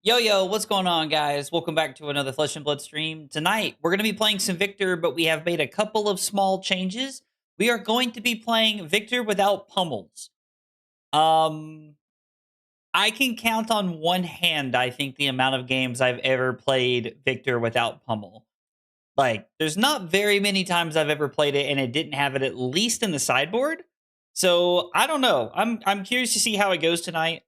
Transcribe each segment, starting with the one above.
Yo, what's going on, guys? Welcome back to another Flesh and Blood stream. Tonight, we're going to be playing some Victor, but we have made a couple of small changes. We are going to be playing Victor without pummels. I can count on one hand, I think, the amount of games I've ever played Victor without pummel. Like, there's not very many times I've ever played it, and it didn't have it at least in the sideboard. So, I don't know. I'm curious to see how it goes tonight.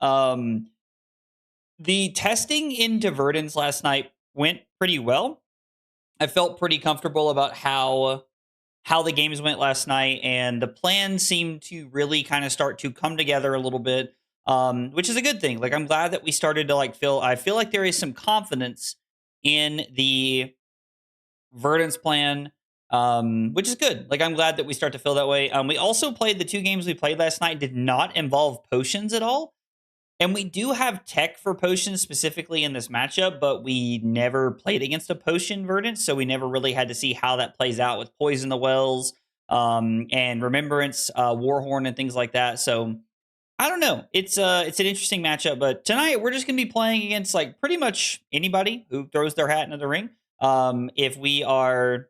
The testing into Verdance last night went pretty well. I felt pretty comfortable about how the games went last night, and the plan seemed to really kind of start to come together a little bit, which is a good thing. Like, I'm glad that we started to I feel like there is some confidence in the Verdance plan, which is good. Like, I'm glad that we start to feel that way. We also played the two games we played last night did not involve potions at all. And we do have tech for potions specifically in this matchup, but we never played against a potion Verdance, so we never really had to see how that plays out with Poison the Wells and Remembrance, Warhorn, and things like that. So I don't know. It's an interesting matchup, but tonight we're just going to be playing against like pretty much anybody who throws their hat into the ring. If we are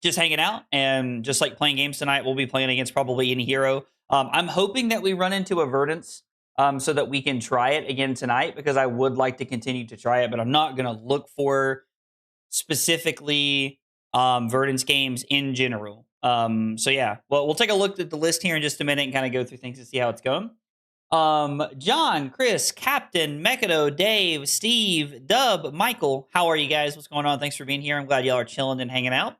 just hanging out and just like playing games tonight, we'll be playing against probably any hero. I'm hoping that we run into a Verdance. So that we can try it again tonight, because I would like to continue to try it, but I'm not going to look for specifically Verdance games in general. So yeah, well, we'll take a look at the list here in just a minute and kind of go through things to see how it's going. John, Chris, Captain, Mekado, Dave, Steve, Dub, Michael, how are you guys? What's going on? Thanks for being here. I'm glad y'all are chilling and hanging out.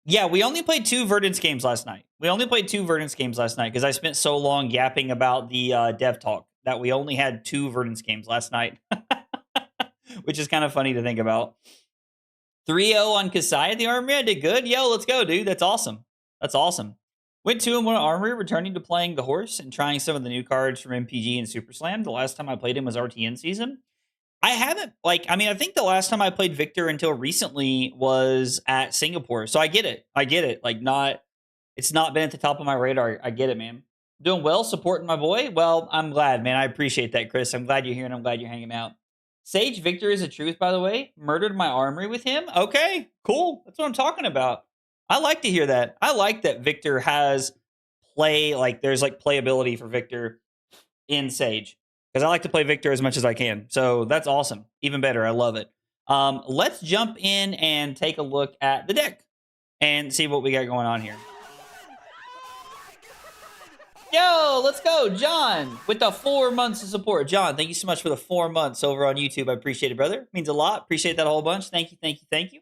Yeah, we only played two Verdance games last night. Because I spent so long yapping about the dev talk that we only had two Verdance games last night, which is kind of funny to think about. 3-0 on Kasai at the Armory. I did good. Yo, let's go, dude. That's awesome. Went 2-1 Armory, returning to playing the horse and trying some of the new cards from MPG and Super Slam. The last time I played him was RTN season. I haven't, I think the last time I played Victor until recently was at Singapore. So I get it. It's not been at the top of my radar. I get it, man. Doing well, supporting my boy. Well, I'm glad, man. I appreciate that, Chris. I'm glad you're here and I'm glad you're hanging out. Sage Victor is a truth, by the way. Murdered my armory with him. Okay, cool. That's what I'm talking about. I like to hear that. I like that Victor has there's playability for Victor in Sage. Because I like to play Victor as much as I can. So that's awesome. Even better. I love it. Let's jump in and take a look at the deck and see what we got going on here. Yo, let's go. John, with the 4 months of support. John, thank you so much for the 4 months over on YouTube. I appreciate it, brother. It means a lot. Appreciate that a whole bunch. Thank you.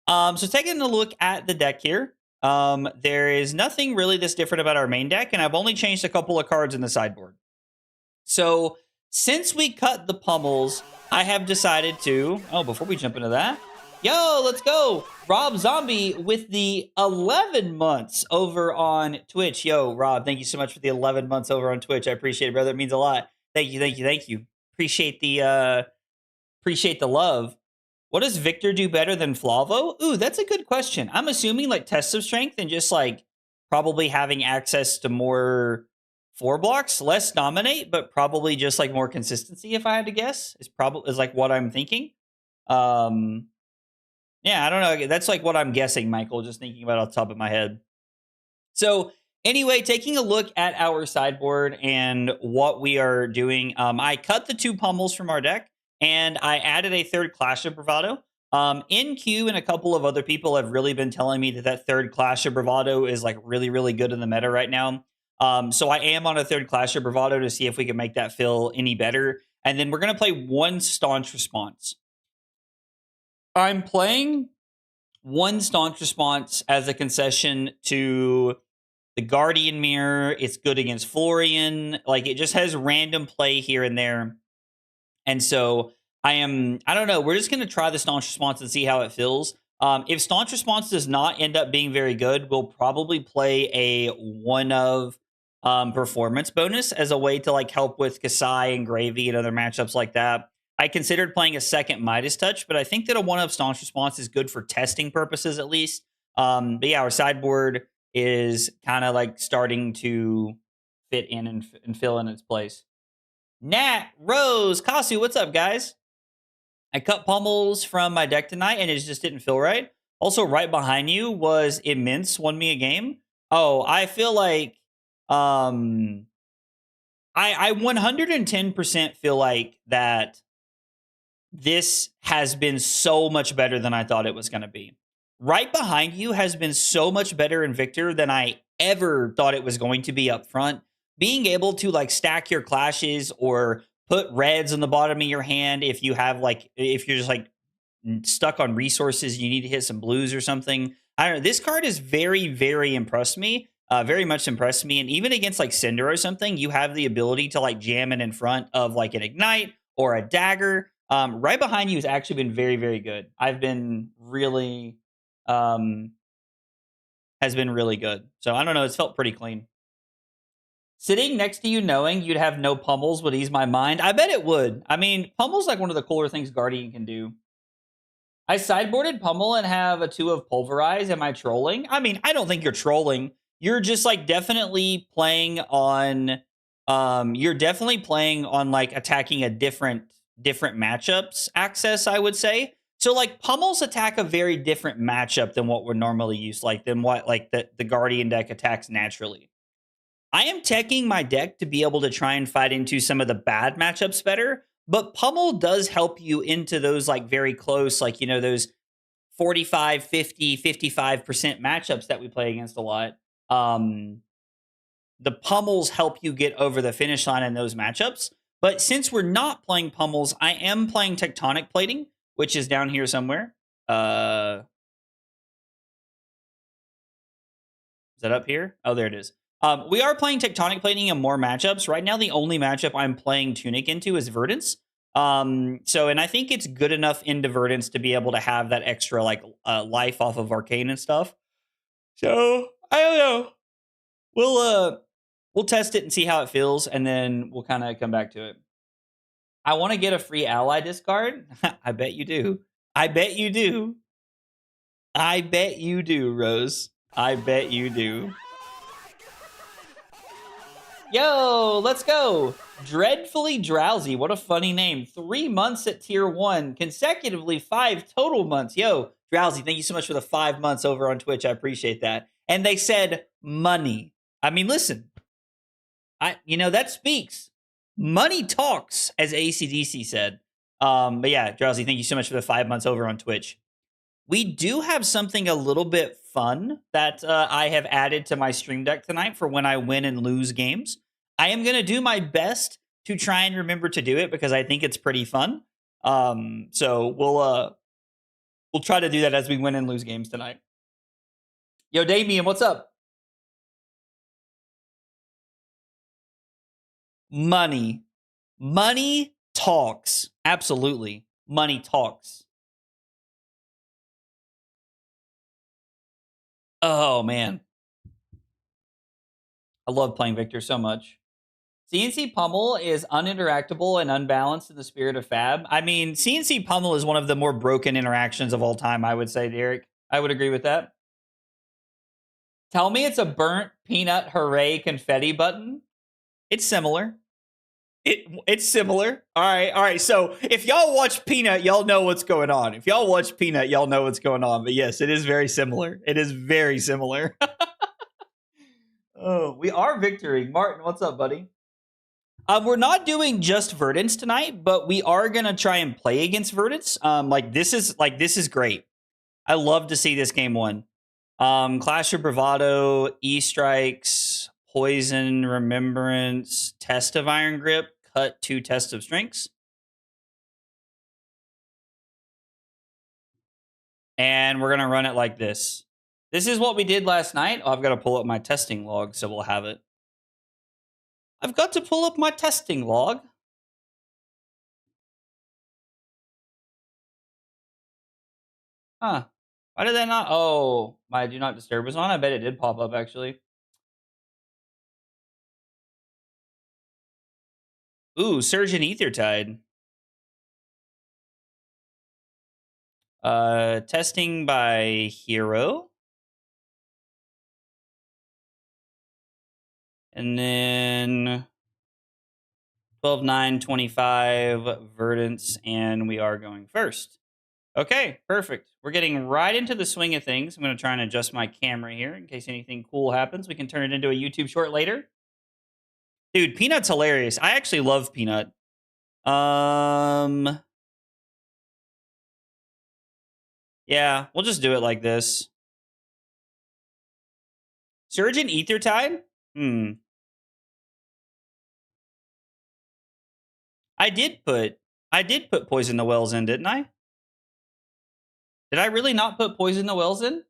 So taking a look at the deck here. There is nothing really that's different about our main deck, and I've only changed a couple of cards in the sideboard. So, since we cut the pummels, I have decided to... Oh, before we jump into that... Yo, let's go! Rob Zombie with the 11 months over on Twitch. Yo, Rob, thank you so much for the 11 months over on Twitch. I appreciate it, brother. It means a lot. Thank you. Appreciate the love. What does Victor do better than Flavo? Ooh, that's a good question. I'm assuming tests of strength and just probably having access to more... 4 blocks, less dominate, but probably just more consistency, if I had to guess, is what I'm thinking. Yeah, I don't know. That's what I'm guessing, Michael, just thinking about it off the top of my head. So anyway, taking a look at our sideboard and what we are doing, I cut the 2 pummels from our deck and I added a 3rd Clash of Bravado. NQ and a couple of other people have really been telling me that 3rd Clash of Bravado is really, really good in the meta right now. So I am on a 3rd Clash of Bravado to see if we can make that feel any better. And then we're going to play 1 Staunch Response. I'm playing one staunch response as a concession to the Guardian Mirror. It's good against Florian. Like, it just has random play here and there. And so I don't know. We're just going to try the staunch response and see how it feels. If staunch response does not end up being very good, we'll probably play a one of performance bonus as a way to like help with Kasai and Gravy and other matchups like that. I considered playing a second Midas Touch, but I think that a one of staunch response is good for testing purposes at least. But yeah, our sideboard is kind of like starting to fit in and fill in its place. Nat, Rose, Kasu, what's up, guys? I cut pummels from my deck tonight and it just didn't feel right. Also, right behind you was Immense, won me a game. Oh, I feel like I 110% feel like that this has been so much better than I thought it was going to be. Right behind you has been so much better in Victor than I ever thought it was going to be up front. Being able to like stack your clashes or put reds on the bottom of your hand if you have like, if you're just like stuck on resources, you need to hit some blues or something. I don't know. This card is very, very impressed me. Very much impressed me. And even against like Cinder or something, you have the ability to like jam it in front of like an Ignite or a Dagger. Right behind you has actually been very, very good. I've been really, has been really good. So I don't know. It's felt pretty clean. Sitting next to you knowing you'd have no pummels would ease my mind. I bet it would. I mean, pummel's like one of the cooler things Guardian can do. I sideboarded Pummel and have a 2 of Pulverize. Am I trolling? I mean, I don't think you're trolling. You're just like definitely playing on you're definitely playing on like attacking a different matchups access, I would say. So like Pummel's attack a very different matchup than what we're normally used like than what like the Guardian deck attacks naturally. I am teching my deck to be able to try and fight into some of the bad matchups better, but Pummel does help you into those like very close, like, you know, those 45, 50, 55% matchups that we play against a lot. The Pummels help you get over the finish line in those matchups. But since we're not playing Pummels, I am playing Tectonic Plating, which is down here somewhere. Is that up here? Oh, there it is. We are playing Tectonic Plating in more matchups. Right now, the only matchup I'm playing Tunic into is Verdance. And I think it's good enough into Verdance to be able to have that extra like life off of Arcane and stuff. So I don't know. We'll test it and see how it feels, and then we'll kind of come back to it. I want to get a free ally discard. I bet you do. I bet you do. I bet you do, Rose. I bet you do. Yo, let's go. Dreadfully Drowsy. What a funny name. 3 months at tier 1. Consecutively 5 total months. Yo, Drowsy, thank you so much for the 5 months over on Twitch. I appreciate that. And they said money. I mean, listen. That speaks. Money talks, as ACDC said. But yeah, Drowsy, thank you so much for the 5 months over on Twitch. We do have something a little bit fun that I have added to my stream deck tonight for when I win and lose games. I am going to do my best to try and remember to do it because I think it's pretty fun. So we'll try to do that as we win and lose games tonight. Yo, Damien, what's up? Money. Money talks. Absolutely. Money talks. Oh, man. I love playing Victor so much. CNC Pummel is uninteractable and unbalanced in the spirit of Fab. I mean, CNC Pummel is one of the more broken interactions of all time, I would say, Derek. I would agree with that. Tell me it's a burnt peanut hooray confetti button. It's similar. It's similar. All right. So if y'all watch Peanut, y'all know what's going on. If y'all watch Peanut, y'all know what's going on. But yes, it is very similar. It is very similar. Oh, we are victoring. Martin, what's up, buddy? We're not doing just Verdance tonight, but we are gonna try and play against Verdance. This is great. I love to see this game won. Clash of Bravado, E-Strikes, Poison, Remembrance, Test of Iron Grip, Cut 2 Test of Strengths. And we're going to run it like this. This is what we did last night. Oh, I've got to pull up my testing log so we'll have it. I've got to pull up my testing log. Huh. Why did that not? Oh, my do not disturb was on. I bet it did pop up actually. Ooh, Surgeon Ethertide. Testing by hero. And then 12, 9, 25, Verdance, and we are going first. Okay, perfect. We're getting right into the swing of things. I'm going to try and adjust my camera here in case anything cool happens. We can turn it into a YouTube short later. Dude, Peanut's hilarious. I actually love Peanut. Yeah, we'll just do it like this. Surgeon Ethertide? I did put Poison the Wells in, didn't I? Did I really not put Poison the Wells in?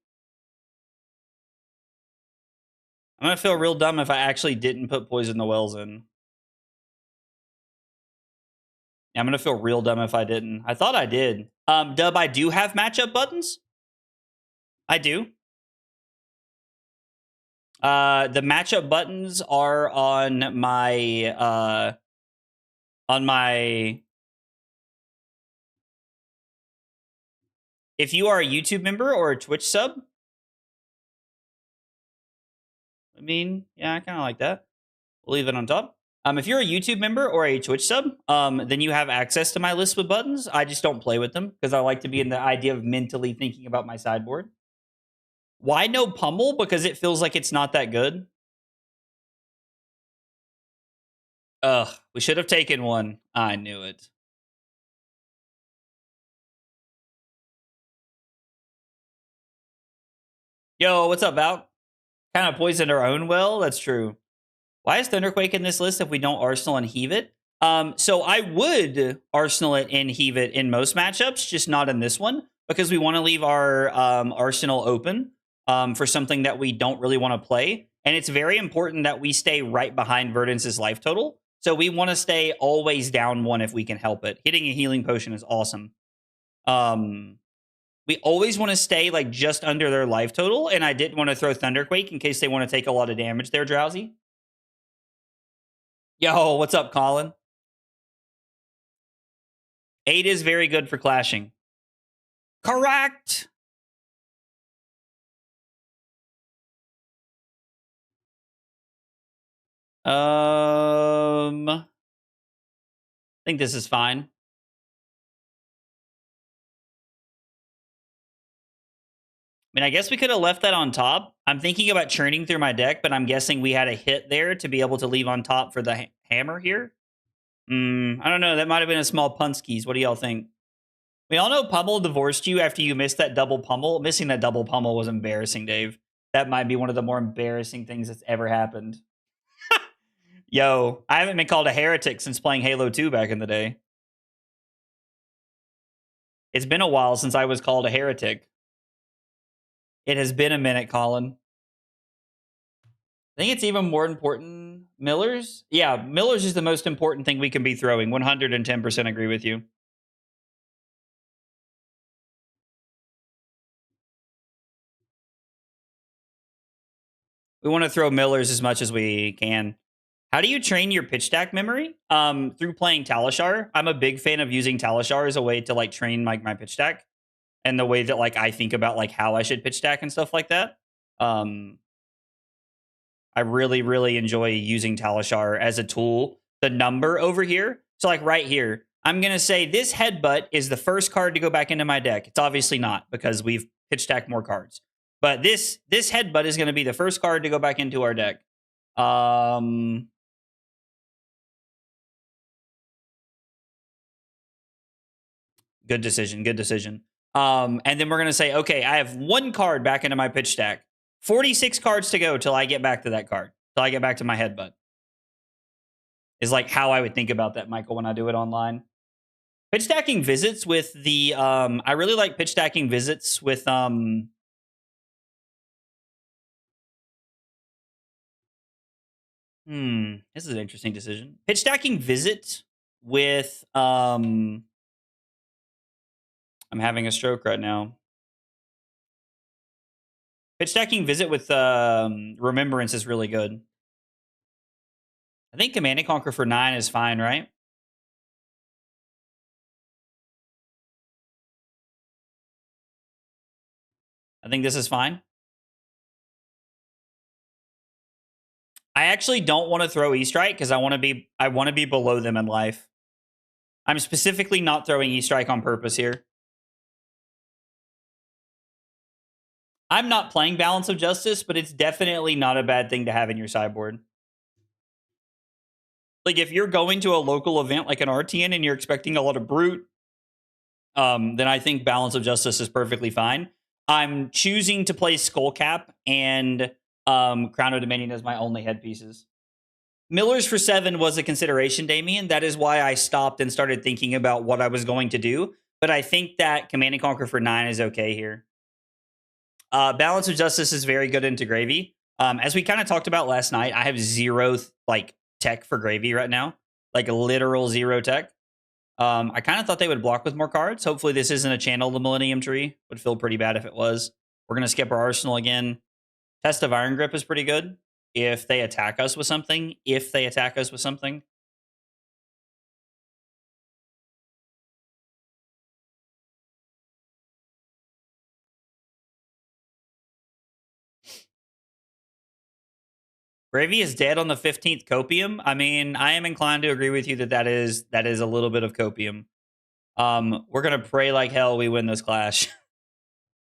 I'm gonna feel real dumb if I actually didn't put Poison the Wells in. Yeah, I'm gonna feel real dumb if I didn't. I thought I did. Dub, I do have matchup buttons. I do. The matchup buttons are on my if you are a YouTube member or a Twitch sub. I mean, yeah, I kind of like that. We'll leave it on top. If you're a YouTube member or a Twitch sub, then you have access to my list with buttons. I just don't play with them because I like to be in the idea of mentally thinking about my sideboard. Why no Pummel? Because it feels like it's not that good. Ugh, we should have taken one. I knew it. Yo, what's up, Val? Kind of poisoned our own well. That's true. Why is Thunderquake in this list if we don't Arsenal and Heave it? So I would Arsenal it and Heave it in most matchups, just not in this one, because we want to leave our Arsenal open for something that we don't really want to play. And it's very important that we stay right behind Verdance's life total. So we want to stay always down one if we can help it. Hitting a healing potion is awesome. We always want to stay like just under their life total. And I didn't want to throw Thunderquake in case they want to take a lot of damage there, Drowsy. Yo, what's up, Colin? 8 is very good for clashing. Correct. I think this is fine. I mean, I guess we could have left that on top. I'm thinking about churning through my deck, but I'm guessing we had a hit there to be able to leave on top for the hammer here. I don't know. That might have been a small punskies. What do y'all think? We all know Pummel divorced you after you missed that double Pummel. Missing that double Pummel was embarrassing, Dave. That might be one of the more embarrassing things that's ever happened. Yo, I haven't been called a heretic since playing Halo 2 back in the day. It's been a while since I was called a heretic. It has been a minute, Colin. I think it's even more important. Miller's? Yeah, Miller's is the most important thing we can be throwing. 110% agree with you. We want to throw Miller's as much as we can. How do you train your pitch stack memory? Through playing Talishar. I'm a big fan of using Talishar as a way to like train my pitch stack and the way that like I think about like how I should pitch stack and stuff like that. I really, really enjoy using Talishar as a tool. The number over here, so like right here, I'm going to say this headbutt is the first card to go back into my deck. It's obviously not because we've pitch stacked more cards. But this headbutt is going to be the first card to go back into our deck. Good decision. Good decision. And then we're going to say, okay, I have one card back into my pitch stack. 46 cards to go till I get back to that card. Till I get back to my headbutt. Is like how I would think about that, Michael, when I do it online. Pitch stacking visits with the I really like pitch stacking visits with this is an interesting decision. Pitch stacking visit with I'm having a stroke right now. Pitch stacking visit with remembrance is really good. I think Command and Conquer for 9 is fine, right? I think this is fine. I actually don't want to throw E-Strike because I want to be below them in life. I'm specifically not throwing E-Strike on purpose here. I'm not playing Balance of Justice, but it's definitely not a bad thing to have in your sideboard. Like if you're going to a local event like an RTN and you're expecting a lot of brute, then I think Balance of Justice is perfectly fine. I'm choosing to play Skullcap and Crown of Dominion as my only headpieces. Miller's for 7 was a consideration, Damien. That is why I stopped and started thinking about what I was going to do. But I think that Command and Conquer for 9 is okay here. Balance of Justice is very good into Gravy. As we kind of talked about last night, I have zero tech for Gravy right now, like a literal zero tech. I kind of thought they would block with more cards. Hopefully this isn't a channel the Millennium Tree. Would feel pretty bad if it was. We're going to skip our arsenal again. Test of Iron Grip is pretty good if they attack us with something. Gravy is dead on the 15th copium. I mean, I am inclined to agree with you that is a little bit of copium. We're going to pray like hell we win this clash.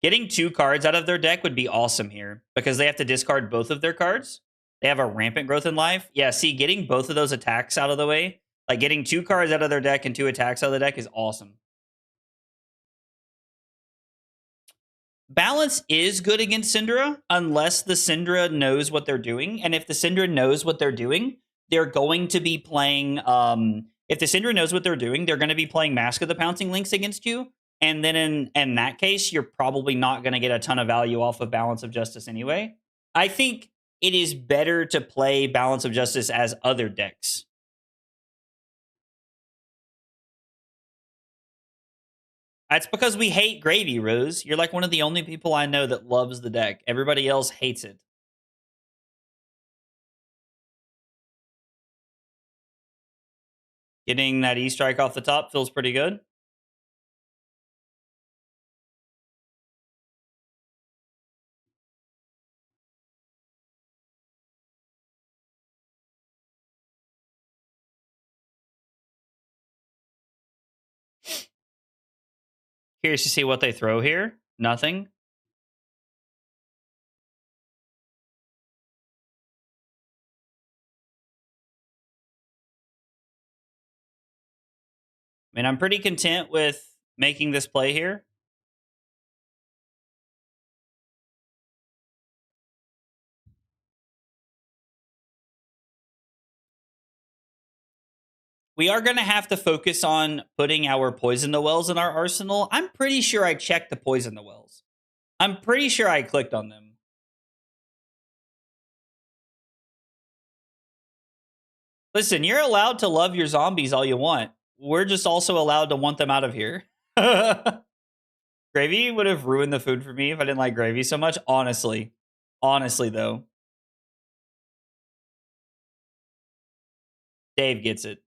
Getting 2 cards out of their deck would be awesome here because they have to discard both of their cards. They have a rampant growth in life. Yeah, see, getting both of those attacks out of the way, like getting 2 cards out of their deck and 2 attacks out of the deck is awesome. Balance is good against Syndra unless the Syndra knows what they're doing. And if the Syndra knows what they're doing, they're going to be playing. If the Syndra knows what they're doing, they're going to be playing Mask of the Pouncing Lynx against you. And then in that case, you're probably not going to get a ton of value off of Balance of Justice anyway. I think it is better to play Balance of Justice as other decks. That's because we hate Gravy, Rose. You're like one of the only people I know that loves the deck. Everybody else hates it. Getting that E-Strike off the top feels pretty good. Curious to see what they throw here. Nothing. I mean, I'm pretty content with making this play here. We are going to have to focus on putting our Poison the Wells in our arsenal. I'm pretty sure I checked the Poison the Wells. I'm pretty sure I clicked on them. Listen, you're allowed to love your zombies all you want. We're just also allowed to want them out of here. Gravy would have ruined the food for me if I didn't like Gravy so much. Honestly. Honestly, though. Dave gets it.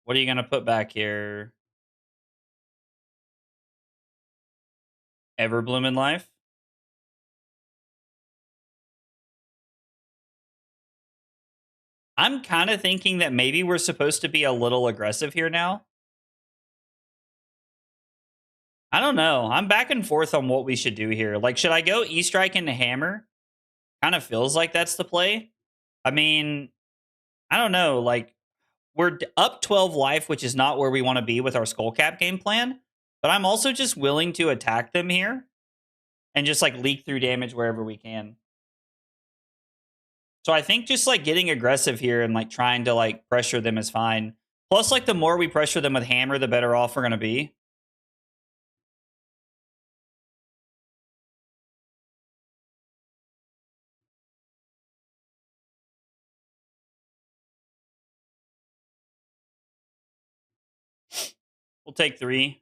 What are you going to put back here? Everbloom in life? I'm kind of thinking that maybe we're supposed to be a little aggressive here now. I don't know. I'm back and forth on what we should do here. Like, should I go E-Strike into Hammer? Kind of feels like that's the play. I mean, I don't know. Like, we're up 12 life, which is not where we want to be with our Skullcap game plan. But I'm also just willing to attack them here. and just like leak through damage wherever we can. So I think just like getting aggressive here and like trying to like pressure them is fine. Plus, like the more we pressure them with hammer, the better off we're gonna be. We'll take 3.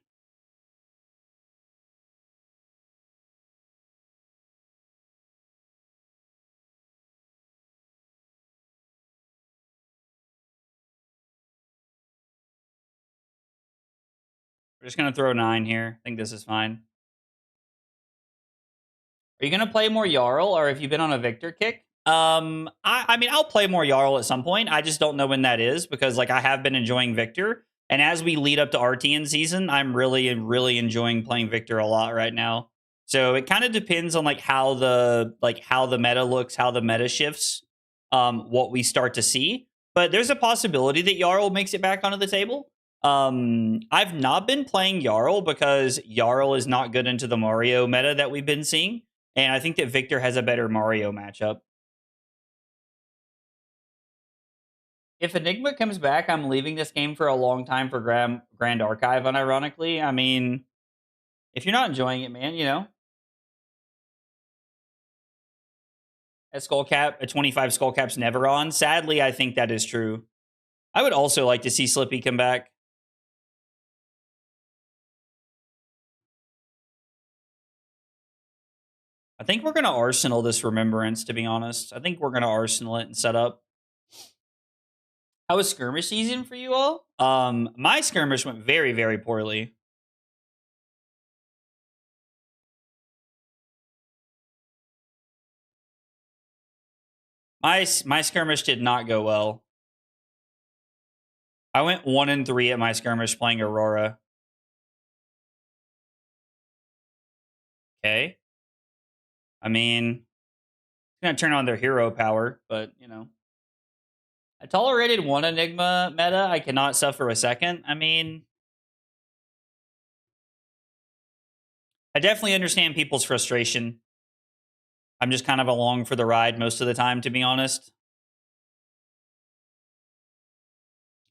We're just gonna throw 9 here. I think this is fine. Are you gonna play more Jarl, or have you been on a Victor kick? I mean, I'll play more Jarl at some point. I just don't know when that is because, like, I have been enjoying Victor, and as we lead up to RTN season, I'm really enjoying playing Victor a lot right now. So it kind of depends on how the meta looks, how the meta shifts, what we start to see. But there's a possibility that Jarl makes it back onto the table. I've not been playing Jarl because Jarl is not good into the Mario meta that we've been seeing. And I think that Victor has a better Mario matchup. If Enigma comes back, I'm leaving this game for a long time for Grand Archive, unironically. I mean, if you're not enjoying it, man, you know, a Skullcap, a 25 Skullcap's never on. Sadly, I think that is true. I would also like to see Slippy come back. I think we're going to Arsenal this Remembrance, to be honest. I think we're going to Arsenal it and set up. How was skirmish season for you all? My skirmish went very poorly. My skirmish did not go well. I went 1-3 at my skirmish playing Aurora. Okay. I mean, it's gonna turn on their hero power, but you know. I tolerated one Enigma meta. I cannot suffer a second. I mean, I definitely understand people's frustration. I'm just kind of along for the ride most of the time, to be honest.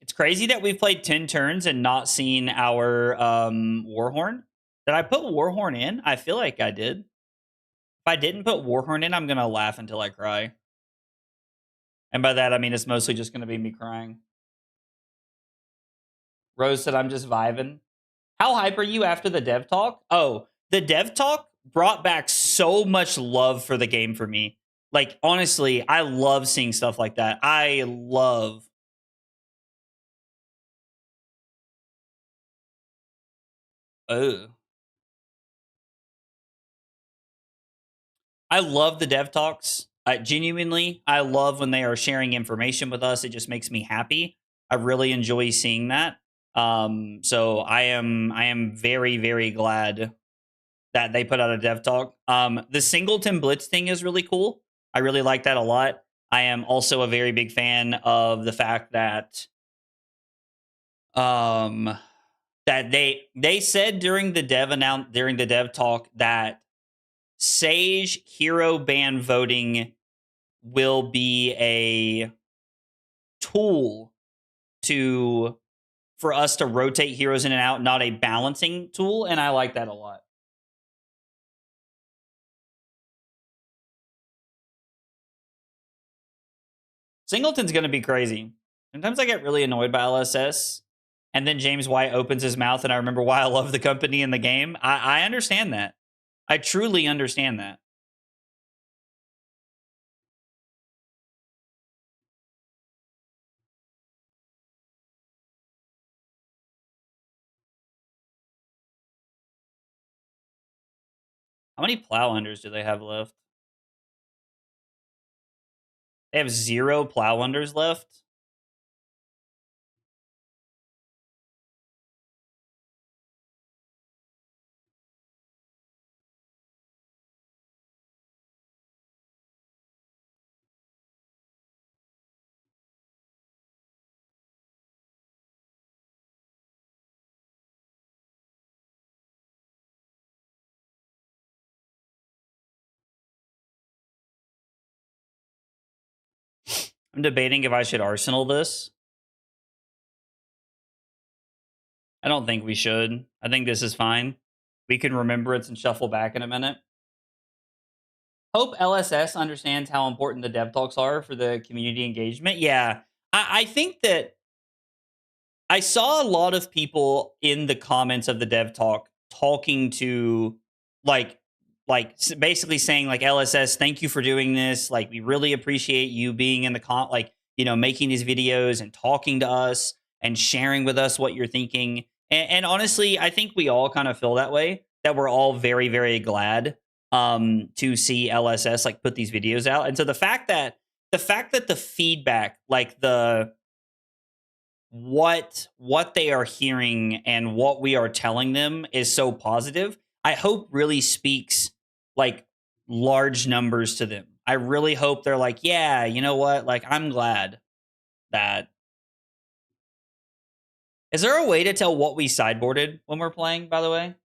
It's crazy that we've played 10 turns and not seen our Warhorn. Did I put Warhorn in? I feel like I did. If I didn't put Warhorn in, I'm going to laugh until I cry. And by that, I mean it's mostly just going to be me crying. Rose said I'm just vibing. How hype are you after the dev talk? Oh, the dev talk brought back so much love for the game for me. Like, honestly, I love seeing stuff like that. I love. Oh. I love the dev talks. I love when they are sharing information with us. It just makes me happy. I really enjoy seeing that. So I am very glad that they put out a dev talk. The Singleton Blitz thing is really cool. I really like that a lot. I am also a very big fan of the fact that um that they said during the dev talk that Sage hero ban voting will be a tool to for us to rotate heroes in and out, not a balancing tool, and I like that a lot. Singleton's going to be crazy. Sometimes I get really annoyed by LSS, and then James White opens his mouth, and I remember why I love the company in the game. I understand that. I truly understand that. How many plow unders do they have left? They have 0 plow unders left. I'm debating if I should Arsenal this. I don't think we should. I think this is fine. We can Remembrance and shuffle back in a minute. Hope LSS understands how important the dev talks are for the community engagement. Yeah, I think that I saw a lot of people in the comments of the dev talk talking to like basically saying like LSS, thank you for doing this. Like we really appreciate you being in the making these videos and talking to us and sharing with us what you're thinking. And honestly, I think we all kind of feel that way. That we're all very very glad to see LSS like put these videos out. And so the fact that the feedback like the what they are hearing and what we are telling them is so positive, I hope really speaks like large numbers to them. I really hope they're like, yeah, you know what? Like, I'm glad that. Is there a way to tell what we sideboarded when we're playing, by the way?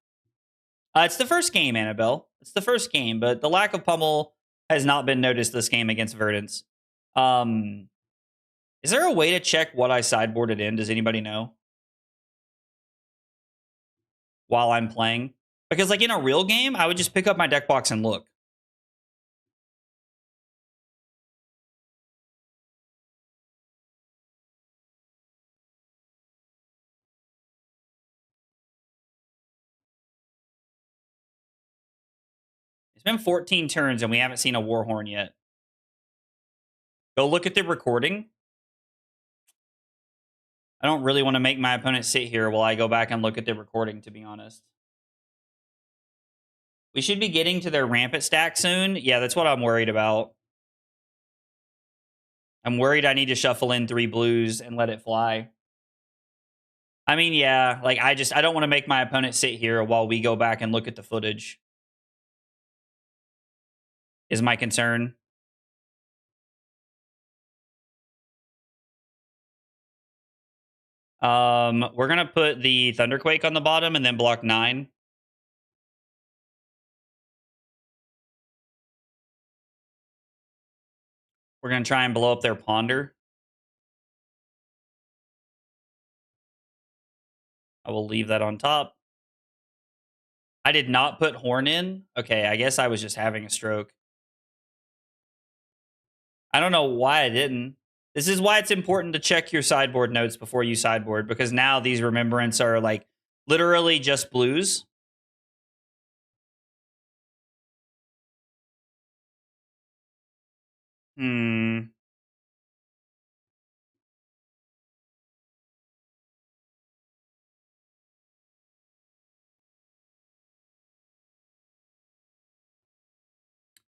It's the first game, Annabelle. It's the first game, but the lack of pummel has not been noticed this game against Verdance. Um, is there a way to check what I sideboarded in? Does anybody know? While I'm playing. Because like in a real game, I would just pick up my deck box and look. It's been 14 turns and we haven't seen a Warhorn yet. Go look at the recording. I don't really want to make my opponent sit here while I go back and look at the recording, to be honest. We should be getting to their rampant stack soon. Yeah, that's what I'm worried about. I'm worried I need to shuffle in 3 blues and let it fly. I mean, yeah, like I don't want to make my opponent sit here while we go back and look at the footage. Is my concern. We're gonna put the Thunderquake on the bottom and then block 9. We're gonna try and blow up their Ponder. I will leave that on top. I did not put Horn in. Okay, I guess I was just having a stroke. I don't know why I didn't. This is why it's important to check your sideboard notes before you sideboard, because now these Remembrance are like literally just blues. Hmm.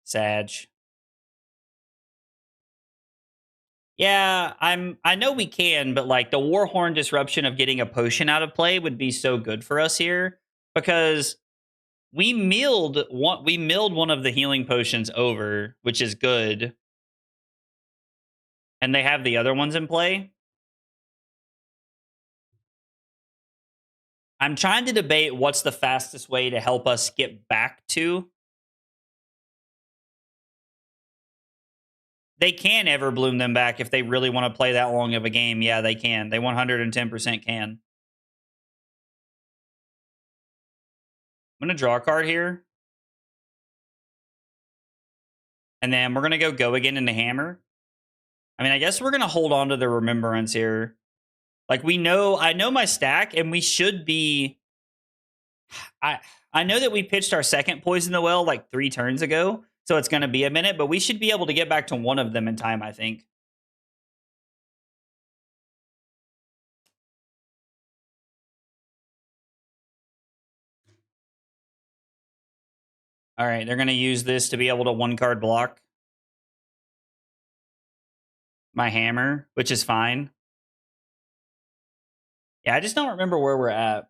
Sag. Yeah, I know we can, but like the Warhorn disruption of getting a potion out of play would be so good for us here, because we milled one of the healing potions over, which is good. And they have the other ones in play. I'm trying to debate what's the fastest way to help us get back to. They can ever bloom them back if they really want to play that long of a game. Yeah, they can. They 110% can. I'm going to draw a card here. And then we're going to go again into Hammer. I mean, I guess we're going to hold on to the Remembrance here. Like I know my stack, and we should be. I know that we pitched our second Poison the Well like 3 turns ago, so it's going to be a minute, but we should be able to get back to one of them in time, I think. All right, they're going to use this to be able to 1-card block my Hammer, which is fine. Yeah, I just don't remember where we're at.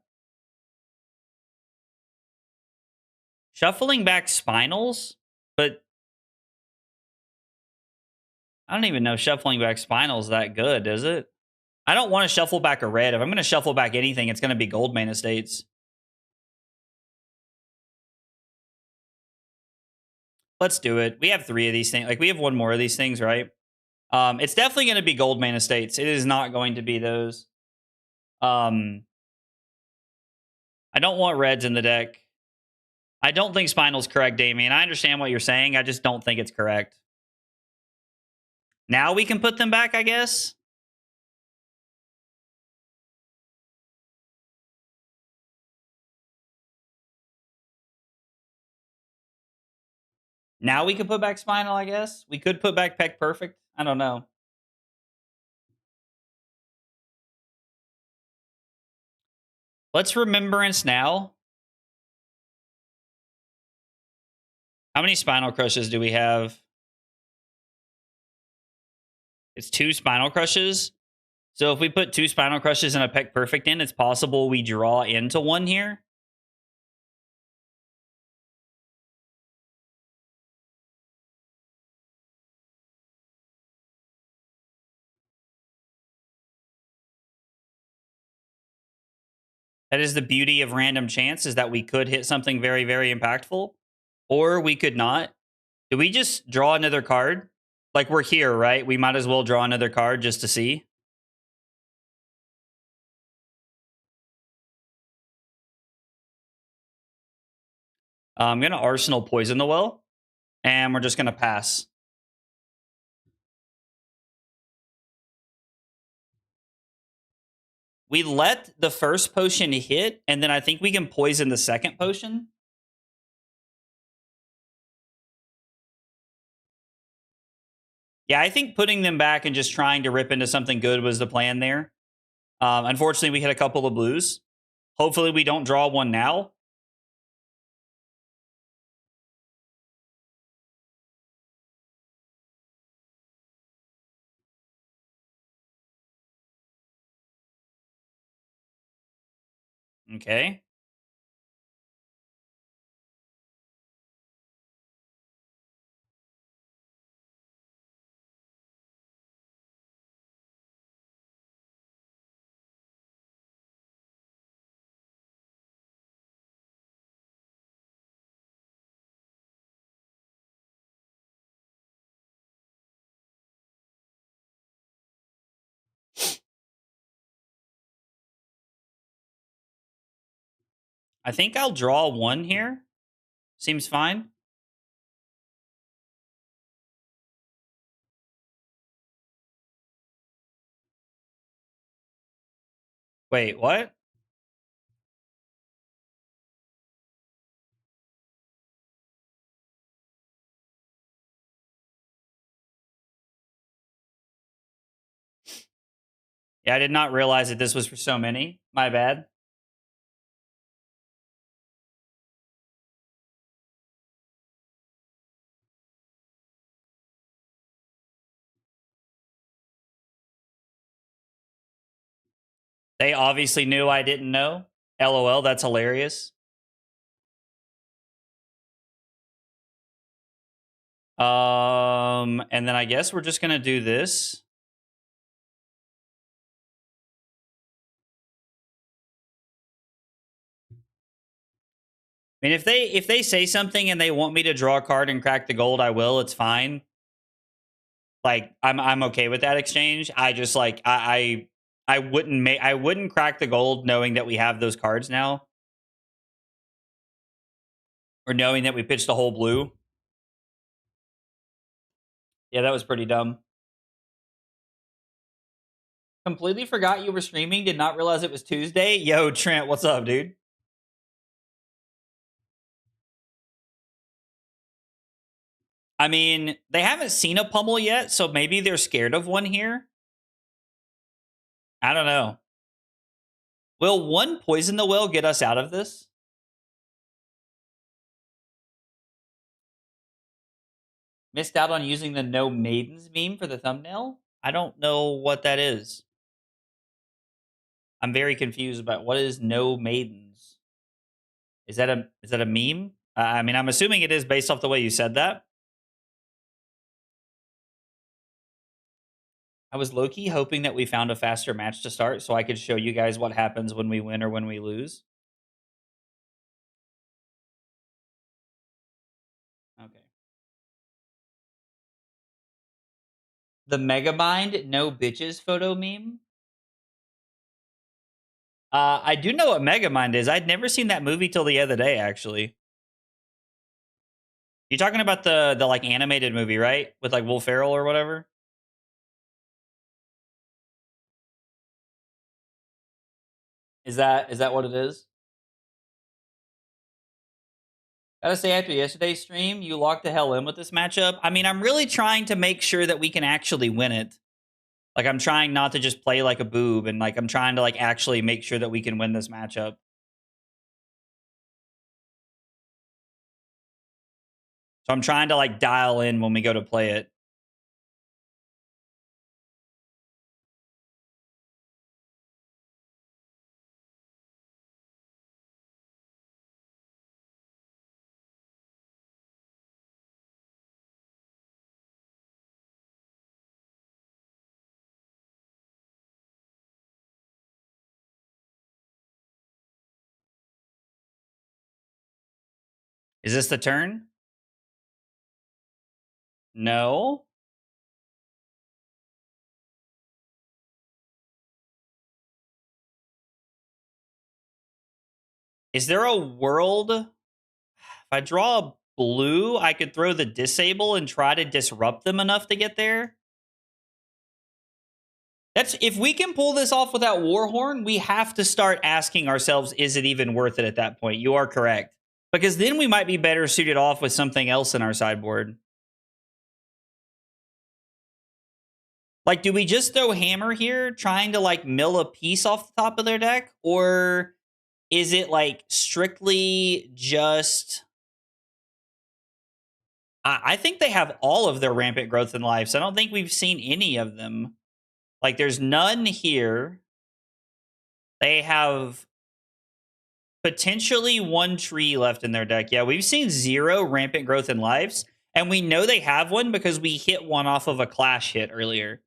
Shuffling back Spinals, but I don't even know shuffling back Spinals that good, is it? I don't want to shuffle back a red. If I'm going to shuffle back anything, it's going to be Gold Main Estates. Let's do it. We have 3 of these things. Like, we have 1 more of these things, right? It's definitely going to be gold mana states. It is not going to be those. I don't want reds in the deck. I don't think Spinal's correct, Damien. I understand what you're saying. I just don't think it's correct. Now we can put them back, I guess. Now we could put back Spinal, I guess. We could put back Peck Perfect. I don't know. Let's Remembrance now. How many Spinal Crushes do we have? It's 2 Spinal Crushes. So if we put 2 Spinal Crushes and a Peck Perfect in, it's possible we draw into 1 here. That is the beauty of random chance, is that we could hit something very, very impactful. Or we could not. Did we just draw another card? Like, we're here, right? We might as well draw another card just to see. I'm going to Arsenal Poison the Well. And we're just going to pass. We let the first potion hit, and then I think we can poison the second potion. Yeah, I think putting them back and just trying to rip into something good was the plan there. Unfortunately, we hit a couple of blues. Hopefully, we don't draw one now. Okay. I think I'll draw one here. Seems fine. Wait, what? Yeah, I did not realize that this was for so many. My bad. They obviously knew I didn't know. LOL, that's hilarious. And then I guess we're just gonna do this. I mean, if they say something and they want me to draw a card and crack the gold, I will. It's fine. Like, I'm okay with that exchange. I just like I wouldn't crack the gold knowing that we have those cards now, or knowing that we pitched a whole blue. Yeah, that was pretty dumb. Completely forgot you were streaming. Did not realize it was Tuesday. Yo, Trent, what's up, dude? I mean, they haven't seen a pummel yet, so maybe they're scared of one here. I don't know. Will one poison the well get us out of this? Missed out on using the no maidens meme for the thumbnail? I don't know what that is. I'm very confused about what is no maidens. Is that a meme? I mean, I'm assuming it is based off the way you said that. I was low-key hoping that we found a faster match to start so I could show you guys what happens when we win or when we lose. Okay. The Megabind no bitches photo meme. I do know what Megamind is. I'd never seen that movie till the other day, actually. You're talking about the like animated movie, right? With like Will Ferrell or whatever. Is that what it is? Gotta say, after yesterday's stream, you locked the hell in with this matchup. I mean, I'm really trying to make sure that we can actually win it. Like, I'm trying not to just play like a boob, and like I'm trying to like actually make sure that we can win this matchup. So I'm trying to like dial in when we go to play it. Is this the turn? No. Is there a world? If I draw a blue, I could throw the disable and try to disrupt them enough to get there. That's if we can pull this off without Warhorn, we have to start asking ourselves, is it even worth it at that point? You are correct. Because then we might be better suited off with something else in our sideboard. Like, do we just throw Hammer here, trying to like mill a piece off the top of their deck? Or is it like strictly just... I think they have all of their rampant growth in life, so I don't think we've seen any of them. Like, there's none here. They have potentially one tree left in their deck. Yeah, we've seen 0 rampant growth in lives, and we know they have one because we hit one off of a clash hit earlier.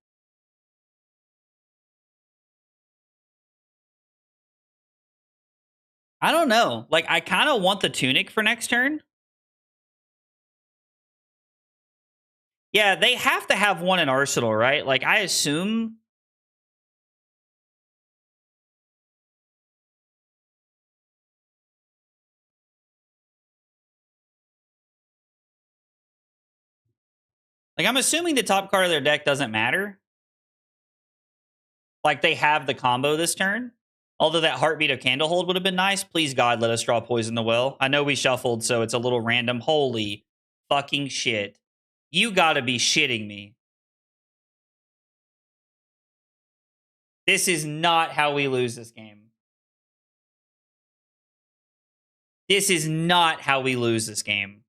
I don't know. Like, I kind of want the Tunic for next turn. Yeah, they have to have one in Arsenal, right? Like, I assume... Like, I'm assuming the top card of their deck doesn't matter. Like, they have the combo this turn. Although that Heartbeat of Candlehold would have been nice. Please, God, let us draw Poison the Well. I know we shuffled, so it's a little random. Holy fucking shit. You gotta be shitting me. This is not how we lose this game. This is not how we lose this game.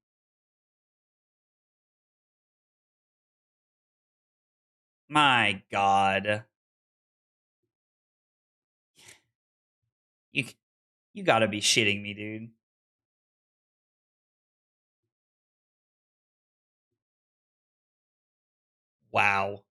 My God. You gotta be shitting me, dude. Wow.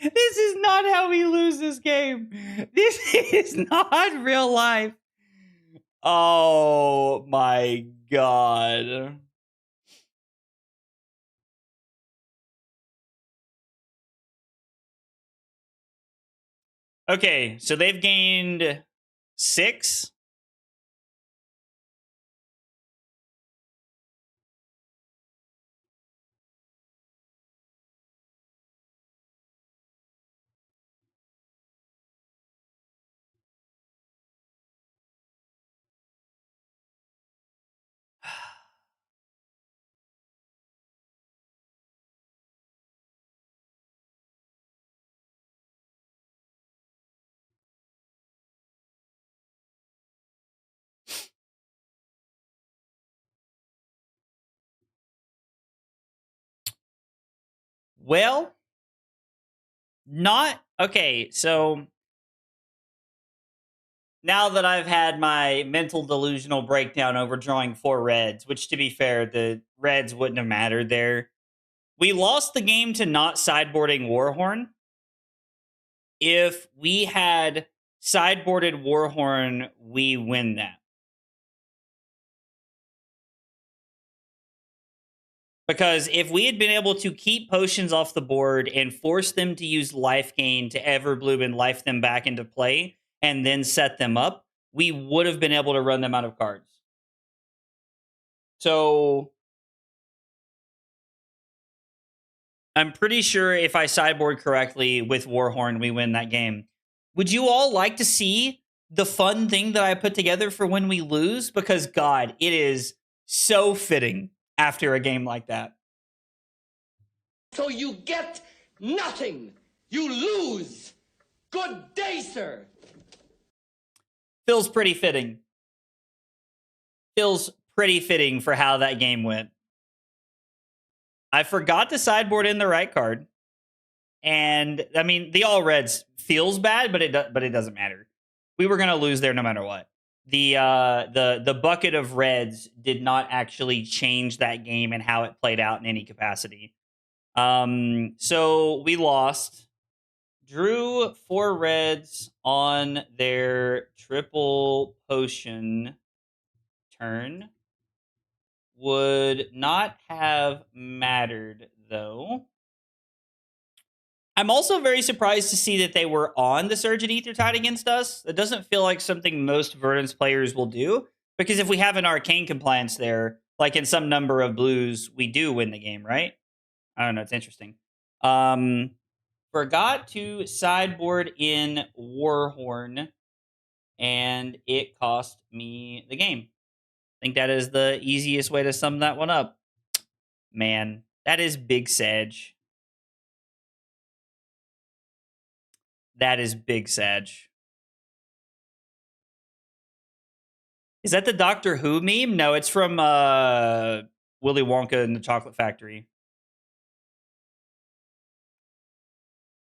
This is not how we lose this game. This is not real life. Oh my God. Okay, so they've gained 6. Well, not okay. So now that I've had my mental delusional breakdown over drawing 4 reds, which to be fair, the reds wouldn't have mattered there. We lost the game to not sideboarding Warhorn. If we had sideboarded Warhorn, we win that. Because if we had been able to keep potions off the board and force them to use life gain to Everbloom and life them back into play and then set them up, we would have been able to run them out of cards. So I'm pretty sure if I sideboard correctly with Warhorn, we win that game. Would you all like to see the fun thing that I put together for when we lose? Because, God, it is so fitting after a game like that. So you get nothing. You lose. Good day, sir. Feels pretty fitting. Feels pretty fitting for how that game went. I forgot to sideboard in the right card. And, I mean, the all reds feels bad, but it doesn't matter. We were going to lose there no matter what. The bucket of reds did not actually change that game and how it played out in any capacity. So we lost. Drew 4 reds on their triple potion turn. Would not have mattered, though. I'm also very surprised to see that they were on the Surge and Aethertide against us. That doesn't feel like something most Verdance players will do, because if we have an Arcane compliance there, like in some number of blues, we do win the game, right? I don't know. It's interesting. Forgot to sideboard in Warhorn, and it cost me the game. I think that is the easiest way to sum that one up. Man, that is big Sag. That is big Sag. Is that the Doctor Who meme? No, it's from Willy Wonka and the Chocolate Factory.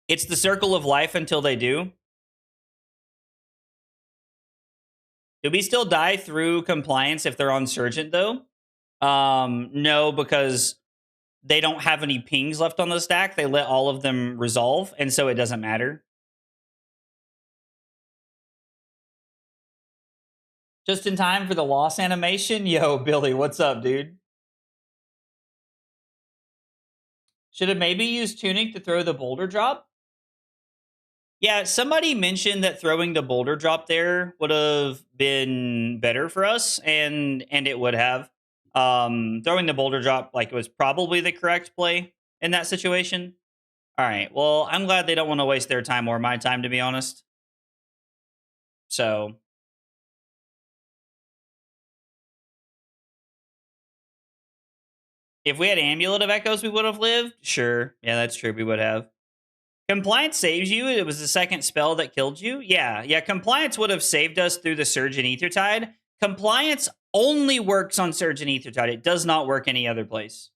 It's the circle of life until they do. Do we still die through compliance if they're on Surgent, though? No, because they don't have any pings left on the stack. They let all of them resolve, and so it doesn't matter. Just in time for the loss animation? Yo, Billy, what's up, dude? Should have maybe used Tunic to throw the boulder drop? Yeah, somebody mentioned that throwing the boulder drop there would have been better for us, and it would have. Throwing the boulder drop like it was probably the correct play in that situation. All right, well, I'm glad they don't want to waste their time or my time, to be honest. So if we had Amulet of Echoes, we would have lived. Sure, yeah, that's true. We would have. Compliance saves you. It was the second spell that killed you. Yeah. Compliance would have saved us through the Surge and Aethertide. Compliance only works on Surge and Aethertide. It does not work any other place.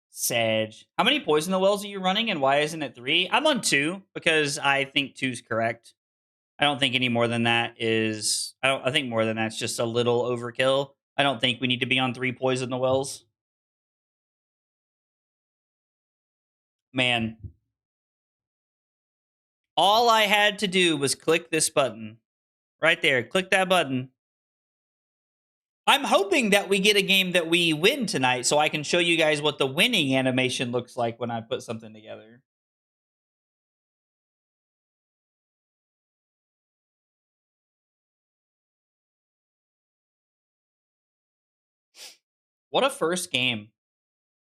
Sag. How many Poison the Wells are you running, and why isn't it 3? I'm on 2 because I think 2's correct. I don't think any more than that is. I think more than that's just a little overkill. I don't think we need to be on 3 Poison the Wells. Man, all I had to do was click this button right there. Click that button. I'm hoping that we get a game that we win tonight, so I can show you guys what the winning animation looks like when I put something together. What a first game.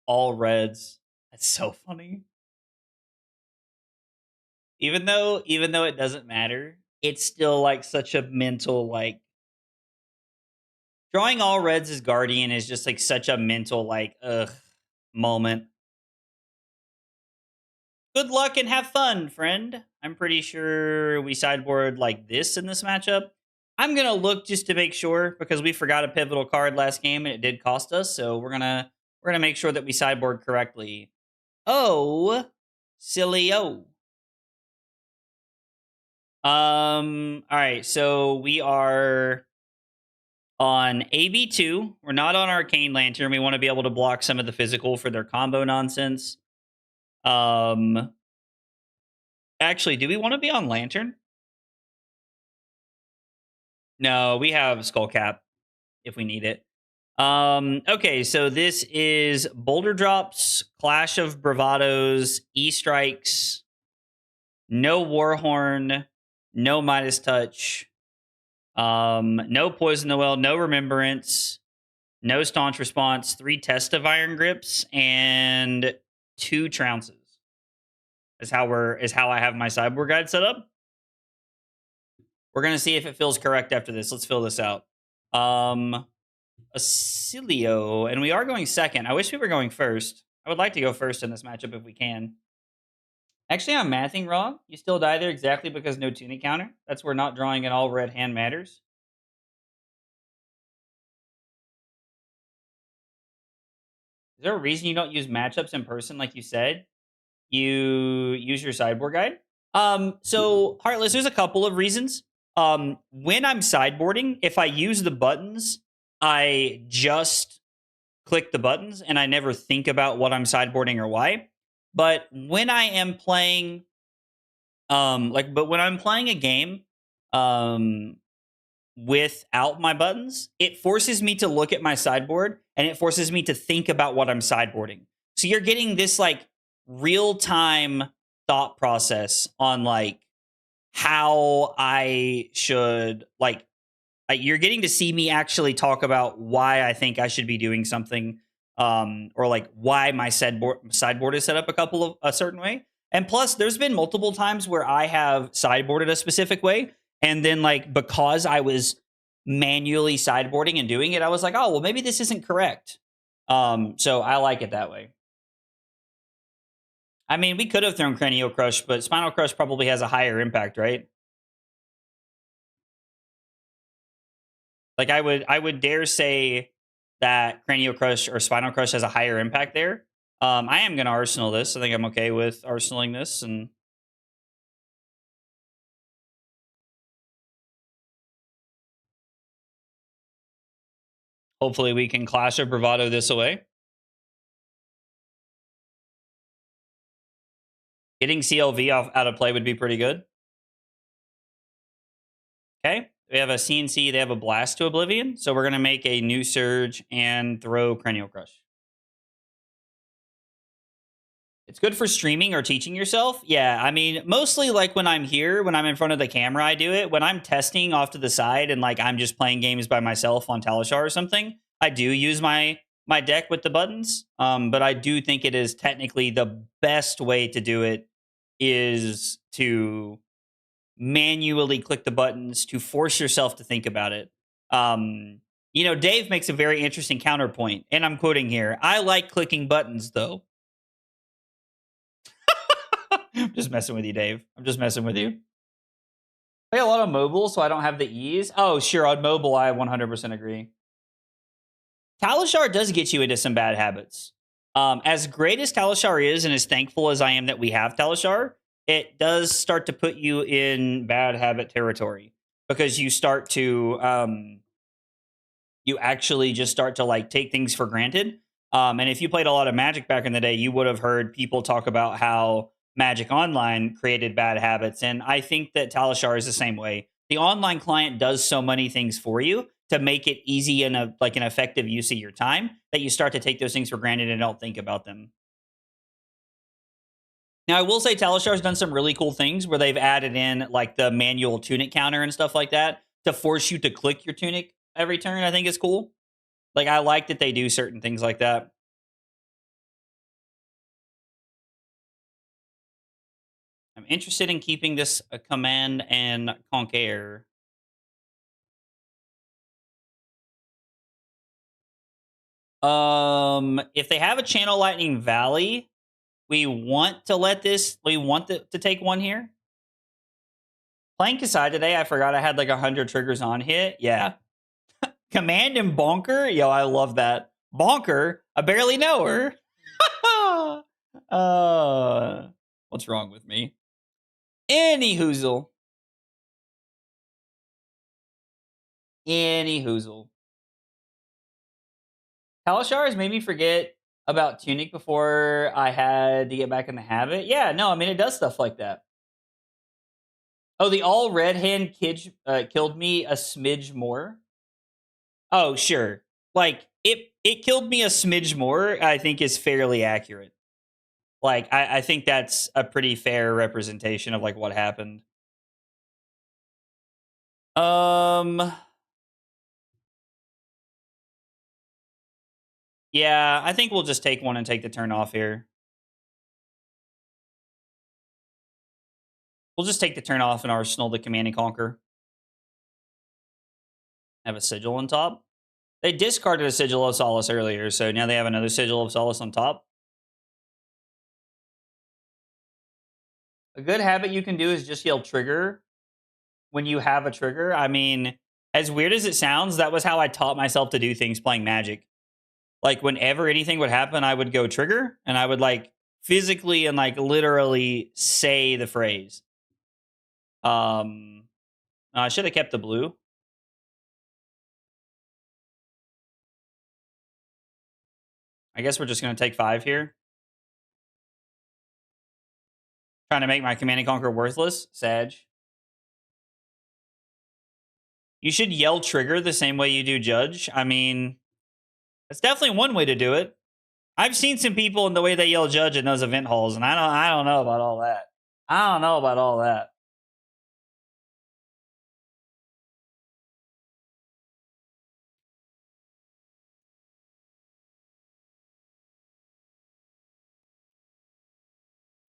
All reds. That's so funny. Even though it doesn't matter, it's still like such a mental like drawing all reds as Guardian is just like such a mental like moment. Good luck and have fun, friend. I'm pretty sure we sideboard like this in this matchup. I'm gonna look just to make sure because we forgot a pivotal card last game and it did cost us. So we're gonna make sure that we sideboard correctly. Oh, silly oh. All right, so we are on AB2. We're not on Arcane Lantern. We want to be able to block some of the physical for their combo nonsense. Um, actually, do we want to be on Lantern? No, we have Skullcap if we need it. Okay, so this is Boulder Drops, Clash of Bravados, E-Strikes, no Warhorn, no Midas Touch, no Poison the Well, no Remembrance, no Staunch Response, 3 Test of Iron Grips, and 2 Trounces. Is how I have my sideboard guide set up. We're gonna see if it feels correct after this. Let's fill this out. Acilio, and we are going second. I wish we were going first. I would like to go first in this matchup if we can. Actually, I'm mathing wrong. You still die there exactly because no tunic counter. That's where not drawing an all red hand matters. Is there a reason you don't use matchups in person like you said? You use your sideboard guide? So Heartless, there's a couple of reasons. When I'm sideboarding, if I use the buttons, I just click the buttons and I never think about what I'm sideboarding or why. But when I am playing, when I'm playing a game, without my buttons, it forces me to look at my sideboard and it forces me to think about what I'm sideboarding. So you're getting this like real time thought process on like how I should you're getting to see me actually talk about why I think I should be doing something, or like why my sideboard is set up a certain way. And plus, there's been multiple times where I have sideboarded a specific way, and then like because I was manually sideboarding and doing it, I was like, oh well, maybe this isn't correct. So I like it that way. I mean, we could have thrown Cranial Crush, but Spinal Crush probably has a higher impact, right? Like I would dare say that Cranial Crush or Spinal Crush has a higher impact there. I am going to Arsenal this. I think I'm okay with arsenaling this, and hopefully we can Clash of Bravado this away. Getting CLV out of play would be pretty good. Okay, we have a CNC. They have a Blast to Oblivion, so we're going to make a new Surge and throw Cranial Crush. It's good for streaming or teaching yourself. Yeah, I mean, mostly like when I'm here, when I'm in front of the camera, I do it. When I'm testing off to the side and like I'm just playing games by myself on Talishar or something, I do use my deck with the buttons. But I do think it is technically the best way to do it is to manually click the buttons to force yourself to think about it. Dave makes a very interesting counterpoint, and I'm quoting here. I like clicking buttons though. I'm just messing with you, Dave. I'm just messing with you. Play a lot of mobile, so I don't have the ease. Oh, sure. On mobile, I 100% agree. Talishar does get you into some bad habits. As great as Talishar is, and as thankful as I am that we have Talishar, it does start to put you in bad habit territory because you start to, you actually just start to like take things for granted. And if you played a lot of Magic back in the day, you would have heard people talk about how Magic Online created bad habits. And I think that Talishar is the same way. The online client does so many things for you to make it easy and an effective use of your time that you start to take those things for granted and don't think about them. Now, I will say Talishar's done some really cool things where they've added in like the manual tunic counter and stuff like that to force you to click your tunic every turn. I think is cool. Like, I like that they do certain things like that. I'm interested in keeping this a command and conquer. If they have a Channel Lightning Valley, we want to to take one here. Playing Kasai today, I forgot I had like 100 triggers on hit. Yeah. Command and Bonker? Yo, I love that. Bonker? I barely know her. What's wrong with me? Any hoozle. Kalashars made me forget about Tunic before I had to get back in the habit. Yeah, no, I mean, it does stuff like that. Oh, the all red hand killed me a smidge more. Oh, sure. Like, it killed me a smidge more, I think is fairly accurate. Like, I think that's a pretty fair representation of, like, what happened. Yeah, I think we'll just take one and take the turn off here. We'll just take the turn off and arsenal the Command and Conquer. Have a Sigil on top. They discarded a Sigil of Solace earlier, so now they have another Sigil of Solace on top. A good habit you can do is just yell trigger when you have a trigger. I mean, as weird as it sounds, that was how I taught myself to do things playing Magic. Like, whenever anything would happen, I would go trigger, and I would, like, physically and, like, literally say the phrase. I should have kept the blue. I guess we're just going to take 5 here. Trying to make my Command and Conquer worthless. Sag. You should yell trigger the same way you do judge. I mean, that's definitely one way to do it. I've seen some people in the way they yell judge in those event halls, and I don't know about all that. I don't know about all that.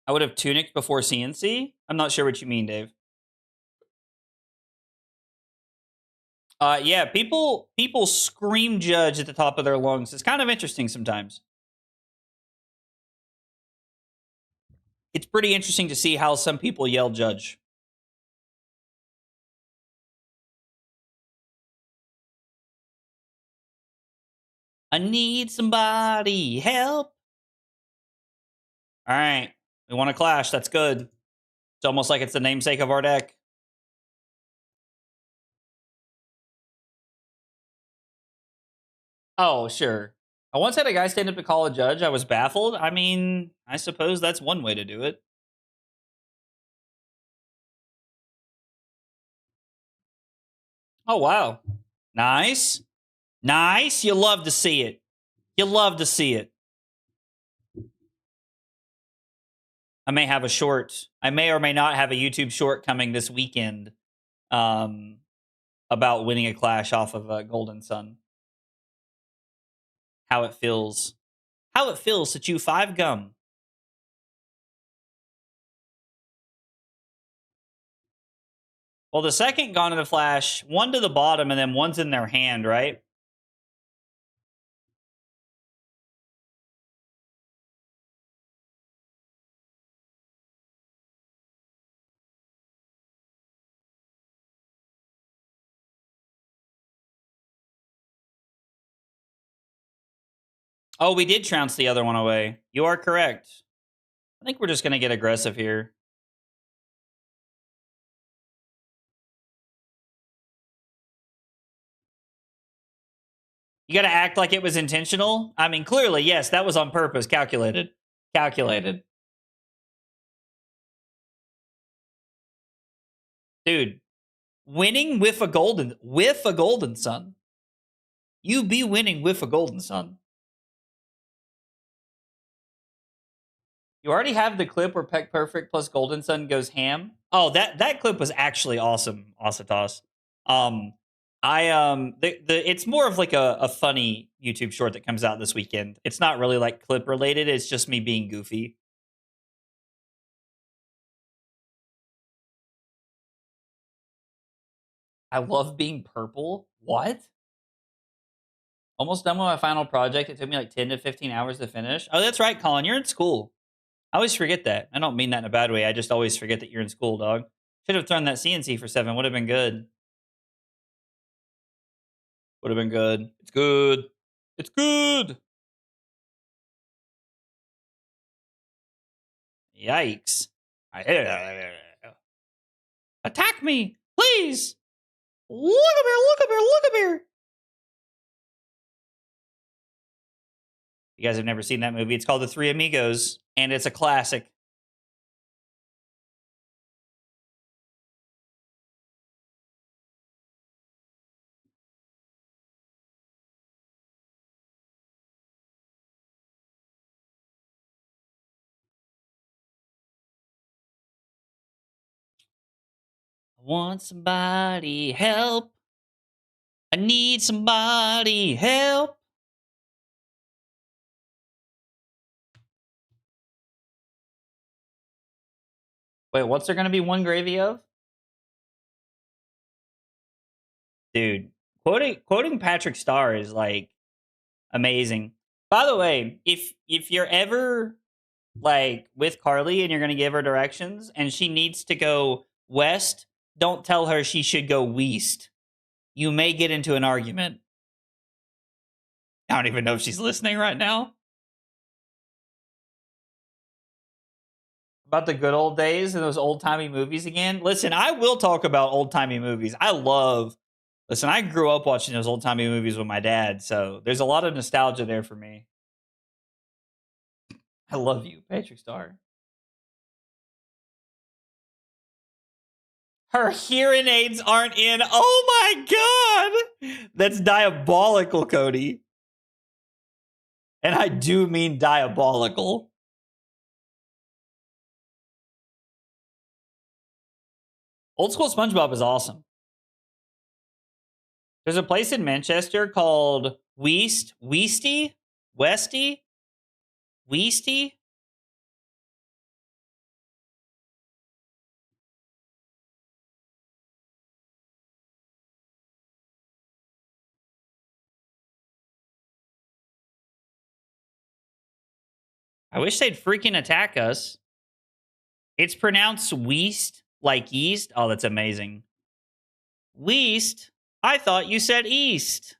I would have tunicked before CNC. I'm not sure what you mean, Dave. Yeah, people scream judge at the top of their lungs. It's kind of interesting sometimes. It's pretty interesting to see how some people yell judge. I need somebody help. All right, we want to clash. That's good. It's almost like it's the namesake of our deck. Oh, sure. I once had a guy stand up to call a judge. I was baffled. I mean, I suppose that's one way to do it. Oh, wow. Nice. Nice. You love to see it. You love to see it. I may have a short. I may or may not have a YouTube short coming this weekend about winning a clash off of Golden Sun. How it feels. How it feels to chew 5 gum. Well, the second gone in a flash, 1 to the bottom, and then 1's in their hand, right? Oh, we did trounce the other one away. You are correct. I think we're just going to get aggressive here. You got to act like it was intentional. I mean, clearly, yes, that was on purpose. Calculated. Calculated. Dude, winning with a golden sun. You be winning with a golden sun. You already have the clip where Peck Perfect plus Golden Sun goes ham. Oh, that clip was actually awesome, Asatos. It's more of like a funny YouTube short that comes out this weekend. It's not really like clip related. It's just me being goofy. I love being purple. What? Almost done with my final project. It took me like 10 to 15 hours to finish. Oh, that's right, Colin. You're in school. I always forget that. I don't mean that in a bad way. I just always forget that you're in school, dog. Should have thrown that CNC for 7. Would have been good. Would have been good. It's good. It's good. Yikes. Attack me, please. Look up here, look up here, look up here. You guys have never seen that movie. It's called The Three Amigos, and it's a classic. I want somebody help. I need somebody help. Wait, what's there going to be one gravy of? Dude, quoting Patrick Starr is like amazing. By the way, if you're ever like with Carly and you're going to give her directions and she needs to go west, don't tell her she should go west. You may get into an argument. I don't even know if she's listening right now. About the good old days and those old-timey movies again. Listen, I will talk about old-timey movies. Listen, I grew up watching those old-timey movies with my dad, so there's a lot of nostalgia there for me. I love you, Patrick Starr. Her hearing aids aren't in. Oh my god! That's diabolical, Cody. And I do mean diabolical. Old school SpongeBob is awesome. There's a place in Manchester called Weasty? I wish they'd freaking attack us. It's pronounced Weast, like yeast. Oh, that's amazing. Weast? I thought you said east.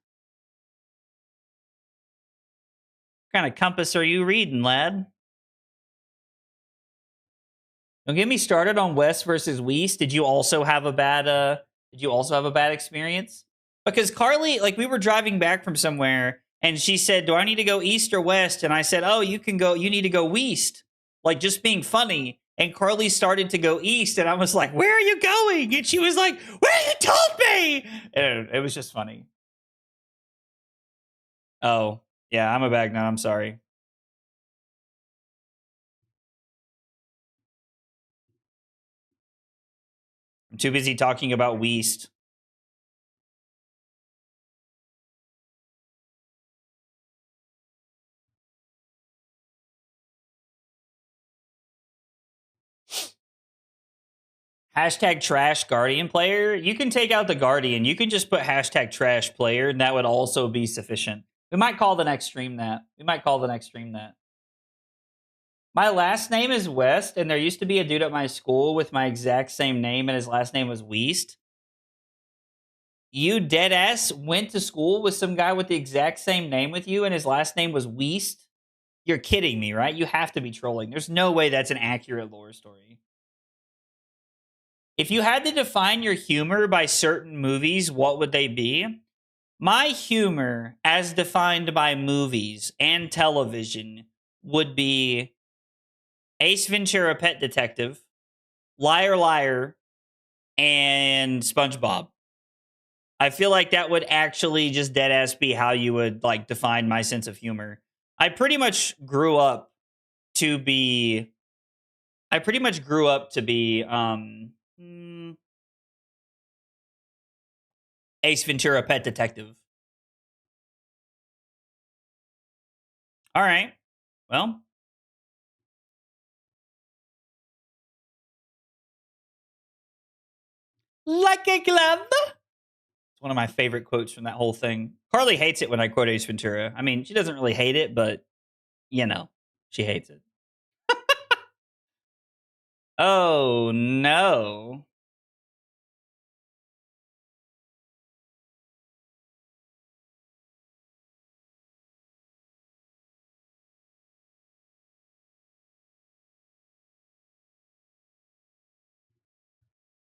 What kind of compass are you reading, lad? Don't get me started on West versus West. Did you also have a bad experience? Because Carly, like, we were driving back from somewhere and she said, "Do I need to go east or west?" And I said, "Oh, you need to go west." Like, just being funny. And Carly started to go east and I was like, "Where are you going?" And she was like, "Where you told me?" And it was just funny. Oh, yeah, I'm a bag nut. I'm sorry. I'm too busy talking about West. Hashtag trash Guardian player. You can take out the Guardian. You can just put hashtag trash player, and that would also be sufficient. We might call the next stream that. My last name is West, and there used to be a dude at my school with my exact same name, and his last name was West. You dead ass went to school with some guy with the exact same name with you, and his last name was West? You're kidding me, right? You have to be trolling. There's no way that's an accurate lore story. If you had to define your humor by certain movies, what would they be? My humor, as defined by movies and television, would be Ace Ventura Pet Detective, Liar Liar, and SpongeBob. I feel like that would actually just dead ass be how you would like define my sense of humor. I pretty much grew up to be Ace Ventura Pet Detective. All right. Well, like a glove. It's one of my favorite quotes from that whole thing. Carly hates it when I quote Ace Ventura. I mean, she doesn't really hate it, but you know, she hates it. Oh no.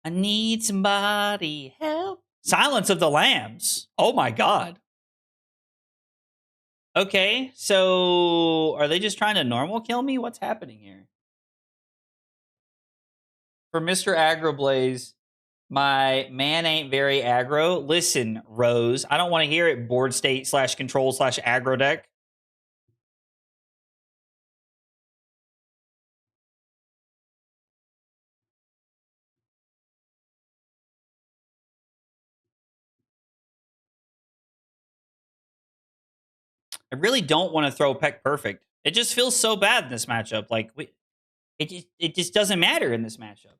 I need somebody help. Silence of the Lambs. Oh my god. Okay, so are they just trying to normal kill me? What's happening here? For Mr. Aggro Blaze, my man ain't very aggro. Listen, Rose, I don't want to hear it. Board state / control / aggro deck. I really don't want to throw Peck Perfect. It just feels so bad in this matchup. Like it just doesn't matter in this matchup.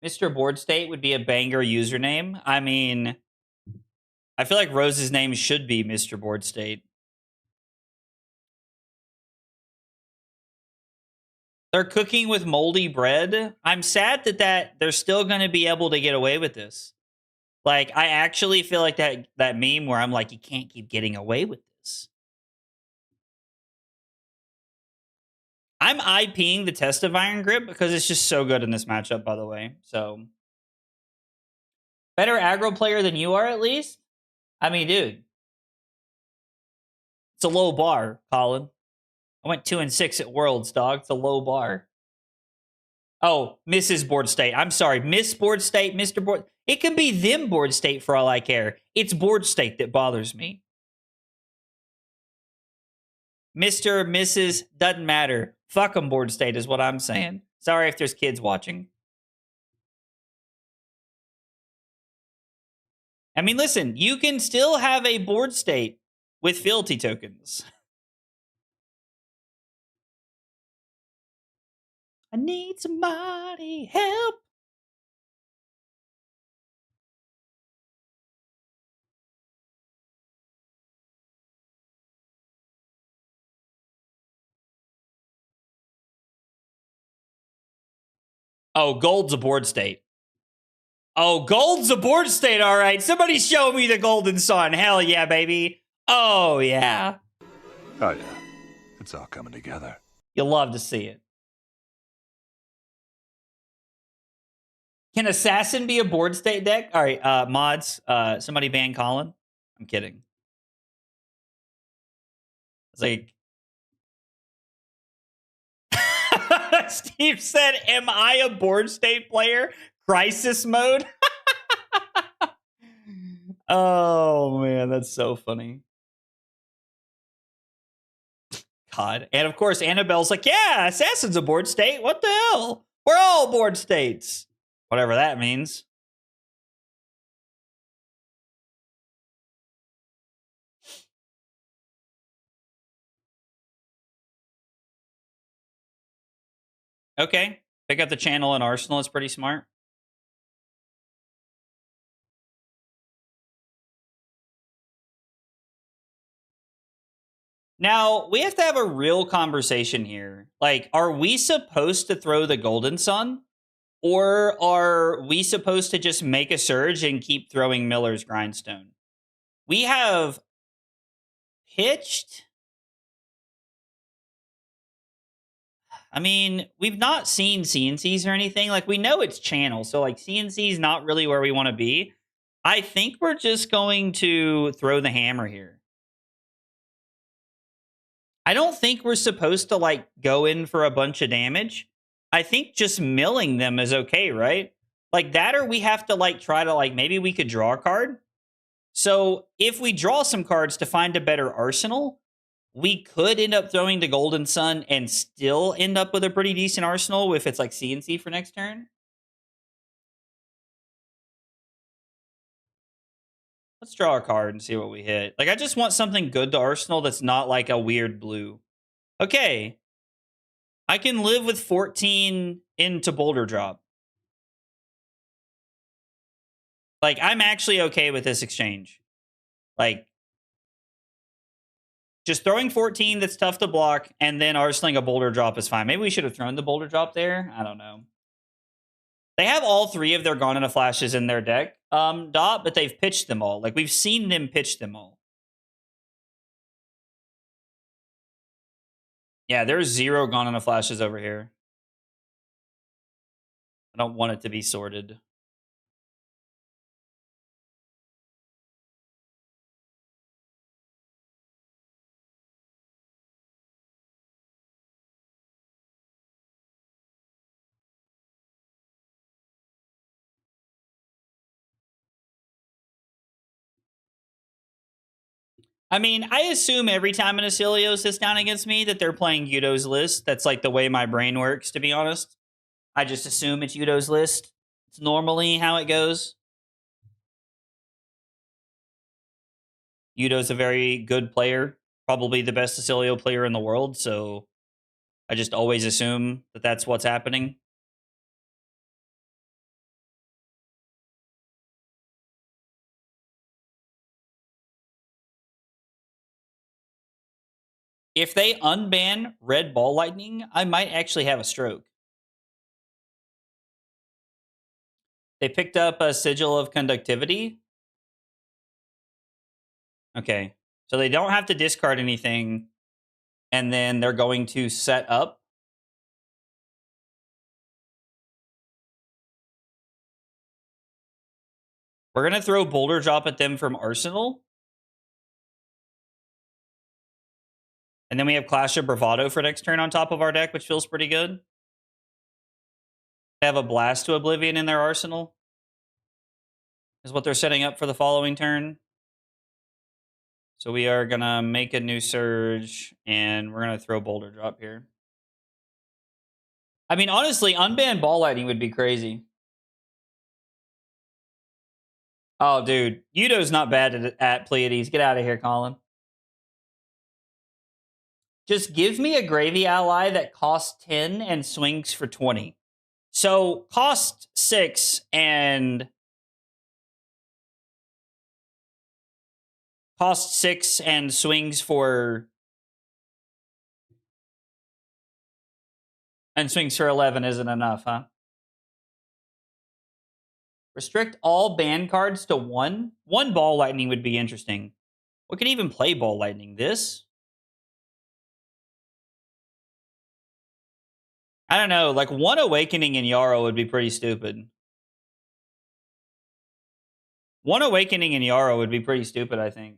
Mr. Board State would be a banger username. I mean, I feel like Rose's name should be Mr. Board State. They're cooking with moldy bread. I'm sad that they're still going to be able to get away with this. Like, I actually feel like that meme where I'm like, you can't keep getting away with this. I'm IPing the Test of Iron Grip because it's just so good in this matchup, by the way. So, better aggro player than you are, at least? I mean, dude. It's a low bar, Colin. I went 2-6 at Worlds, dog. It's a low bar. Oh, Mrs. Board State. I'm sorry. Miss Board State, Mr. Board. It could be them Board State for all I care. It's Board State that bothers me. Mr., Mrs., doesn't matter. Fuck them, Board State is what I'm saying. Sorry if there's kids watching. I mean, listen, you can still have a Board State with fealty tokens. I need somebody help. Oh, gold's a Board State. Oh, gold's a Board State, all right. Somebody show me the Golden Sun. Hell yeah, baby. Oh, yeah. Oh, yeah. It's all coming together. You'll love to see it. Can Assassin be a Board State deck? All right, mods, somebody ban Colin. I'm kidding. It's like... Steve said, am I a Board State player? Crisis mode? Oh, man, that's so funny. God. And of course, Annabelle's like, yeah, Assassin's a Board State. What the hell? We're all Board States. Whatever that means. Okay. Pick up the channel in Arsenal. It's pretty smart. Now, we have to have a real conversation here. Like, are we supposed to throw the Golden Sun? Or are we supposed to just make a surge and keep throwing Miller's Grindstone? We have pitched... I mean, we've not seen CNCs or anything. Like, we know it's channel, so, like, CNC is not really where we want to be. I think we're just going to throw the hammer here. I don't think we're supposed to, like, go in for a bunch of damage. I think just milling them is okay, right? Like, that or we have to, like, try to, like, maybe we could draw a card. So, if we draw some cards to find a better arsenal... we could end up throwing the Golden Sun and still end up with a pretty decent arsenal if it's like CNC for next turn. Let's draw a card and see what we hit. Like, I just want something good to arsenal that's not like a weird blue. Okay. I can live with 14 into Boulder Drop. Like, I'm actually okay with this exchange. Like, just throwing 14 that's tough to block, and then arsenaling a Boulder Drop is fine. Maybe we should have thrown the Boulder Drop there. I don't know. They have all three of their Gone in a Flashes in their deck, Dot, but they've pitched them all. Like, we've seen them pitch them all. Yeah, there's 0 Gone in a Flashes over here. I don't want it to be sorted. I mean, I assume every time an Acilio sits down against me that they're playing Yudo's list. That's like the way my brain works, to be honest. I just assume it's Yudo's list. It's normally how it goes. Yudo's a very good player, probably the best Acilio player in the world, so I just always assume that that's what's happening. If they unban Red Ball Lightning, I might actually have a stroke. They picked up a Sigil of Conductivity. Okay. So they don't have to discard anything, and then they're going to set up. We're going to throw Boulder Drop at them from Arsenal. And then we have Clash of Bravado for next turn on top of our deck, which feels pretty good. They have a Blast to Oblivion in their arsenal. Is what they're setting up for the following turn. So we are going to make a new Surge, and we're going to throw Boulder Drop here. I mean, honestly, unban Ball Lightning would be crazy. Oh, dude. Yudo's not bad at Pleiades. Get out of here, Colin. Just give me a Gravy ally that costs 10 and swings for 20. So cost 6 and swings for 11 isn't enough, huh? Restrict all ban cards to 1. 1 Ball Lightning would be interesting. What could even play Ball Lightning? This? I don't know. Like 1 Awakening in Yarrow would be pretty stupid. 1 Awakening in Yarrow would be pretty stupid, I think.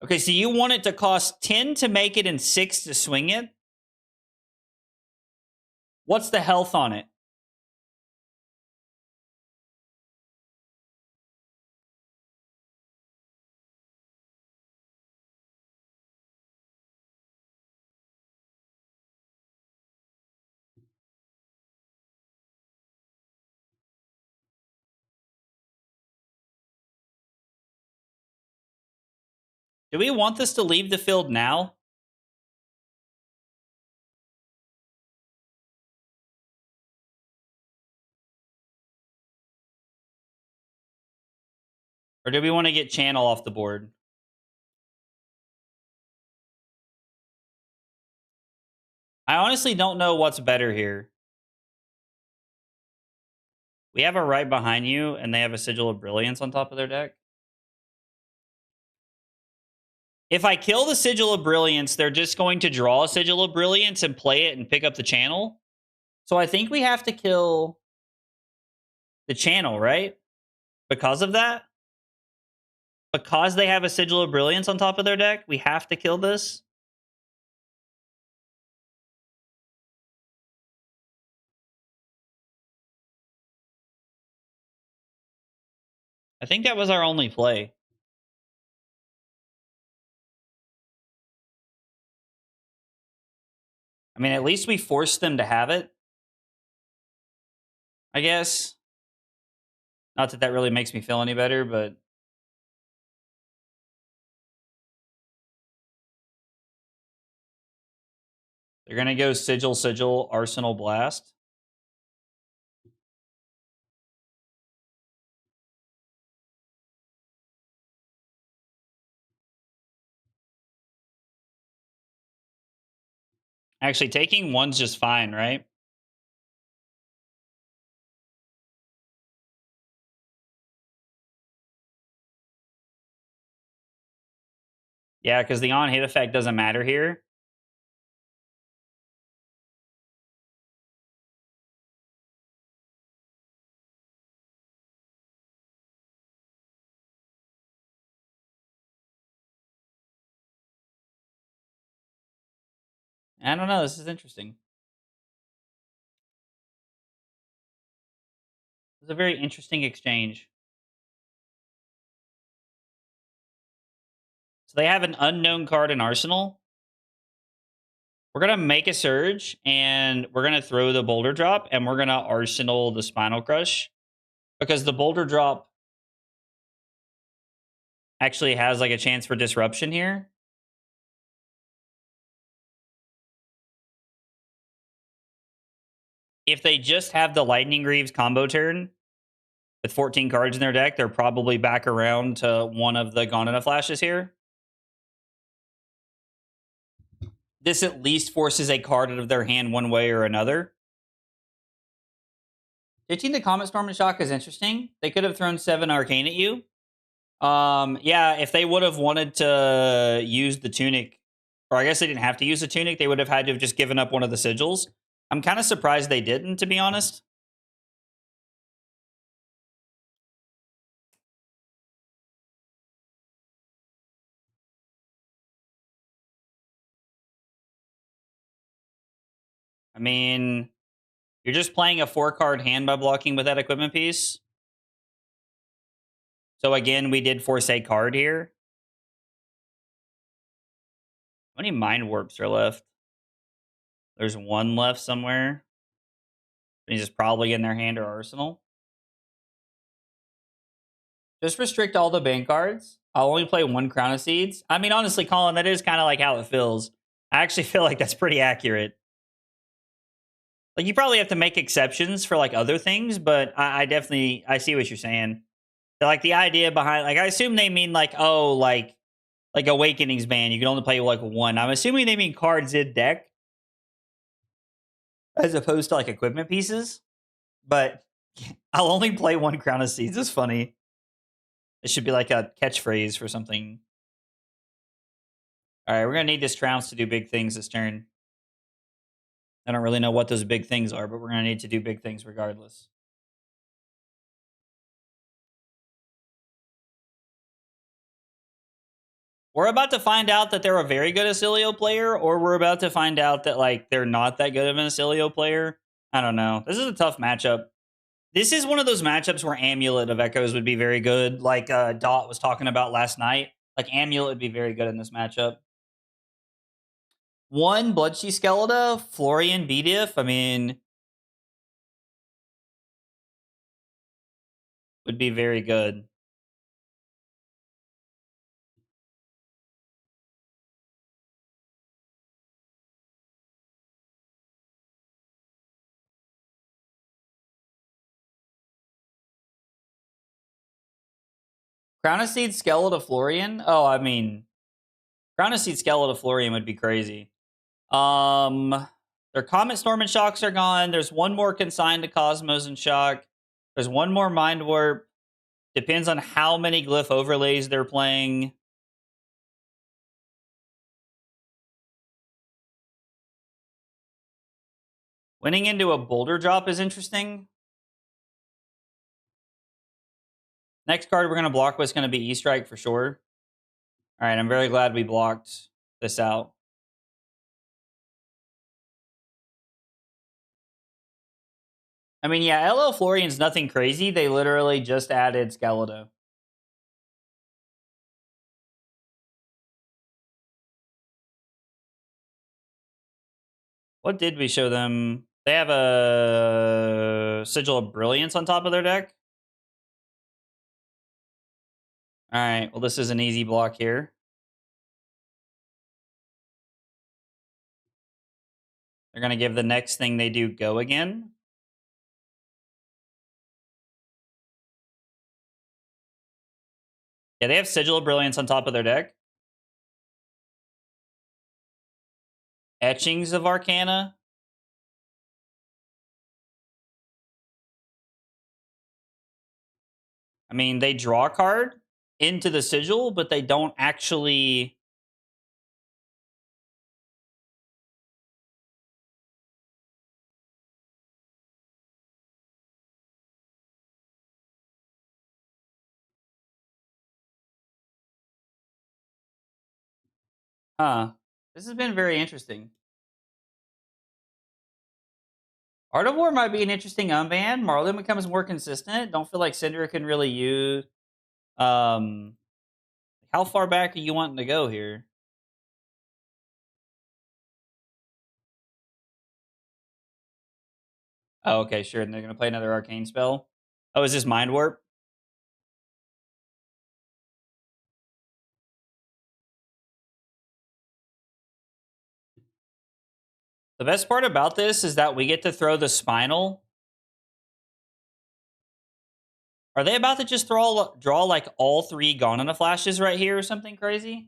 Okay, so you want it to cost 10 to make it and 6 to swing it? What's the health on it? Do we want this to leave the field now? Or do we want to get Channel off the board? I honestly don't know what's better here. We have a Right Behind You, and they have a Sigil of Brilliance on top of their deck. If I kill the Sigil of Brilliance, they're just going to draw a Sigil of Brilliance and play it and pick up the Channel. So I think we have to kill the Channel, right? Because of that? Because they have a Sigil of Brilliance on top of their deck, we have to kill this? I think that was our only play. I mean, at least we forced them to have it, I guess. Not that that really makes me feel any better, but... They're going to go Sigil, Sigil, Arsenal, Blast. Actually, taking 1's just fine, right? Yeah, because the on-hit effect doesn't matter here. I don't know. This is interesting. It's a very interesting exchange. So they have an unknown card in Arsenal. We're going to make a Surge, and we're going to throw the Boulder Drop, and we're going to Arsenal the Spinal Crush. Because the Boulder Drop actually has like a chance for disruption here. If they just have the Lightning Greaves combo turn with 14 cards in their deck, they're probably back around to one of the Gone Enough Flashes here. This at least forces a card out of their hand one way or another. Ditching the Comet Storm and Shock is interesting. They could have thrown 7 Arcane at you. Yeah, if they would have wanted to use the Tunic, or I guess they didn't have to use the Tunic, they would have had to have just given up one of the Sigils. I'm kind of surprised they didn't, to be honest. I mean, you're just playing a 4-card hand by blocking with that equipment piece. So again, we did force a card here. How many Mind Warps are left? There's 1 left somewhere. He's just probably in their hand or arsenal. Just restrict all the bank cards. I'll only play 1 Crown of Seeds. I mean, honestly, Colin, that is kind of like how it feels. I actually feel like that's pretty accurate. Like, you probably have to make exceptions for like other things, but I definitely I see what you're saying. Like the idea behind, like, I assume they mean like, oh, like Awakenings ban, you can only play like 1. I'm assuming they mean cards in deck as opposed to like equipment pieces. But I'll only play 1 Crown of Seeds is funny. It should be like a catchphrase for something. All right, we're gonna need this Trounce to do big things this turn. I don't really know what those big things are, but we're gonna need to do big things regardless. We're about to find out that they're a very good Acilio player, or we're about to find out that like they're not that good of an Acilio player. I don't know. This is a tough matchup. This is one of those matchups where Amulet of Echoes would be very good, like Dot was talking about last night. Like Amulet would be very good in this matchup. 1 Bloodshea Skeleton, Florian B-Diff, I mean, would be very good. Crown of Seed Skeleton Florian? Oh, I mean, Crown of Seed Skeleton Florian would be crazy. Their Comet Storm and Shocks are gone. There's 1 more Consigned to Cosmos and Shock. There's 1 more Mind Warp. Depends on how many Glyph overlays they're playing. Winning into a Boulder Drop is interesting. Next card we're going to block was going to be E-Strike for sure. All right, I'm very glad we blocked this out. I mean, yeah, LL Florian's nothing crazy. They literally just added Skeleto. What did we show them? They have a Sigil of Brilliance on top of their deck. All right, well, this is an easy block here. They're going to give the next thing they do go again. Yeah, they have Sigil of Brilliance on top of their deck. Etchings of Arcana. I mean, they draw a card into the Sigil, but they don't actually Huh. This has been very interesting. Art of War might be an interesting unban. Marlin becomes more consistent. Don't feel like Syndra can really use. Um, how far back are you wanting to go here? Oh, okay, sure. And they're gonna play another arcane spell. Oh, is this Mind Warp? The best part about this is that we get to throw the Spinal. Are they about to just draw like all 3 Gone in a Flashes right here or something crazy?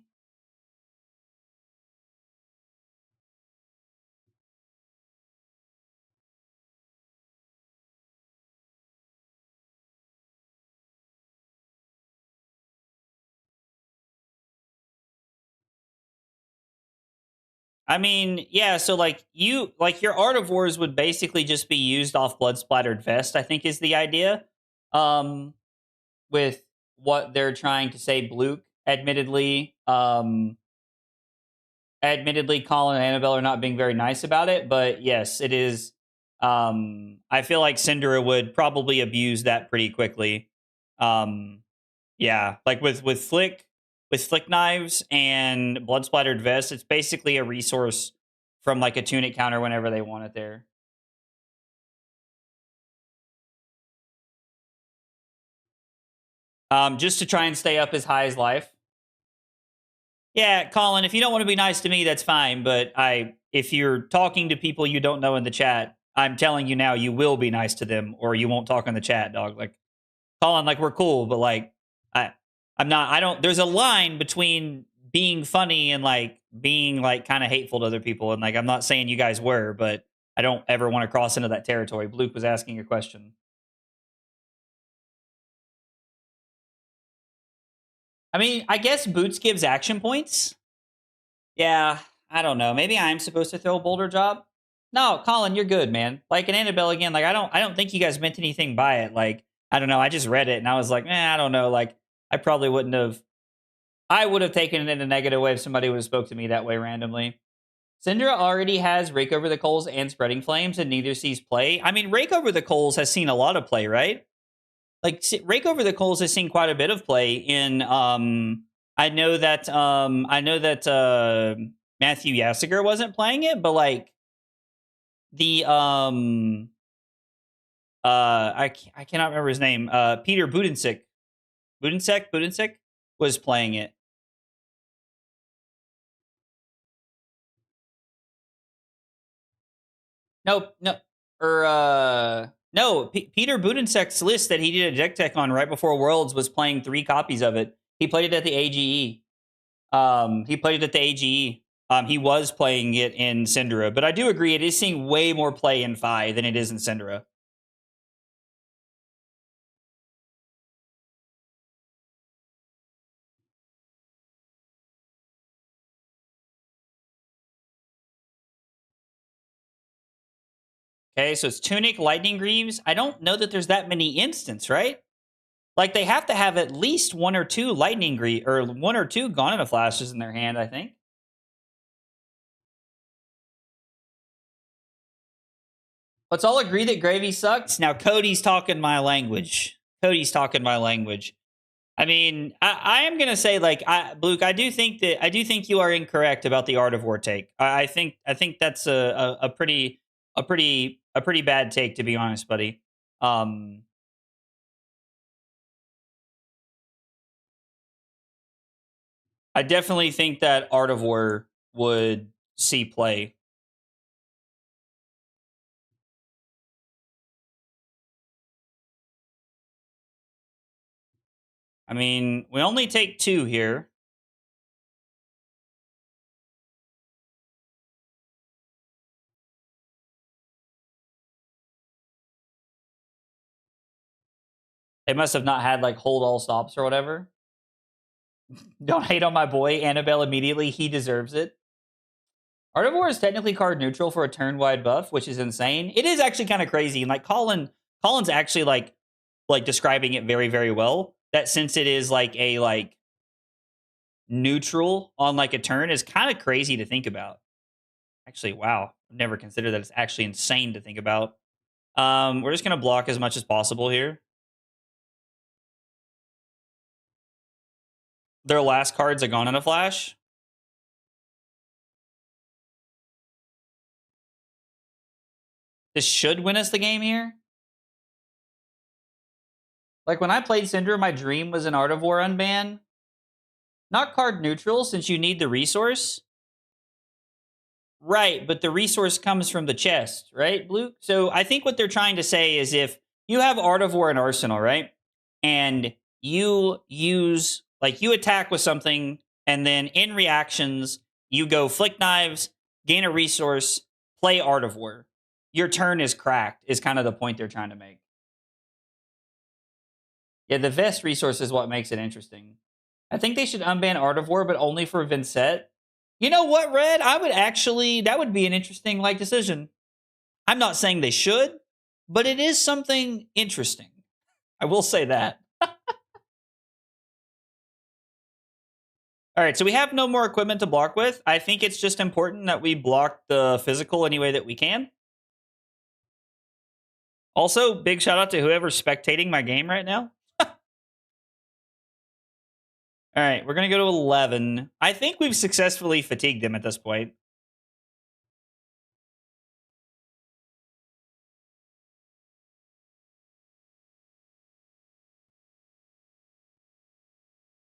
I mean, yeah, so like your Art of Wars would basically just be used off Blood Splattered Vest, I think is the idea. Um with what they're trying to say, Bluke, admittedly Colin and Annabelle are not being very nice about it, but yes, it is. I feel like Syndra would probably abuse that pretty quickly. Yeah, like with flick knives and blood splattered vest, it's basically a resource from like a tunic counter whenever they want it there. Just to try and stay up as high as life. Yeah, Colin, if you don't want to be nice to me, that's fine. But if you're talking to people you don't know in the chat, I'm telling you now, you will be nice to them, or you won't talk in the chat, dog. Like, Colin, like we're cool, but like, I, I'm not. I don't. There's a line between being funny and like being like kind of hateful to other people, and like I'm not saying you guys were, but I don't ever want to cross into that territory. Luke was asking a question. I mean, I guess Boots gives action points. Yeah, I don't know. Maybe I'm supposed to throw a boulder job. No, Colin, you're good, man. Like an Annabelle again. Like I don't think you guys meant anything by it. Like I don't know. I just read it and I was like, I don't know. Like I probably wouldn't have. I would have taken it in a negative way if somebody would have spoke to me that way randomly. Syndra already has Rake Over the Coals and Spreading Flames, and neither sees play. I mean, Rake Over the Coals has seen a lot of play, right? Like Rake Over the Coals has seen quite a bit of play in I know that Matthew Yassiger wasn't playing it, but like the I cannot remember his name. Peter Budensek was playing it. No, no, no. Peter Budensek's list that he did a deck tech on right before Worlds was playing 3 copies of it. He played it at the AGE. He played it at the AGE. He was playing it in Syndra, but I do agree it is seeing way more play in Fi than it is in Syndra. Okay, so it's Tunic, Lightning Greaves. I don't know that there's that many instants, right? Like they have to have at least 1 or 2 Lightning Greaves or 1 or 2 Gone in a Flashes in their hand, I think. Let's all agree that Gravy sucks. Now Cody's talking my language. I mean, I am gonna say like Luke, I do think you are incorrect about the Art of War take. I think that's a pretty bad take, to be honest, buddy. I definitely think that Art of War would see play. I mean, we only take 2 here. They must have not had like hold all stops or whatever. Don't hate on my boy Annabelle immediately. He deserves it. Art of War is technically card neutral for a turn wide buff, which is insane. It is actually kind of crazy, and like Colin's actually like describing it very, very well. That since it is like a like neutral on like a turn is kind of crazy to think about. Actually, wow. I've never considered that. It's actually insane to think about. We're just going to block as much as possible here. Their last cards are gone in a flash. This should win us the game here. Like when I played Syndra, my dream was an Art of War unban. Not card neutral, since you need the resource. Right, but the resource comes from the chest, right, Blue? So I think what they're trying to say is if you have Art of War and Arsenal, right? And you use, like, you attack with something, and then in reactions, you go flick knives, gain a resource, play Art of War. Your turn is cracked, is kind of the point they're trying to make. Yeah, the vest resource is what makes it interesting. I think they should unban Art of War, but only for Vincent. You know what, Red? I would actually, that would be an interesting like decision. I'm not saying they should, but it is something interesting. I will say that. All right, so we have no more equipment to block with. I think it's just important that we block the physical any way that we can. Also, big shout out to whoever's spectating my game right now. All right, we're going to go to 11. I think we've successfully fatigued them at this point.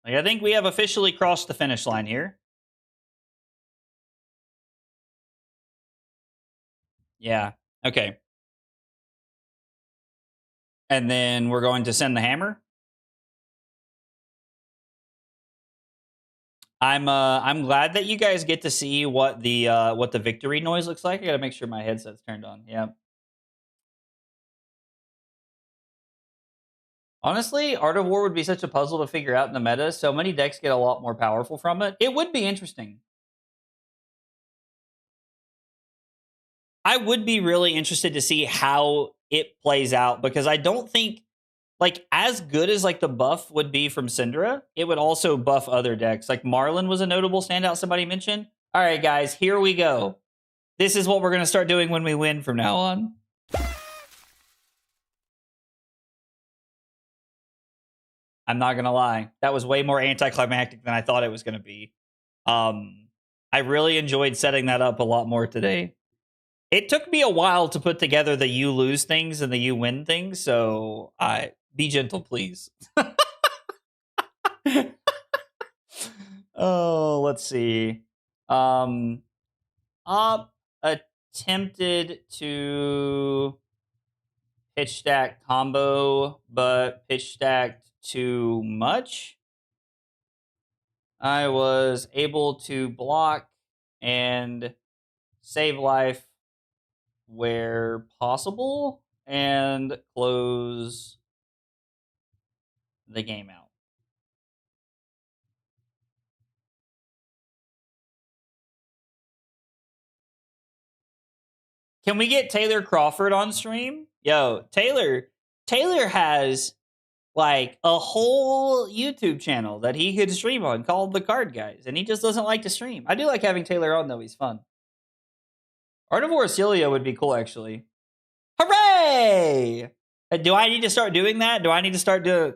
Like, I think we have officially crossed the finish line here. Yeah, okay. And then we're going to send the hammer. I'm glad that you guys get to see what the victory noise looks like. I gotta make sure my headset's turned on. Yeah. Honestly, Art of War would be such a puzzle to figure out in the meta. So many decks get a lot more powerful from it. It would be interesting. I would be really interested to see how it plays out because I don't think like as good as like the buff would be from Syndra, it would also buff other decks. Like Marlin was a notable standout somebody mentioned. All right, guys, here we go. This is what we're going to start doing when we win from now on. I'm not going to lie. That was way more anticlimactic than I thought it was going to be. I really enjoyed setting that up a lot more today. It took me a while to put together the you lose things and the you win things, so be gentle, please. Oh, let's see. Attempted to pitch stack combo, but pitch stacked too much. I was able to block and save life where possible and close the game out. Can we get Taylor Crawford on stream? Yo, Taylor has like a whole YouTube channel that he could stream on called The Card Guys, and he just doesn't like to stream. I do like having Taylor on though; he's fun. Art of War Celia would be cool, actually. Hooray! Do I need to start doing that? Do I need to start doing?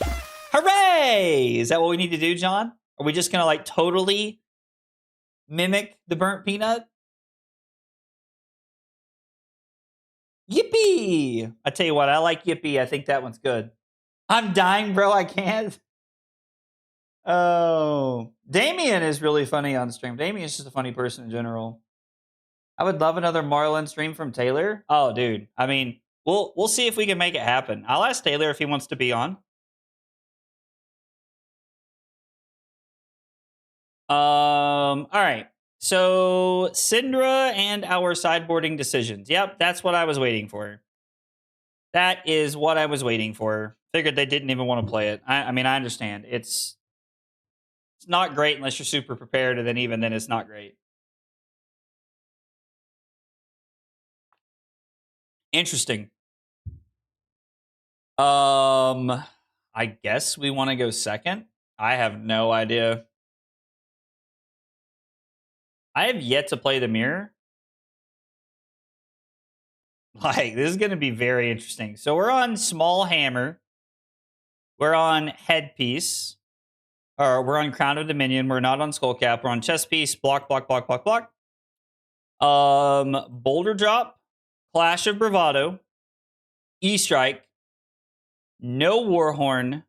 Hooray! Is that what we need to do, John? Are we just gonna like totally mimic the burnt peanut? Yippee! I tell you what, I like Yippee. I think that one's good. I'm dying, bro. I can't. Oh, Damien is really funny on stream. Damien's just a funny person in general. I would love another Marlin stream from Taylor. Oh, dude. I mean, we'll see if we can make it happen. I'll ask Taylor if he wants to be on. All right. So Syndra and our sideboarding decisions. Yep, that's what I was waiting for. That is what I was waiting for. Figured they didn't even want to play it. I mean, I understand. It's not great unless you're super prepared, and then even then it's not great. Interesting. I guess we want to go second. I have no idea. I have yet to play the mirror. Like, this is going to be very interesting. So we're on Small Hammer. We're on Headpiece. Or we're on Crown of Dominion. We're not on Skullcap. We're on Chess Piece. Block, block, block, block, block. Boulder Drop. Clash of Bravado. E-Strike. No Warhorn.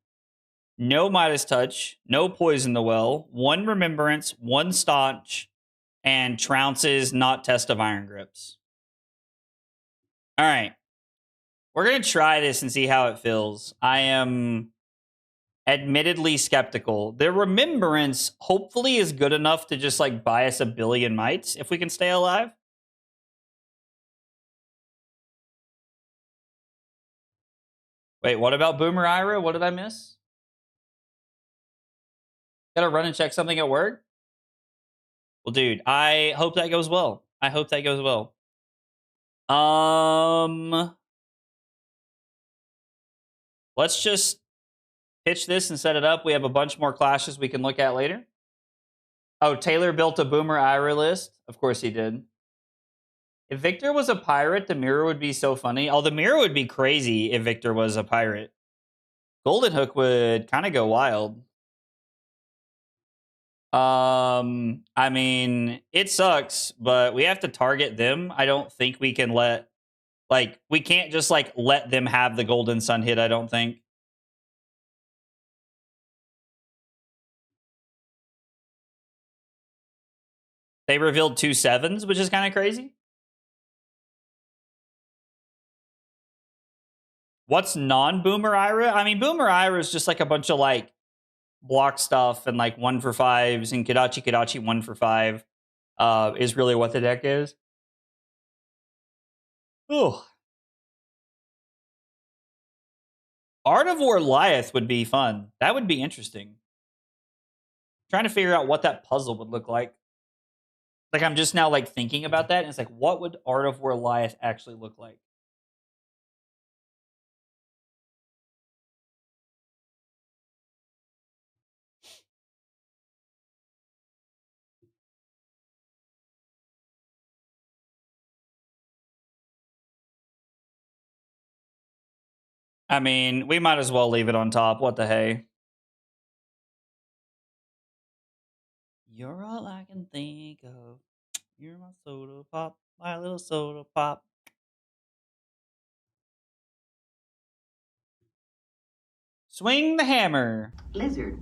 No Midas Touch. No Poison the Well. 1 Remembrance. 1 Staunch. And Trounces, not Test of Iron Grips. All right. We're going to try this and see how it feels. I am admittedly skeptical. The Remembrance hopefully is good enough to just like buy us 1 billion mites if we can stay alive. Wait, what about Boomer Ira? What did I miss? Gotta run and check something at work? Well, dude, I hope that goes well. I hope that goes well. Let's just pitch this and set it up. We have a bunch more clashes we can look at later. Oh, Taylor built a Boomer Ira list. Of course he did. If Victor was a pirate, the mirror would be so funny. Oh, the mirror would be crazy if Victor was a pirate. Golden Hook would kind of go wild. I mean, it sucks, but we have to target them. I don't think we can let, like, we can't just, like, let them have the Golden Sun hit, I don't think. They revealed 2 7s, which is kind of crazy. What's non-Boomer Ira? I mean, Boomer Ira is just like a bunch of like block stuff and like 1 for 5s and Kadachi Kadachi 1 for 5 is really what the deck is. Ooh. Art of Warliath would be fun. That would be interesting. Trying to figure out what that puzzle would look like. Like I'm just now like thinking about that and it's like, what would Art of Warliath actually look like? I mean, we might as well leave it on top. What the hey? You're all I can think of. You're my soda pop, my little soda pop. Swing the hammer. Lizard.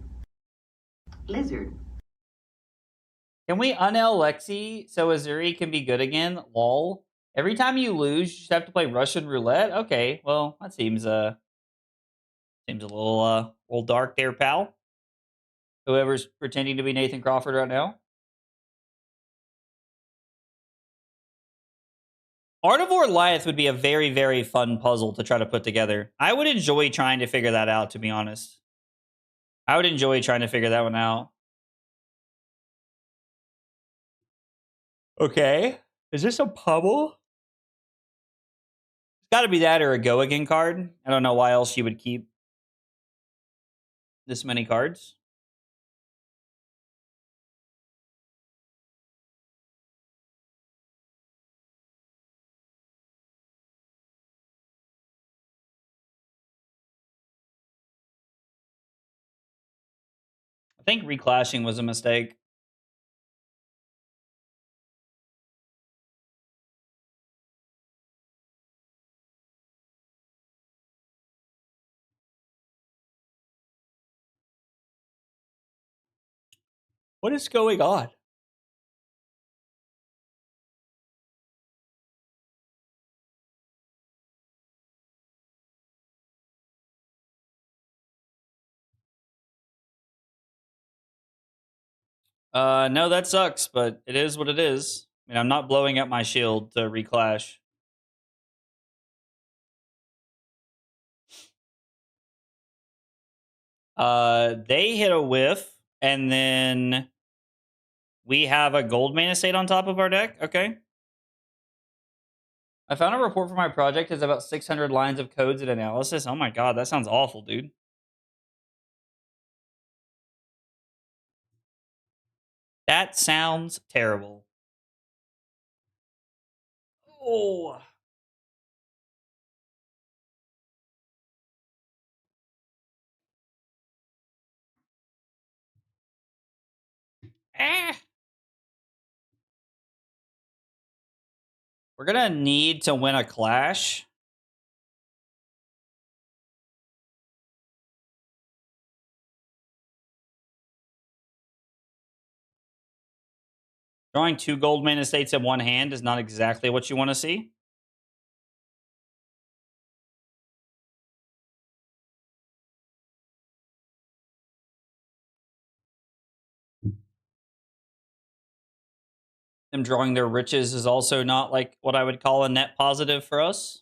Lizard. Can we un-L Lexi so Azuri can be good again? Lol. Every time you lose, you just have to play Russian roulette? Okay, well, that seems a little dark there, pal. Whoever's pretending to be Nathan Crawford right now. Art of Warliath would be a very, very fun puzzle to try to put together. I would enjoy trying to figure that out, to be honest. I would enjoy trying to figure that one out. Okay. Is this a Pummel? It's got to be that or a Go Again card. I don't know why else you would keep this many cards. I think reclashing was a mistake. What is going on? No, that sucks, but it is what it is. I mean, I'm not blowing up my shield to reclash. They hit a whiff, and then we have a gold mana state on top of our deck. Okay. I found a report for my project. It's about 600 lines of codes and analysis. Oh my god, that sounds awful, dude. That sounds terrible. Oh. Eh. We're gonna need to win a clash. Drawing 2 gold mana states in one hand is not exactly what you want to see. Them drawing their riches is also not like what I would call a net positive for us.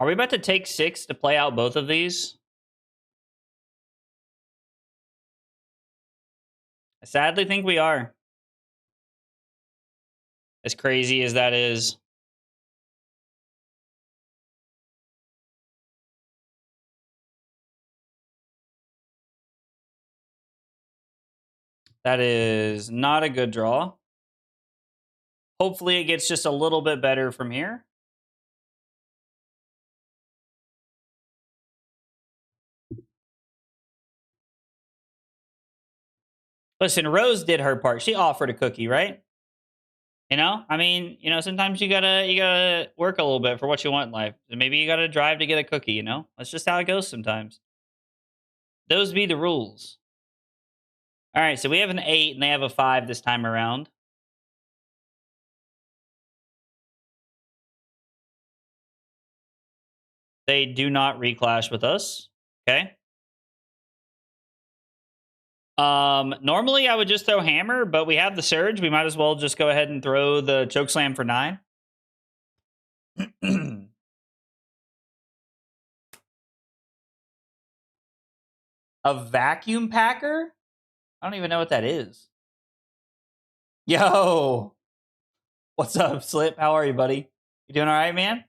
Are we about to take 6 to play out both of these? I sadly think we are. As crazy as that is. That is not a good draw. Hopefully it gets just a little bit better from here. Listen, Rose did her part. She offered a cookie, right? You know, I mean, you know, sometimes you gotta work a little bit for what you want in life. Maybe you gotta drive to get a cookie. You know, that's just how it goes sometimes. Those be the rules. All right, so we have an 8 and they have a 5 this time around. They do not reclash with us. Okay. Normally I would just throw hammer, but we have the surge. We might as well just go ahead and throw the choke slam for 9. A vacuum packer? I don't even know what that is. Yo, what's up, Slip? How are you, buddy? You doing all right, man?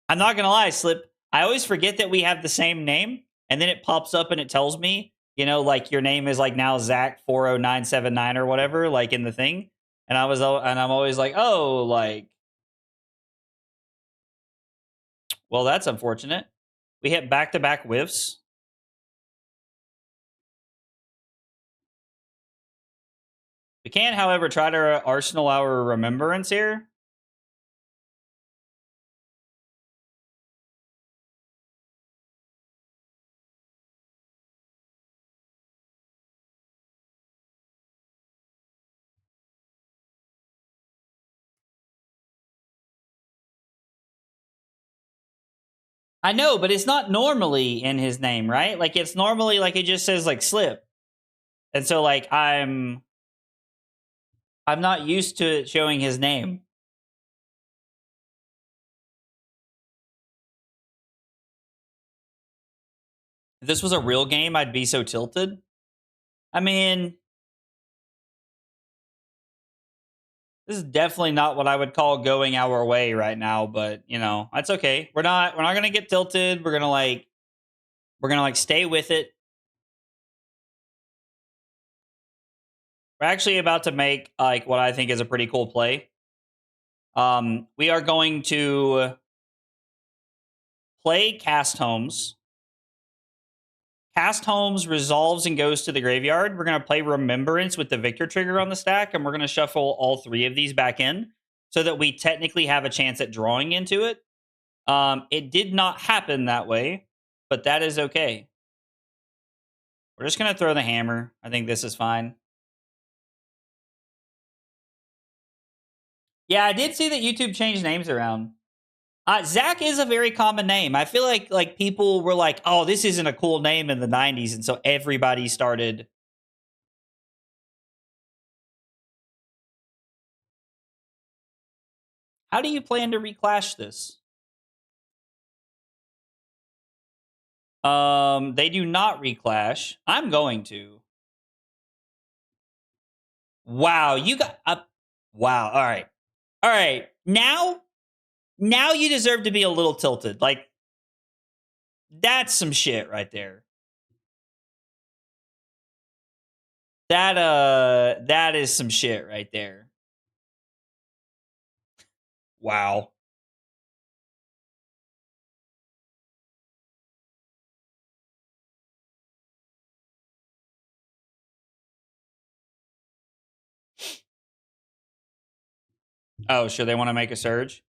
I'm not gonna lie, Slip. I always forget that we have the same name, and then it pops up and it tells me, you know, like your name is like now Zach 40979 or whatever, like in the thing. And I'm always like, oh, like, well, that's unfortunate. We hit back-to-back whiffs. We can, however, try to arsenal our remembrance here. I know, but it's not normally in his name, right? Like it's normally like it just says like Slip. And so like I'm not used to it showing his name. If this was a real game, I'd be so tilted. I mean, this is definitely not what I would call going our way right now, but you know, that's okay. We're not gonna get tilted. We're gonna like stay with it. We're actually about to make like what I think is a pretty cool play. We are going to play Cast Homes. Cast Homes resolves and goes to the graveyard. We're going to play Remembrance with the Victor trigger on the stack, and we're going to shuffle all 3 of these back in so that we technically have a chance at drawing into it. It did not happen that way, but that is okay. We're just going to throw the hammer. I think this is fine. Yeah, I did see that YouTube changed names around. Zach is a very common name. I feel like people were like, "Oh, this isn't a cool name" in the 90s, and so everybody started. How do you plan to reclash this? They do not reclash. I'm going to. Wow, you got wow. All right. All right. Now you deserve to be a little tilted. Like that's some shit right there. That is some shit right there. Wow. Oh, sure they want to make a surge?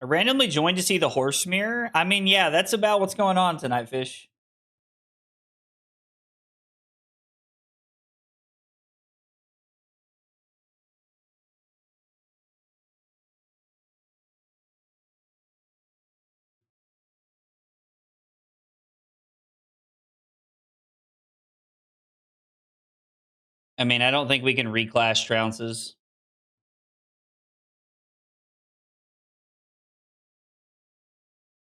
I randomly joined to see the horse mirror. I mean, yeah, that's about what's going on tonight, Fish. I mean, I don't think we can reclash trounces.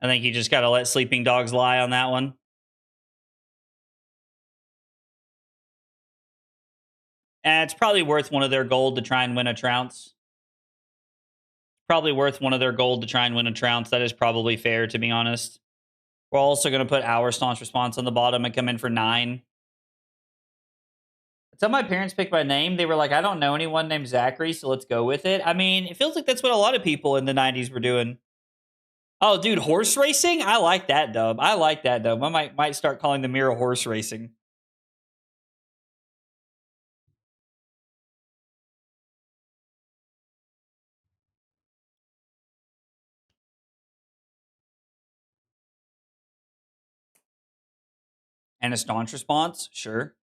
I think you just got to let sleeping dogs lie on that one. And it's probably worth one of their gold to try and win a trounce. Probably worth one of their gold to try and win a trounce. That is probably fair, to be honest. We're also going to put our staunch response on the bottom and come in for 9. Until my parents picked my name, they were like, I don't know anyone named Zachary, so let's go with it. I mean, it feels like that's what a lot of people in the 90s were doing. Oh, dude, horse racing? I like that dub. I like that dub. I might start calling the mirror horse racing. And a staunch response? Sure.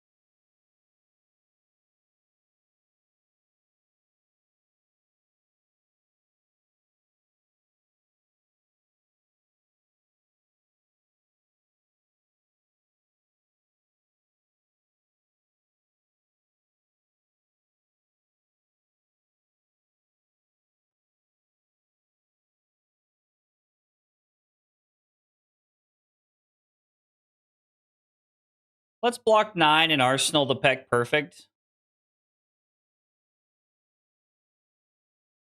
Let's block 9 and Arsenal the Peck perfect.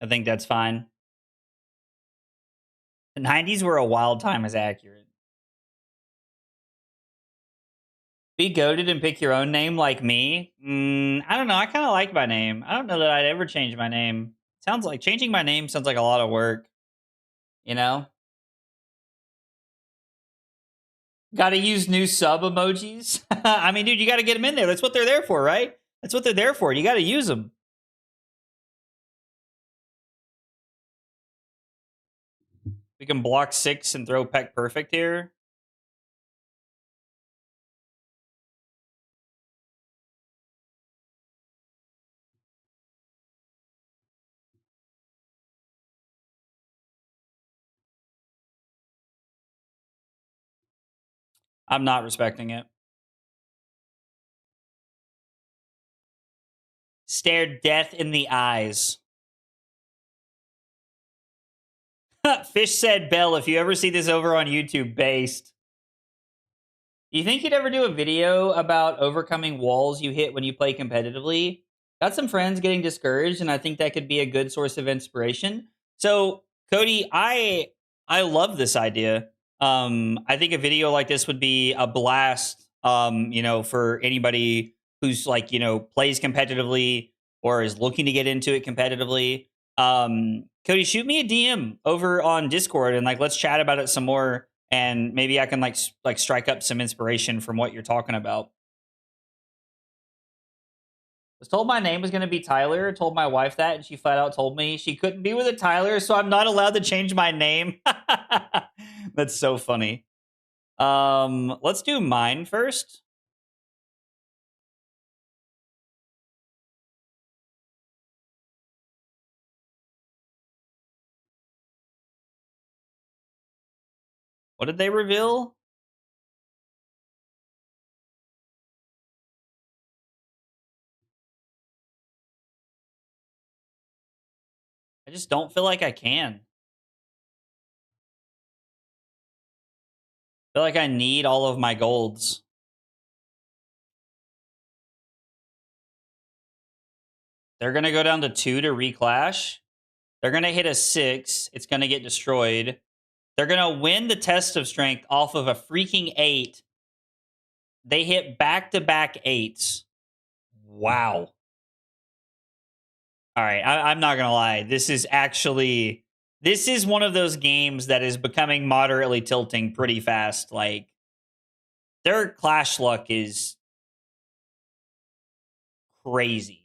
I think that's fine. The 90s were a wild time is accurate. Be goaded and pick your own name like me? I don't know. I kind of like my name. I don't know that I'd ever change my name. Sounds like changing my name sounds like a lot of work. You know? Got to use new sub emojis. I mean, dude, you got to get them in there. That's what they're there for, right? That's what they're there for. You got to use them. We can block 6 and throw Peck perfect here. I'm not respecting it. Stared death in the eyes. Fish said, Bell, if you ever see this over on YouTube, based. Do you think you'd ever do a video about overcoming walls you hit when you play competitively? Got some friends getting discouraged, and I think that could be a good source of inspiration. So, Cody, I love this idea. I think a video like this would be a blast. For anybody who's like, plays competitively or is looking to get into it competitively. Cody, shoot me a DM over on Discord and like let's chat about it some more. And maybe I can like strike up some inspiration from what you're talking about. Was told my name was going to be Tyler. Told my wife that, and she flat out told me she couldn't be with a Tyler, so I'm not allowed to change my name. That's so funny. Let's do mine first. What did they reveal? I just don't feel like I can. I feel like I need all of my golds. They're going to go down to 2 to reclash. They're going to hit a 6. It's going to get destroyed. They're going to win the test of strength off of a freaking 8. They hit back-to-back 8s. Wow. All right, I'm not going to lie. This is one of those games that is becoming moderately tilting pretty fast. Like, their clash luck is crazy.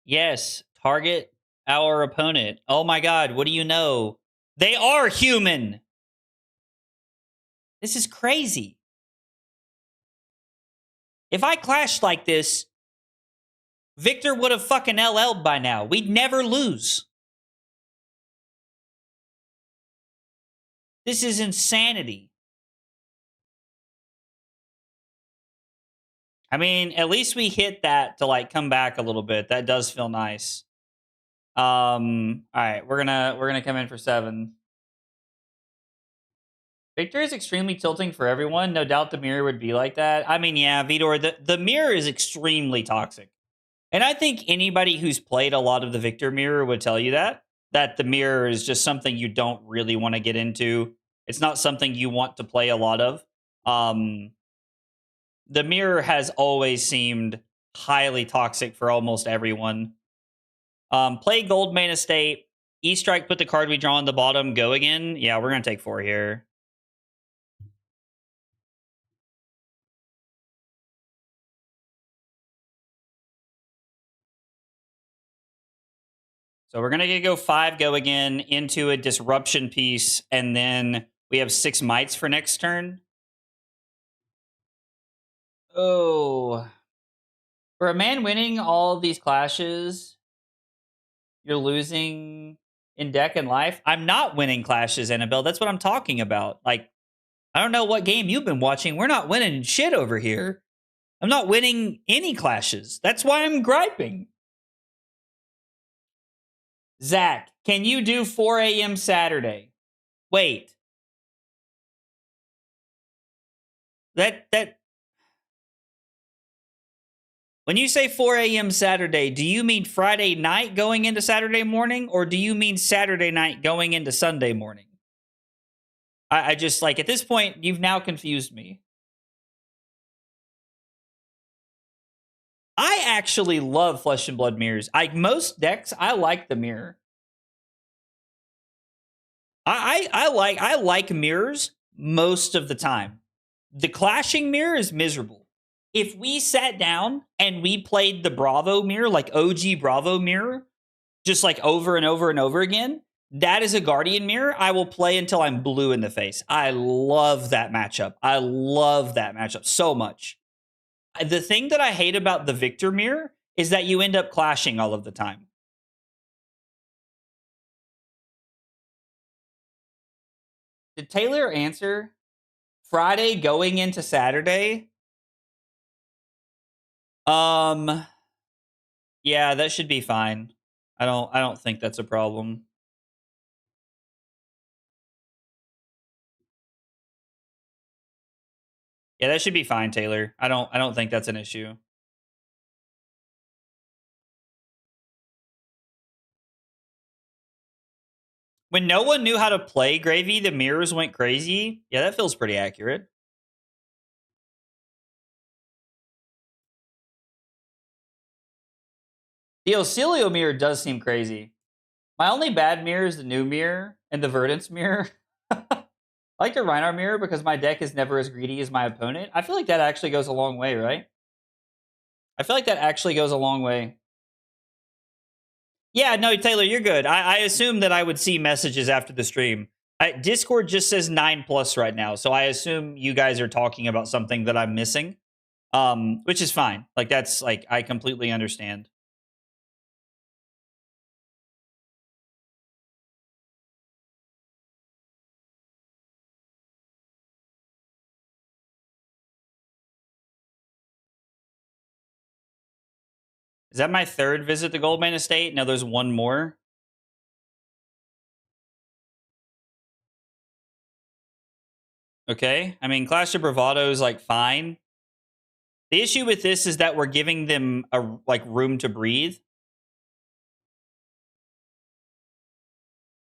Yes, target our opponent. Oh my god, what do you know? They are human. This is crazy. If I clashed like this, Victor would have fucking LL'd by now. We'd never lose. This is insanity. I mean, at least we hit that to like come back a little bit. That does feel nice. All right, we're gonna come in for 7. Victor is extremely tilting for everyone. No doubt the mirror would be like that. I mean, yeah, Vitor, the mirror is extremely toxic. And I think anybody who's played a lot of the Victor mirror would tell you that the mirror is just something you don't really want to get into. It's not something you want to play a lot of. The mirror has always seemed highly toxic for almost everyone. Play Gold Main Estate. E-Strike, put the card we draw on the bottom, go again. Yeah, we're going to take 4 here. So we're going to go 5, go again, into a disruption piece, and then we have 6 mites for next turn. Oh. For a man winning all these clashes, you're losing in deck and life. I'm not winning clashes, Annabelle. That's what I'm talking about. Like, I don't know what game you've been watching. We're not winning shit over here. I'm not winning any clashes. That's why I'm griping. Zach, can you do 4 a.m. Saturday? Wait. That when you say 4 a.m. Saturday, do you mean Friday night going into Saturday morning, or do you mean Saturday night going into Sunday morning? I just, like, at this point, you've now confused me. I actually love Flesh and Blood mirrors. Most decks, I like the mirror. I like mirrors most of the time. The clashing mirror is miserable. If we sat down and we played the Bravo mirror, like OG Bravo mirror, just like over and over and over again, that is a Guardian mirror I will play until I'm blue in the face. I love that matchup. I love that matchup so much. The thing that I hate about the Victor mirror is that you end up clashing all of the time. Did Taylor answer? Friday going into Saturday? Yeah, that should be fine. I don't think that's a problem. Yeah, that should be fine, Taylor. I don't think that's an issue. When no one knew how to play Gravy, the mirrors went crazy. Yeah, that feels pretty accurate. The Ocilio mirror does seem crazy. My only bad mirror is the new mirror and the Verdance mirror. I like the Rhinar mirror because my deck is never as greedy as my opponent. I feel like that actually goes a long way, right? I feel like that actually goes a long way. Yeah, no, Taylor, you're good. I assume that I would see messages after the stream. Discord just says 9+ right now, so I assume you guys are talking about something that I'm missing, which is fine. Like, that's, like, I completely understand. Is that my third visit to Goldman Estate? No, there's one more. Okay. I mean, Clash of Bravado is, like, fine. The issue with this is that we're giving them a, like, room to breathe.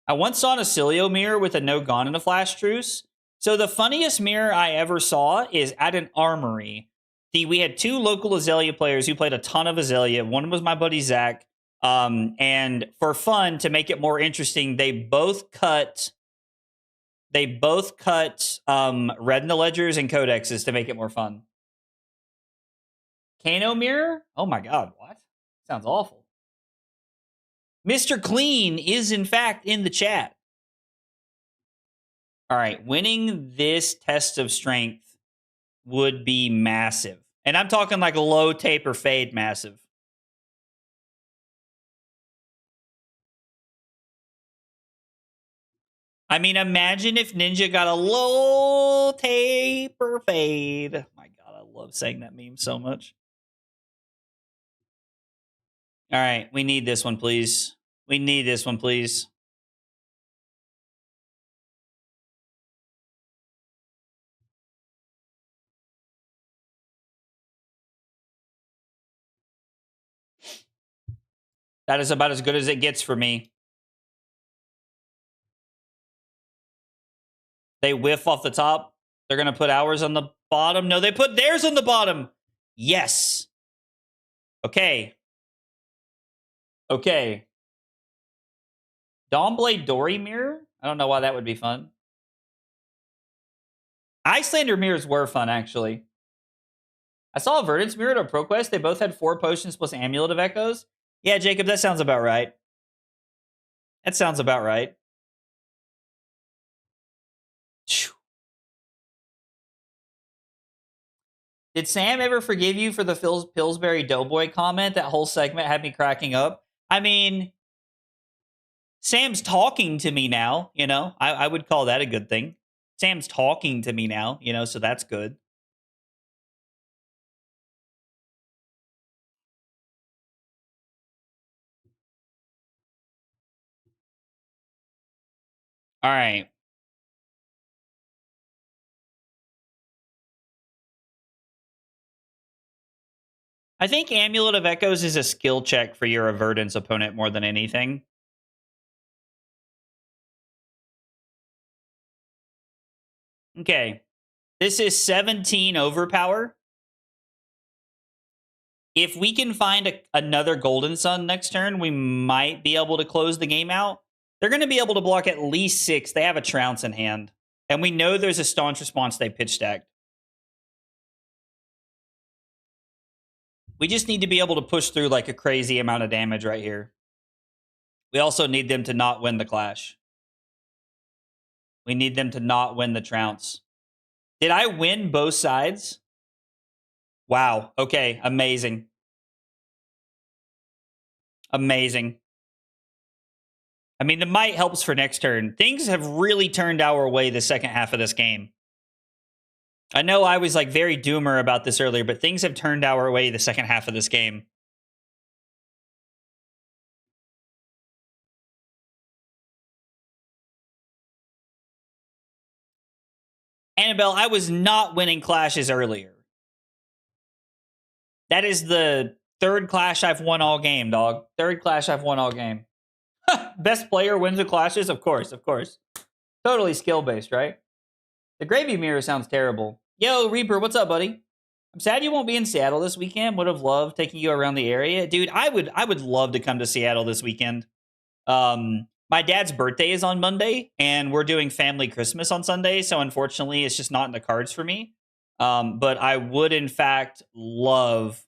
I once saw an Acilio mirror with a no gone in a flash truce. So the funniest mirror I ever saw is at an armory. We had 2 local Azalea players who played a ton of Azalea. One was my buddy Zach. And for fun, to make it more interesting, they both cut Red in the Ledgers and Codexes to make it more fun. Kano mirror? Oh my god, what? Sounds awful. Mr. Clean is in fact in the chat. All right, winning this test of strength would be massive. And I'm talking like low taper fade massive. I mean, imagine if Ninja got a low taper fade. Oh my god, I love saying that meme so much. All right, we need this one, please. We need this one, please. That is about as good as it gets for me. They whiff off the top. They're going to put ours on the bottom. No, they put theirs on the bottom. Yes. Okay. Okay. Dawnblade Dory mirror? I don't know why that would be fun. Icelander mirrors were fun, actually. I saw a Verdance mirror to ProQuest. They both had 4 potions plus Amulet of Echoes. Yeah, Jacob, that sounds about right. That sounds about right. Did Sam ever forgive you for the Pillsbury Doughboy comment? That whole segment had me cracking up. I mean, Sam's talking to me now, you know? I would call that a good thing. Sam's talking to me now, you know, so that's good. All right. I think Amulet of Echoes is a skill check for your Verdance opponent more than anything. Okay. This is 17 overpower. If we can find another Golden Sun next turn, we might be able to close the game out. They're going to be able to block at least 6. They have a Trounce in hand. And we know there's a Staunch Response they pitch stacked. We just need to be able to push through like a crazy amount of damage right here. We also need them to not win the Clash. We need them to not win the Trounce. Did I win both sides? Wow. Okay. Amazing. Amazing. I mean, the might helps for next turn. Things have really turned our way the second half of this game. I know I was like very doomer about this earlier, but things have turned our way the second half of this game. Annabelle, I was not winning clashes earlier. That is the 3rd clash I've won all game, dog. 3rd clash I've won all game. Best player wins the clashes? Of course, of course. Totally skill-based, right? The Gravy Mirror sounds terrible. Yo, Reaper, what's up, buddy? I'm sad you won't be in Seattle this weekend. Would have loved taking you around the area. Dude, I would love to come to Seattle this weekend. My my dad's birthday is on Monday, and we're doing family Christmas on Sunday. So unfortunately, it's just not in the cards for me. But I would, in fact, love.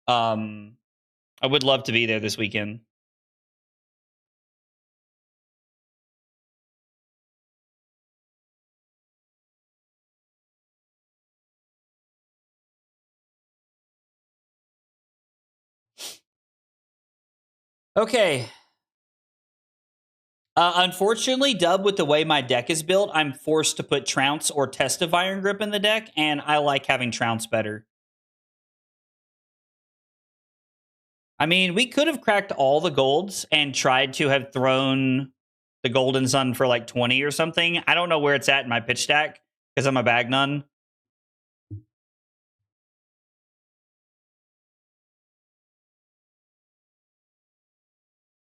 I would love to be there this weekend. Okay. Unfortunately, Dub, with the way my deck is built, I'm forced to put Trounce or Test of Iron Grip in the deck, and I like having Trounce better. I mean, we could have cracked all the golds and tried to have thrown the Golden Sun for like 20 or something. I don't know where it's at in my pitch stack because I'm a bag nun.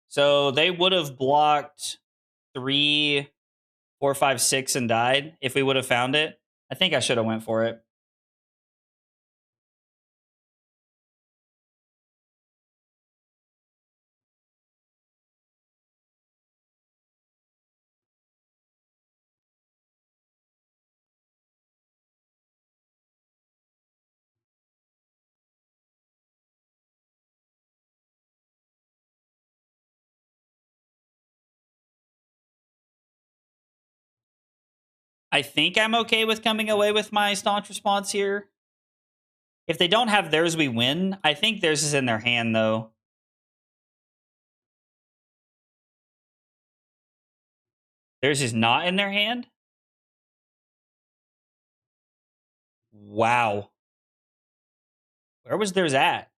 So they would have blocked 3, 4, 5, 6 and died if we would have found it. I think I should have went for it. I think I'm okay with coming away with my staunch response here. If they don't have theirs, we win. I think theirs is in their hand, though. Theirs is not in their hand? Wow. Where was theirs at?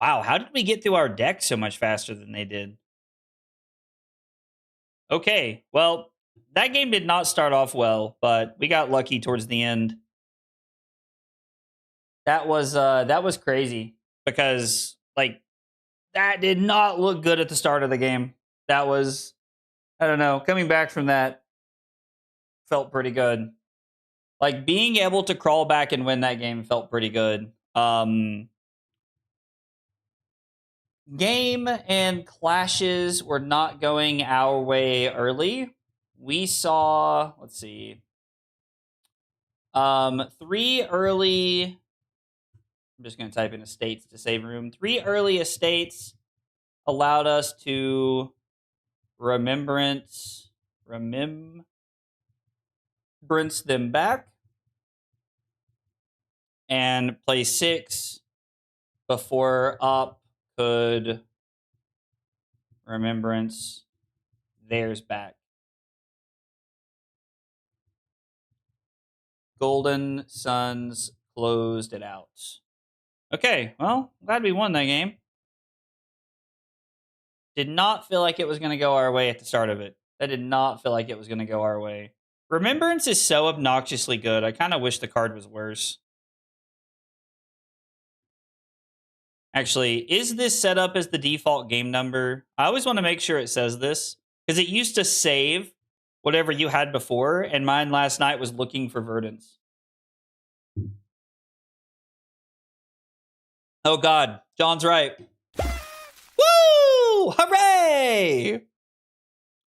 Wow, how did we get through our deck so much faster than they did? Okay, well, that game did not start off well, but we got lucky towards the end. That was crazy because like that did not look good at the start of the game. That was, I don't know, coming back from that felt pretty good. Like being able to crawl back and win that game felt pretty good. Game and clashes were not going our way early. We saw, let's see, 3 early. I'm just going to type in estates to save room. 3 early estates allowed us to remembrance them back and play 6 before up could remembrance theirs back. Golden Suns closed it out. Okay, well, glad we won that game. Did not feel like it was going to go our way at the start of it. That did not feel like it was going to go our way. Remembrance is so obnoxiously good. I kind of wish the card was worse. Actually, is this set up as the default game number? I always want to make sure it says this because it used to save whatever you had before, and mine last night was looking for Verdance. Oh God, John's right. Woo! Hooray!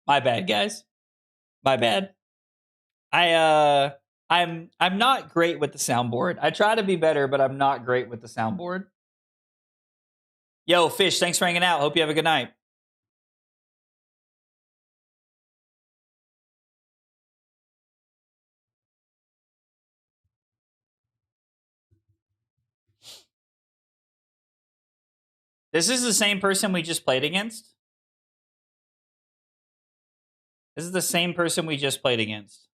My bad, guys. My bad. I'm not great with the soundboard. I try to be better, but I'm not great with the soundboard. Yo, Fish, thanks for hanging out. Hope you have a good night. This is the same person we just played against? This is the same person we just played against.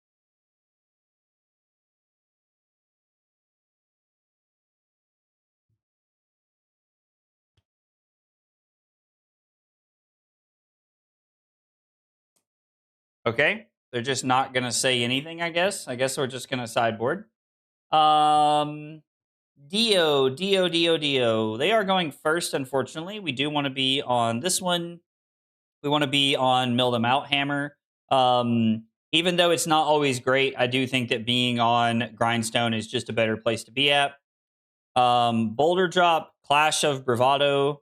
Okay. They're just not going to say anything, I guess. I guess we're just going to sideboard. Dio. They are going first, unfortunately. We do want to be on this one. We want to be on Mill Them Out Hammer. Even though it's not always great, I do think that being on Grindstone is just a better place to be at. Boulder Drop, Clash of Bravado.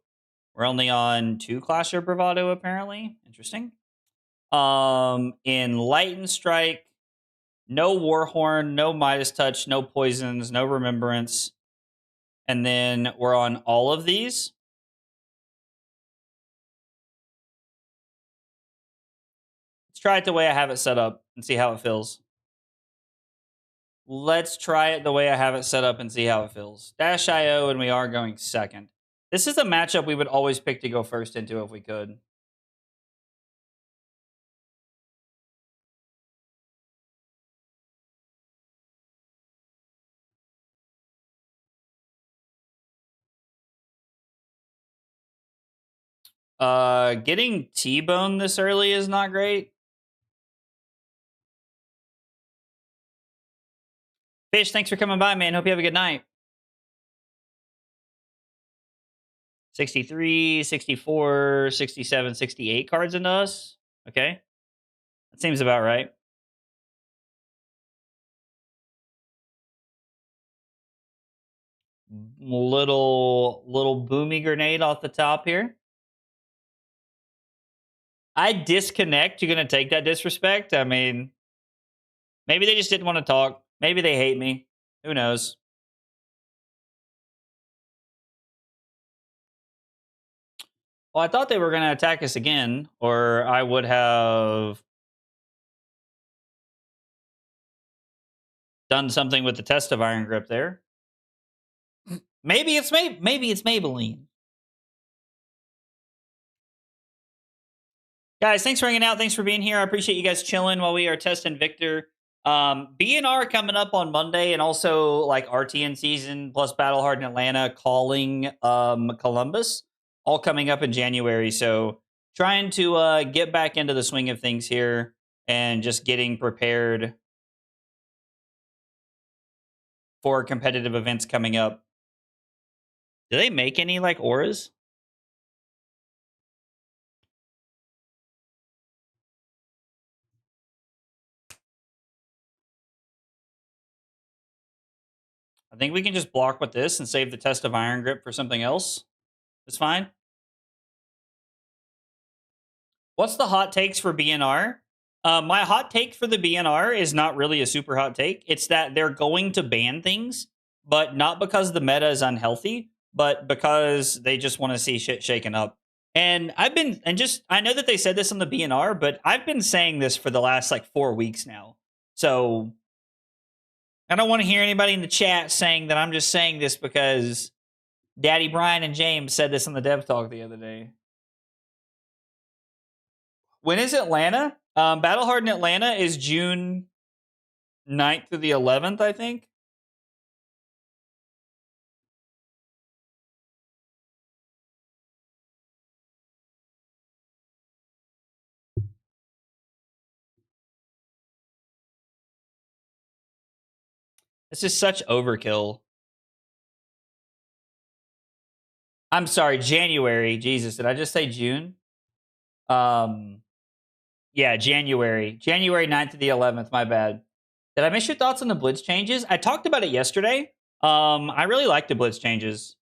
We're only on 2 Clash of Bravado, apparently. Interesting. In Light and Strike, no Warhorn, no Midas Touch, no Poisons, no Remembrance. And then we're on all of these. Let's try it the way I have it set up and see how it feels. Let's try it the way I have it set up and see how it feels. Dash IO, and we are going second. This is a matchup we would always pick to go first into if we could. Getting T-boned this early is not great. Fish, thanks for coming by, man. Hope you have a good night. 63, 64, 67, 68 cards into us. Okay. That seems about right. Little boomy grenade off the top here. I disconnect. You're going to take that disrespect? I mean, maybe they just didn't want to talk. Maybe they hate me. Who knows? Well, I thought they were going to attack us again, or I would have done something with the test of Iron Grip there. Maybe it's Maybelline. Guys, thanks for hanging out. Thanks for being here. I appreciate you guys chilling while we are testing Victor. BNR coming up on Monday, and also like RTN season plus Battle Hard in Atlanta, calling Columbus, all coming up in January. So trying to get back into the swing of things here and just getting prepared for competitive events coming up. Do they make any like auras? I think we can just block with this and save the test of Iron Grip for something else. It's fine. What's the hot takes for BNR? My hot take for the BNR is not really a super hot take. It's that they're going to ban things, but not because the meta is unhealthy, but because they just want to see shit shaken up. And I know that they said this on the BNR, but I've been saying this for the last like 4 weeks now. So I don't want to hear anybody in the chat saying that I'm just saying this because Daddy Brian and James said this on the Dev Talk the other day. When is Atlanta? Battle Hard in Atlanta is June 9th through the 11th, I think. This is such overkill. I'm sorry, January. Jesus, did I just say June? Yeah, January. January 9th to the 11th, my bad. Did I miss your thoughts on the Blitz changes? I talked about it yesterday. I really like the Blitz changes.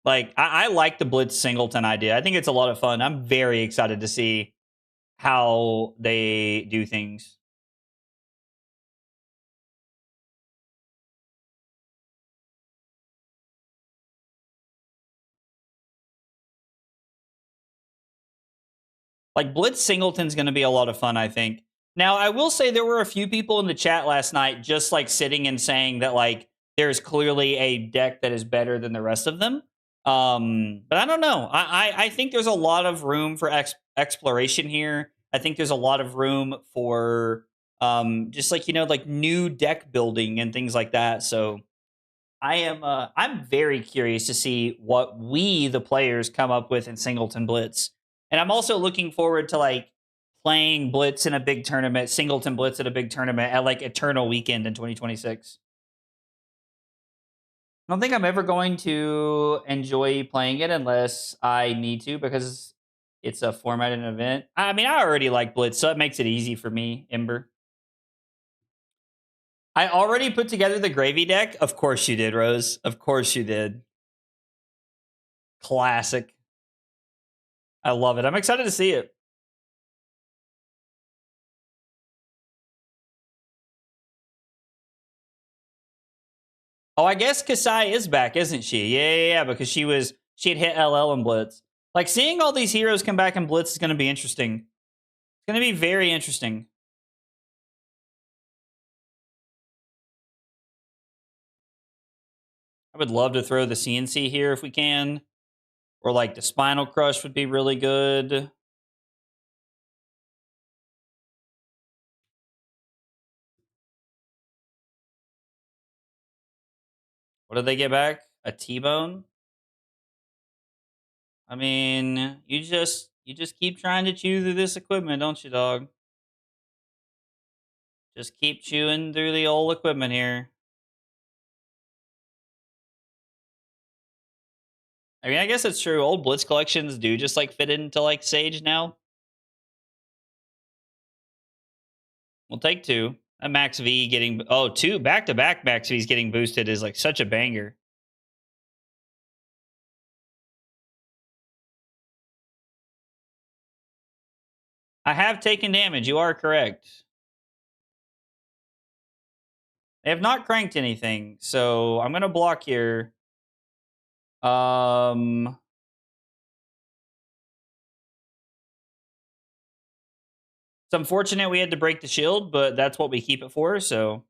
Like, I like the Blitz Singleton idea. I think it's a lot of fun. I'm very excited to see how they do things. Like, Blitz Singleton's going to be a lot of fun, I think. Now, I will say there were a few people in the chat last night just, like, sitting and saying that, like, there's clearly a deck that is better than the rest of them. But I don't know. I think there's a lot of room for exploration here. I think there's a lot of room for just, like, like, new deck building and things like that. So I'm very curious to see what we, the players, come up with in Singleton Blitz. And I'm also looking forward to like playing Blitz in a big tournament, Singleton Blitz at a big tournament at like Eternal Weekend in 2026. I don't think I'm ever going to enjoy playing it unless I need to, because it's a format and event. I mean, I already like Blitz, so it makes it easy for me, Ember. I already put together the gravy deck. Of course you did, Rose. Of course you did. Classic. I love it. I'm excited to see it. Oh, I guess Kasai is back, isn't she? Yeah, because she had hit LL in Blitz. Like, seeing all these heroes come back in Blitz is going to be interesting. It's going to be very interesting. I would love to throw the CNC here if we can. Or, like, the Spinal Crush would be really good. What did they get back? A T-Bone? I mean, you just keep trying to chew through this equipment, don't you, dog? Just keep chewing through the old equipment here. I mean, I guess it's true. Old Blitz collections do just, like, fit into, like, Sage now. We'll take 2. A Max V getting... Oh, 2 back-to-back Max Vs getting boosted is, like, such a banger. I have taken damage. You are correct. They have not cranked anything, so I'm going to block here. It's unfortunate we had to break the shield, but that's what we keep it for, so...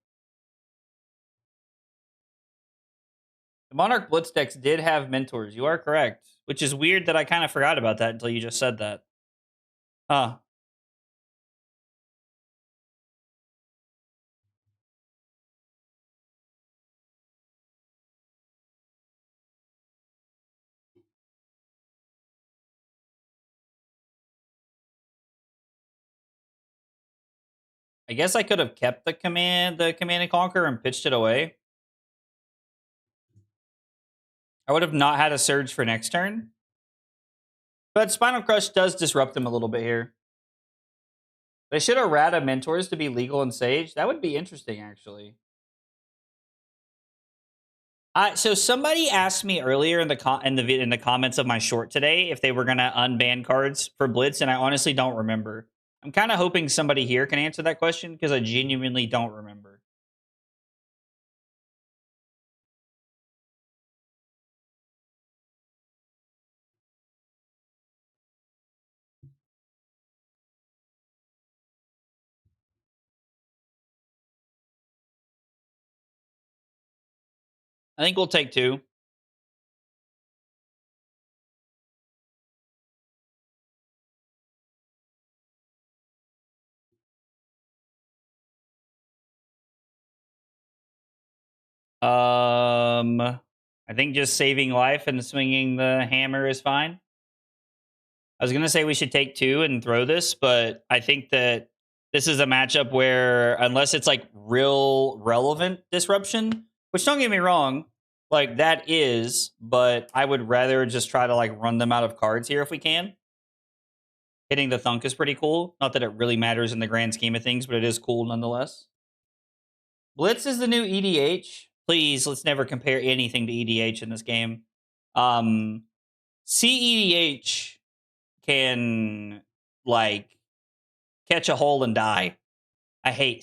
The Monarch Blitz decks did have mentors. You are correct. Which is weird that I kind of forgot about that until you just said that. Huh. I guess I could have kept the Command and Conquer and pitched it away. I would have not had a Surge for next turn. But Spinal Crush does disrupt them a little bit here. They should errata mentors to be legal in Sage. That would be interesting, actually. So somebody asked me earlier in the comments of my short today if they were gonna unban cards for Blitz, and I honestly don't remember. I'm kind of hoping somebody here can answer that question because I genuinely don't remember. I think we'll take 2. I think just saving life and swinging the hammer is fine. I was going to say we should take 2 and throw this, but I think that this is a matchup where, unless it's like real relevant disruption, which don't get me wrong, like that is, but I would rather just try to like run them out of cards here if we can. Hitting the thunk is pretty cool. Not that it really matters in the grand scheme of things, but it is cool nonetheless. Blitz is the new EDH. Please, let's never compare anything to EDH in this game. CEDH can like catch a hole and die. I hate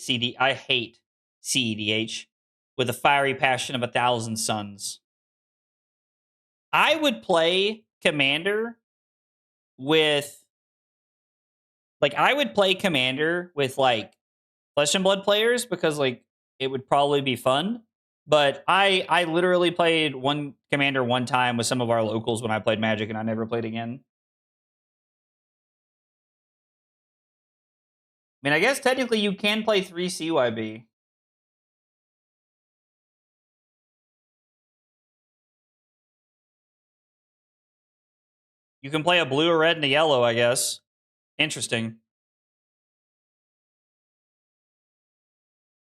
CEDH with a fiery passion of 1,000 suns. I would play Commander with like Flesh and Blood players because like it would probably be fun. But I literally played one Commander one time with some of our locals when I played Magic, and I never played again. I mean, I guess technically you can play 3 CYB. You can play a blue, a red, and a yellow, I guess. Interesting.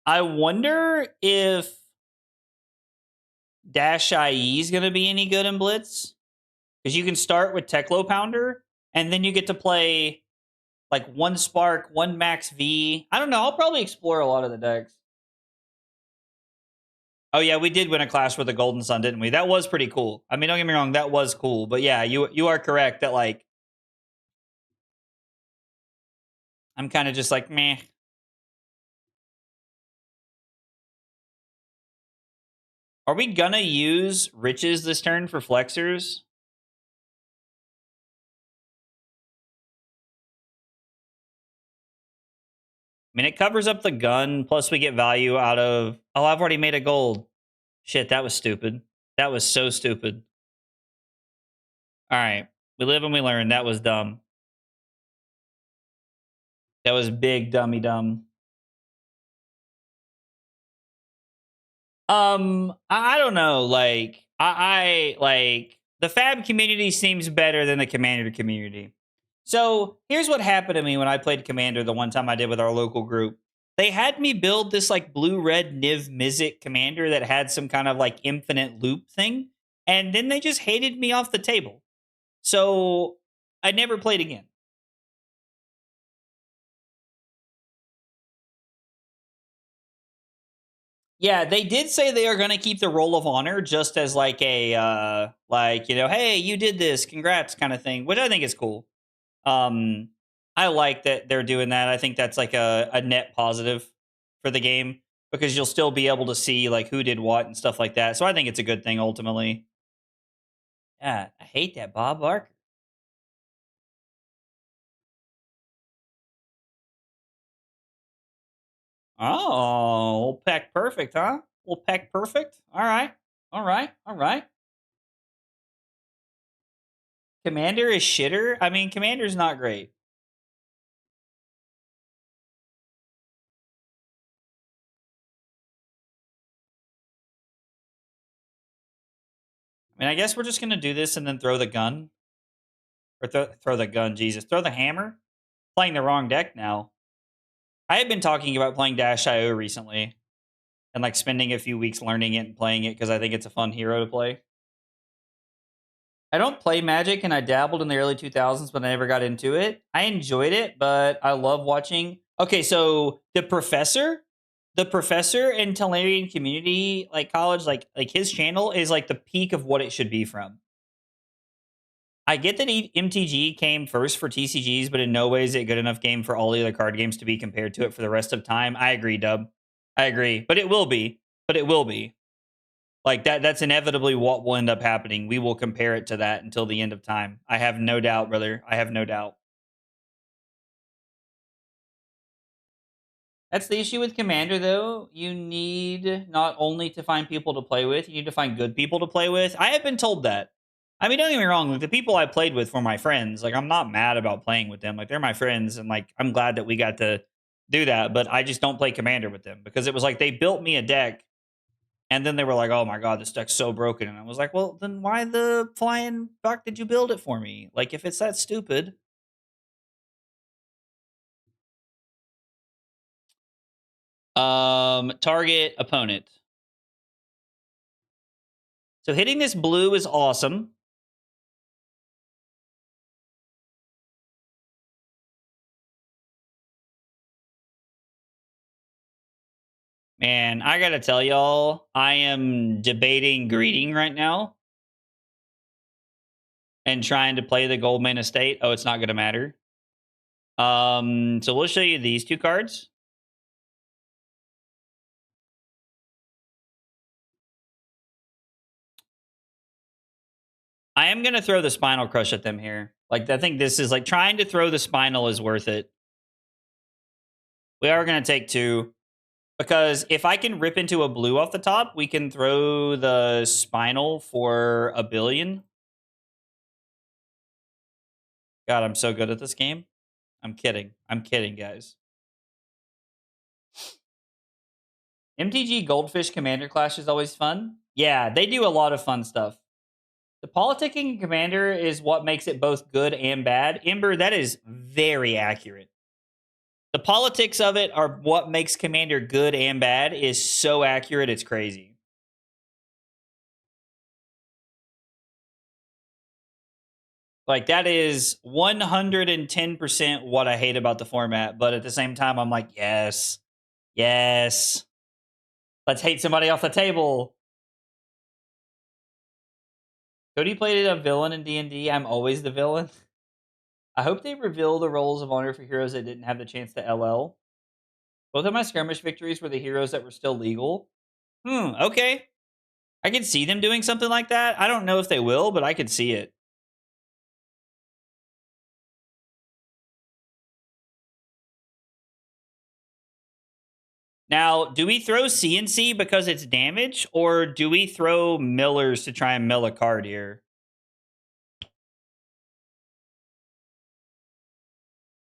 I wonder if Dash IE is going to be any good in Blitz. Because you can start with Teklo Pounder, and then you get to play like 1 Spark, 1 Max V. I don't know. I'll probably explore a lot of the decks. Oh yeah, we did win a clash with the Golden Sun, didn't we? That was pretty cool. I mean, don't get me wrong, that was cool. But yeah, you are correct that like I'm kind of just like meh. Are we gonna use riches this turn for flexors? I mean, it covers up the gun, plus we get value out of... Oh, I've already made a gold. Shit, that was stupid. That was so stupid. All right. We live and we learn. That was dumb. That was big dummy dumb. I don't know. Like, I like the Fab community seems better than the Commander community. So here's what happened to me when I played Commander the one time I did with our local group. They had me build this like blue-red Niv Mizzet commander that had some kind of like infinite loop thing. And then they just hated me off the table. So I never played again. Yeah, they did say they are going to keep the Roll of Honor just as like a like, you know, hey, you did this, congrats kind of thing, which I think is cool. I like that they're doing that. I think that's like a net positive for the game because you'll still be able to see like who did what and stuff like that. So I think it's a good thing ultimately. Yeah, I hate that Bob Barker. Oh, we'll peck perfect, huh? We'll peck perfect. All right. All right. All right. Commander is shitter. I mean, Commander's not great. I mean, I guess we're just gonna do this and then throw the gun, or throw the gun. Jesus, throw the hammer. Playing the wrong deck now. I had been talking about playing Dash.io recently, and like spending a few weeks learning it and playing it because I think it's a fun hero to play. I don't play Magic, and I dabbled in the early 2000s, but I never got into it. I enjoyed it, but I love watching. Okay, so the professor in Tellurian Community, like college, like his channel is like the peak of what it should be from. I get that MTG came first for TCGs, but in no way is it a good enough game for all the other card games to be compared to it for the rest of time. I agree, Dub. I agree, but it will be. But it will be. Like that's inevitably what will end up happening. We will compare it to that until the end of time. I have no doubt, brother. I have no doubt. That's the issue with Commander, though. You need not only to find people to play with, you need to find good people to play with. I have been told that. I mean, don't get me wrong. Like, the people I played with were my friends. Like, I'm not mad about playing with them. Like, they're my friends, and like, I'm glad that we got to do that. But I just don't play Commander with them because it was like they built me a deck, and then they were like, "Oh my god, this deck's so broken." And I was like, "Well, then why the flying fuck did you build it for me? Like, if it's that stupid." Target opponent. So hitting this blue is awesome. Man, I gotta tell y'all, I am debating greeting right now and trying to play the Goldman Estate. Oh, it's not gonna matter. So we'll show you these two cards. I am gonna throw the Spinal Crush at them here. Like, I think this is like trying to throw the Spinal is worth it. We are gonna take two. Because if I can rip into a blue off the top, we can throw the Spinal for $1 billion. God, I'm so good at this game. I'm kidding. I'm kidding, guys. MTG Goldfish Commander Clash is always fun. Yeah, they do a lot of fun stuff. The politicking Commander is what makes it both good and bad. Ember, that is very accurate. The politics of it are what makes Commander good and bad is so accurate, it's crazy. Like, that is 110% what I hate about the format, but at the same time, I'm like, yes, yes. Let's hate somebody off the table. Cody played a villain in D&D. I'm always the villain. I hope they reveal the roles of honor for heroes that didn't have the chance to LL. Both of my skirmish victories were the heroes that were still legal. Okay. I could see them doing something like that. I don't know if they will, but I could see it. Now, do we throw CNC because it's damage, or do we throw millers to try and mill a card here?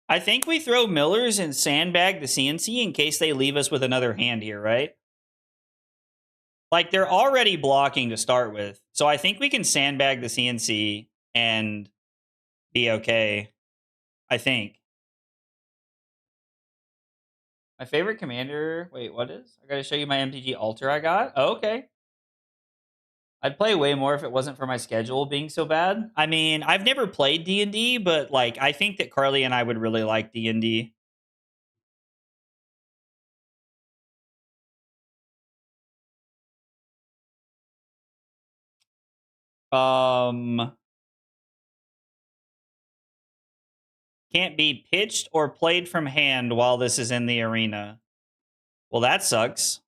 I think we throw millers and sandbag the CNC in case they leave us with another hand here, right? Like, they're already blocking to start with. So I think we can sandbag the CNC and be okay. I think. My favorite commander... Wait, what is? I gotta show you my MTG altar I got? Oh, okay. I'd play way more if it wasn't for my schedule being so bad. I mean, I've never played D&D, but like I think that Carly and I would really like D&D. Can't be pitched or played from hand while this is in the arena. Well, that sucks.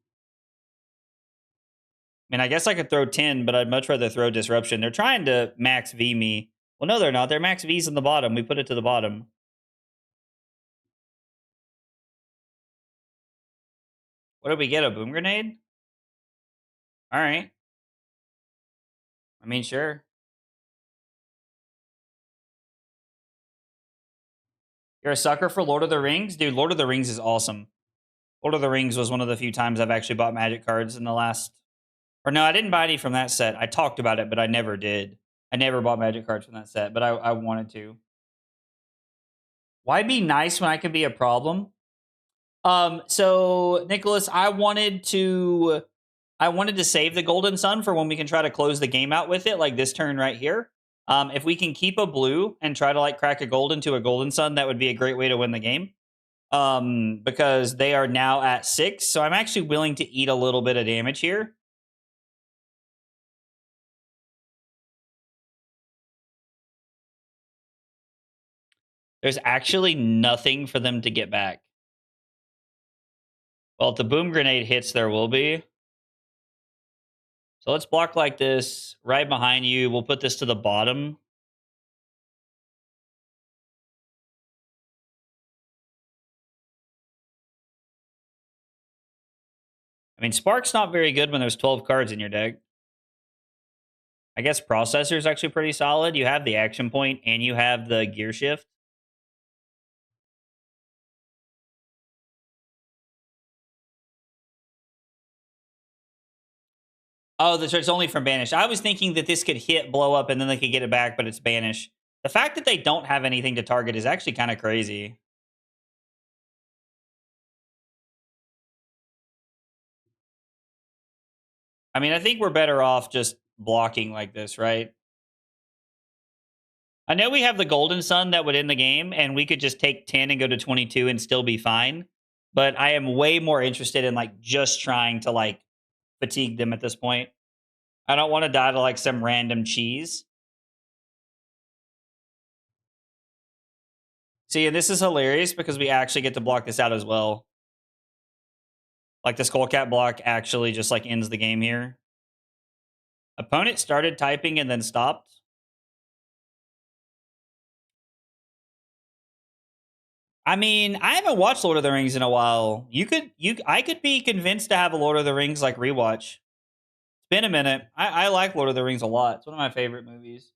I mean, I guess I could throw 10, but I'd much rather throw Disruption. They're trying to max V me. Well, no, they're not. They're max V's in the bottom. We put it to the bottom. What did we get? A boom grenade? All right. I mean, sure. You're a sucker for Lord of the Rings? Dude, Lord of the Rings is awesome. Lord of the Rings was one of the few times I've actually bought Magic cards in the last... Or no, I didn't buy any from that set. I talked about it, but I never did. I never bought Magic cards from that set, but I wanted to. Why be nice when I can be a problem? So Nicholas, I wanted to save the Golden Sun for when we can try to close the game out with it, like this turn right here. If we can keep a blue and try to like crack a gold into a Golden Sun, that would be a great way to win the game. Because they are now at 6, so I'm actually willing to eat a little bit of damage here. There's actually nothing for them to get back. Well, if the boom grenade hits, there will be. So let's block like this. Right behind you. We'll put this to the bottom. I mean, Spark's not very good when there's 12 cards in your deck. I guess Processor is actually pretty solid. You have the action point and you have the gear shift. Oh, it's only from Banish. I was thinking that this could hit, blow up, and then they could get it back, but it's Banish. The fact that they don't have anything to target is actually kind of crazy. I mean, I think we're better off just blocking like this, right? I know we have the Golden Sun that would end the game, and we could just take 10 and go to 22 and still be fine. But I am way more interested in like just trying to like fatigue them at this point. I don't want to die to like some random cheese. See, and this is hilarious because we actually get to block this out as well. Like the Skullcat block actually just like ends the game here. Opponent started typing and then stopped. I mean, I haven't watched Lord of the Rings in a while. I could be convinced to have a Lord of the Rings like rewatch. It's been a minute. I like Lord of the Rings a lot. It's one of my favorite movies.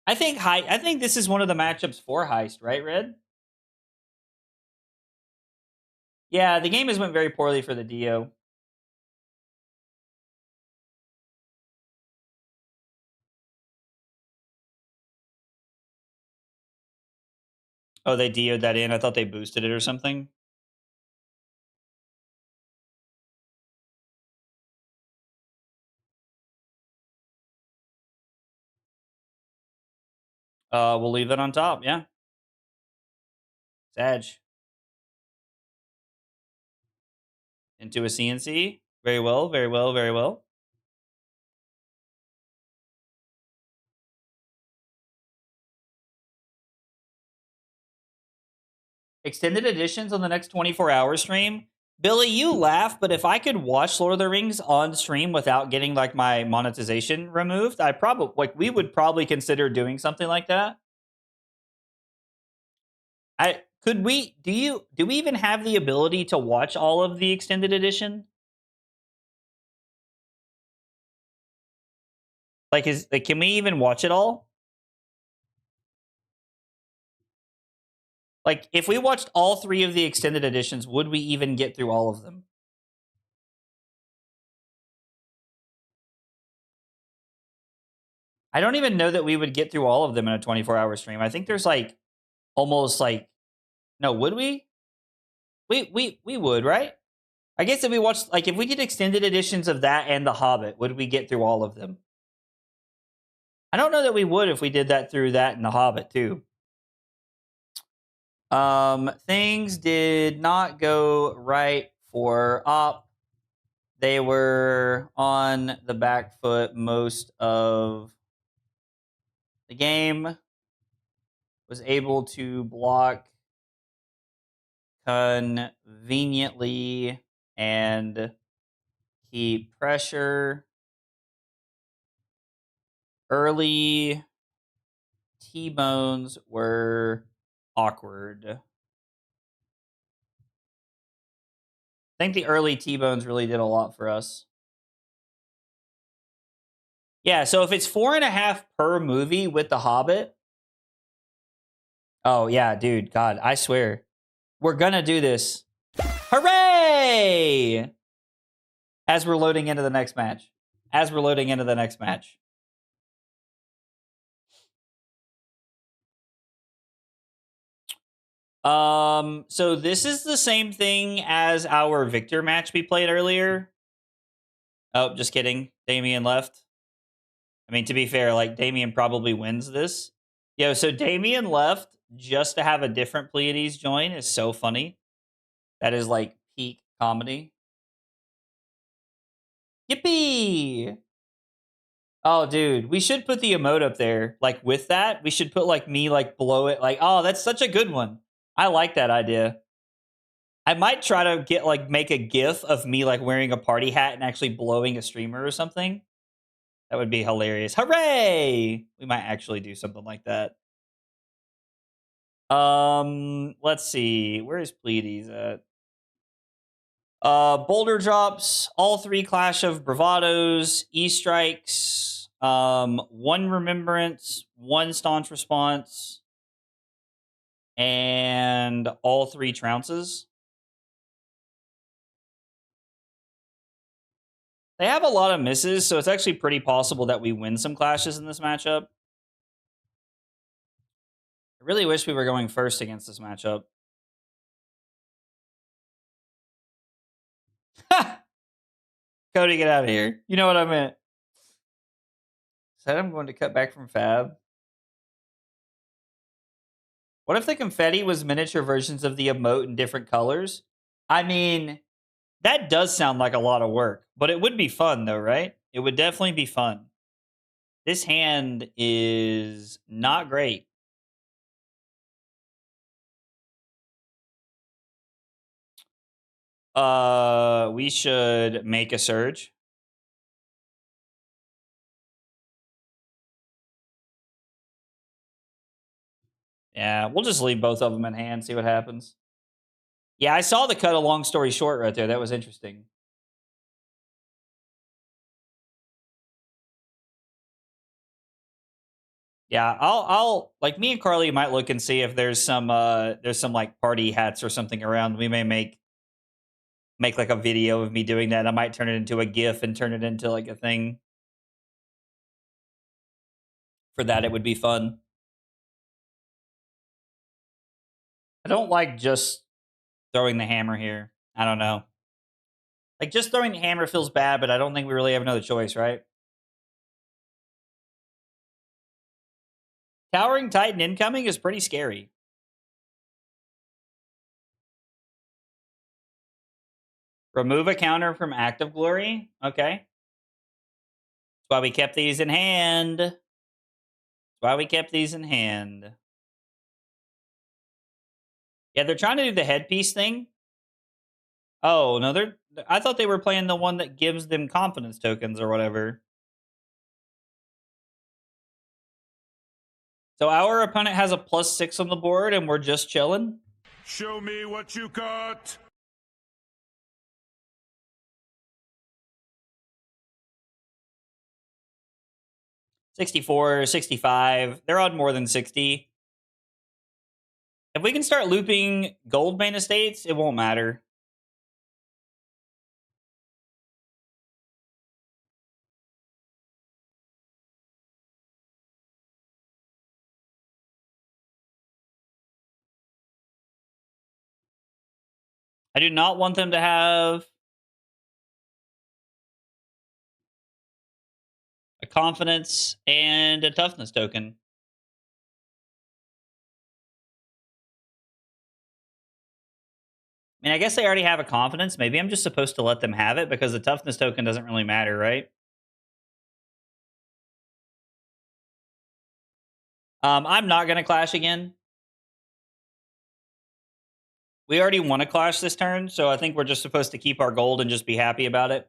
I think this is one of the matchups for Heist, right, Red? Yeah, the game has went very poorly for the Dio. Oh, they Dio'd that in. I thought they boosted it or something. We'll leave that on top, yeah. Sag. into a CNC. Very well, very well, very well. Extended editions on the next 24-hour stream. Billy, you laugh, but if I could watch Lord of the Rings on stream without getting like my monetization removed, I probably we would probably consider doing something like that. Do we even have the ability to watch all of the extended edition? Can we even watch it all? Like, if we watched all 3 of the extended editions, would we even get through all of them? I don't even know that we would get through all of them in a 24-hour stream. I think there's like almost like no, would we? We would, right? I guess if we watched if we did extended editions of that and The Hobbit, would we get through all of them? I don't know that we would if we did that through that and The Hobbit too. Things did not go right for Op. They were on the back foot most of the game. Was able to block conveniently and keep pressure. Early T-bones were awkward. I think the early T-bones really did a lot for us. Yeah, so if it's 4.5 per movie with The Hobbit. Oh, yeah, dude. God, I swear. We're gonna do this. Hooray! As we're loading into the next match. So this is the same thing as our Victor match we played earlier. Oh, just kidding. Damien left. I mean, to be fair, like, Damien probably wins this. Yo, so Damien left just to have a different Pleiades join is so funny. That is, like, peak comedy. Yippee! Oh, dude, we should put the emote up there. Like, with that, we should put, like, me, like, blow it. Like, oh, that's such a good one. I like that idea. I might try to get, like, make a GIF of me, like, wearing a party hat and actually blowing a streamer or something. That would be hilarious. Hooray! We might actually do something like that. Let's see. Where is Pleiades at? Boulder drops, all 3 Clash of Bravados, E-strikes, 1 Remembrance, 1 Staunch Response, and all 3 Trounces. They have a lot of misses, so it's actually pretty possible that we win some clashes in this matchup. I really wish we were going first against this matchup. Cody, get out of here. You know what I meant. Said I'm going to cut back from Fab. What if the confetti was miniature versions of the emote in different colors? I mean, that does sound like a lot of work, but it would be fun though, right? It would definitely be fun. This hand is not great. We should make a surge. Yeah, we'll just leave both of them in hand, see what happens. Yeah, I saw the cut a long story short right there. That was interesting. Yeah, I'll like me and Carly might look and see if there's some like party hats or something around. We may make like a video of me doing that. I might turn it into a GIF and turn it into like a thing. For that, it would be fun. I don't like just throwing the hammer here. I don't know. Like, just throwing the hammer feels bad, but I don't think we really have another choice, right? Towering Titan incoming is pretty scary. Remove a counter from active glory. Okay. That's why we kept these in hand. That's why we kept these in hand. Yeah, they're trying to do the headpiece thing. Oh, no, I thought they were playing the one that gives them confidence tokens or whatever. So our opponent has a +6 on the board and we're just chilling. Show me what you got. $64, $65. They're on more than 60. If we can start looping gold main estates, it won't matter. I do not want them to have a confidence and a toughness token. I mean, I guess they already have a confidence. Maybe I'm just supposed to let them have it because the toughness token doesn't really matter, right? I'm not going to clash again. We already won a clash this turn, so I think we're just supposed to keep our gold and just be happy about it.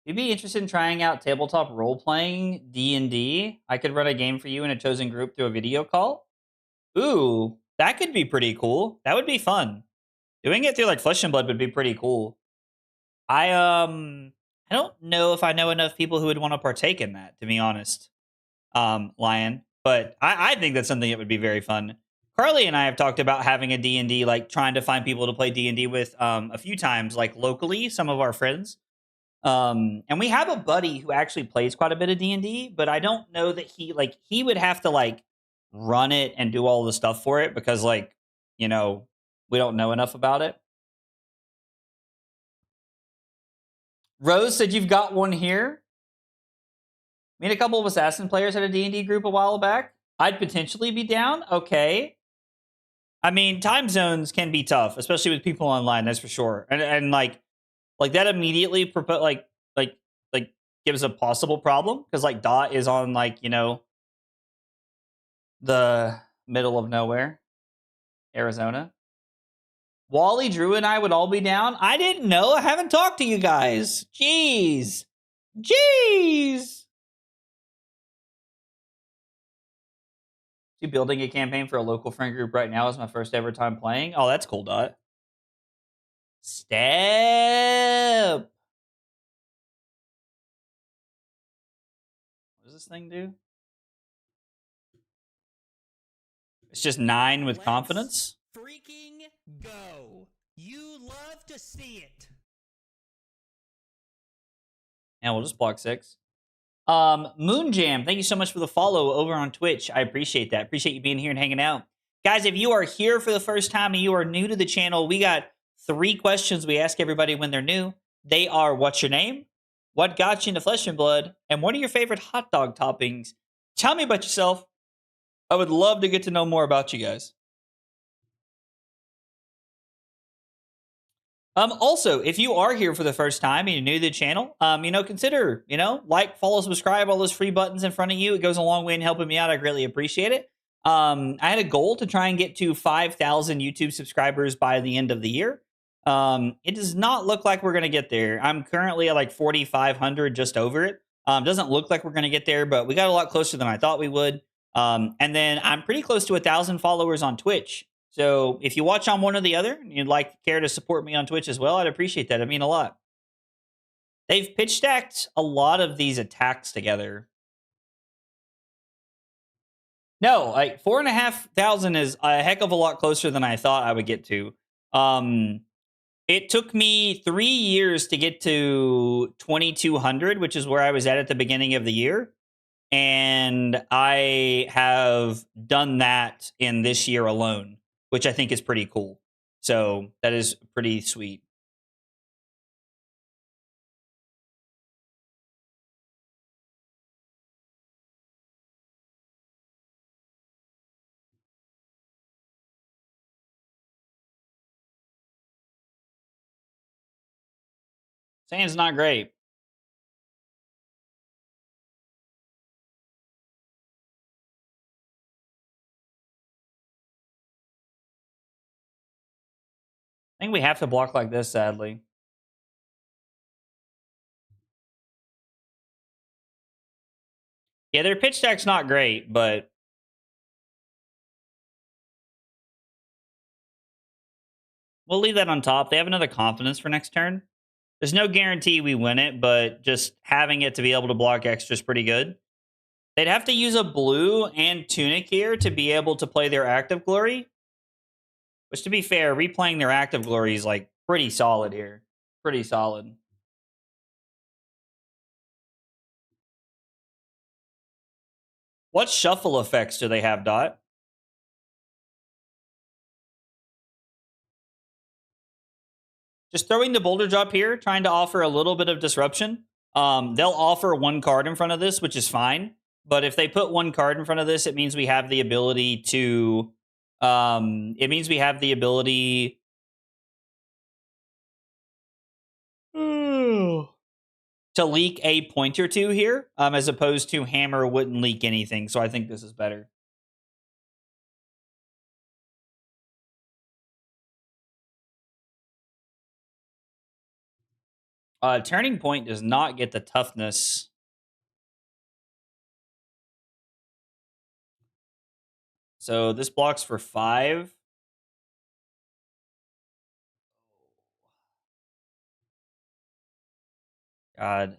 You'd be interested in trying out tabletop role-playing D&D? I could run a game for you in a chosen group through a video call? Ooh, that could be pretty cool. That would be fun. Doing it through like Flesh and Blood would be pretty cool. I don't know if I know enough people who would want to partake in that, to be honest. Lion. But I think that's something that would be very fun. Carly and I have talked about having a D&D, like trying to find people to play D&D with a few times, like locally, some of our friends. And we have a buddy who actually plays quite a bit of D&D, but I don't know that he would have to like run it and do all the stuff for it because like, you know, we don't know enough about it. Rose said you've got one here. Me and a couple of Assassin players at a D&D group a while back. I'd potentially be down. Okay. I mean, time zones can be tough, especially with people online, that's for sure. And like that immediately like gives a possible problem because like Dot is on like, you know, the middle of nowhere, Arizona. Wally, Drew, and I would all be down. I didn't know. I haven't talked to you guys. Jeez. Jeez. You building a campaign for a local friend group right now is my first ever time playing. Oh, that's cool, Dot. Step. What does this thing do? It's just 9 with confidence. Freaking go. You love to see it. And we'll just block 6. Moonjam, thank you so much for the follow over on Twitch. I appreciate that. Appreciate you being here and hanging out. Guys, if you are here for the first time and you are new to the channel, we got 3 questions we ask everybody when they're new. They are, what's your name? What got you into Flesh and Blood? And what are your favorite hot dog toppings? Tell me about yourself. I would love to get to know more about you guys. Also, if you are here for the first time and you're new to the channel, you know, consider, you know, like, follow, subscribe, all those free buttons in front of you. It goes a long way in helping me out. I greatly appreciate it. I had a goal to try and get to 5,000 YouTube subscribers by the end of the year. It does not look like we're going to get there. I'm currently at like 4,500, just over it. Doesn't look like we're going to get there, but we got a lot closer than I thought we would. And then I'm pretty close to 1,000 followers on Twitch. So if you watch on one or the other and you'd care to support me on Twitch as well, I'd appreciate that. It'd mean a lot. They've pitch stacked a lot of these attacks together. No, like 4,500 is a heck of a lot closer than I thought I would get to. It took me 3 years to get to 2,200, which is where I was at the beginning of the year. And I have done that in this year alone, which I think is pretty cool. So that is pretty sweet. Sand's not great. I think we have to block like this, sadly. Yeah, their pitch deck's not great, but we'll leave that on top. They have another confidence for next turn. There's no guarantee we win it, but just having it to be able to block extra is pretty good. They'd have to use a blue and Tunic here to be able to play their Active Glory. Which, to be fair, replaying their Active Glory is, like, pretty solid here. Pretty solid. What shuffle effects do they have, Dot? Just throwing the Boulder Drop here, trying to offer a little bit of disruption. They'll offer one card in front of this, which is fine. But if they put one card in front of this, it means we have the ability to... it means we have the ability... to leak a point or two here, as opposed to Hammer wouldn't leak anything. So I think this is better. Turning Point does not get the toughness. So this blocks for 5. God,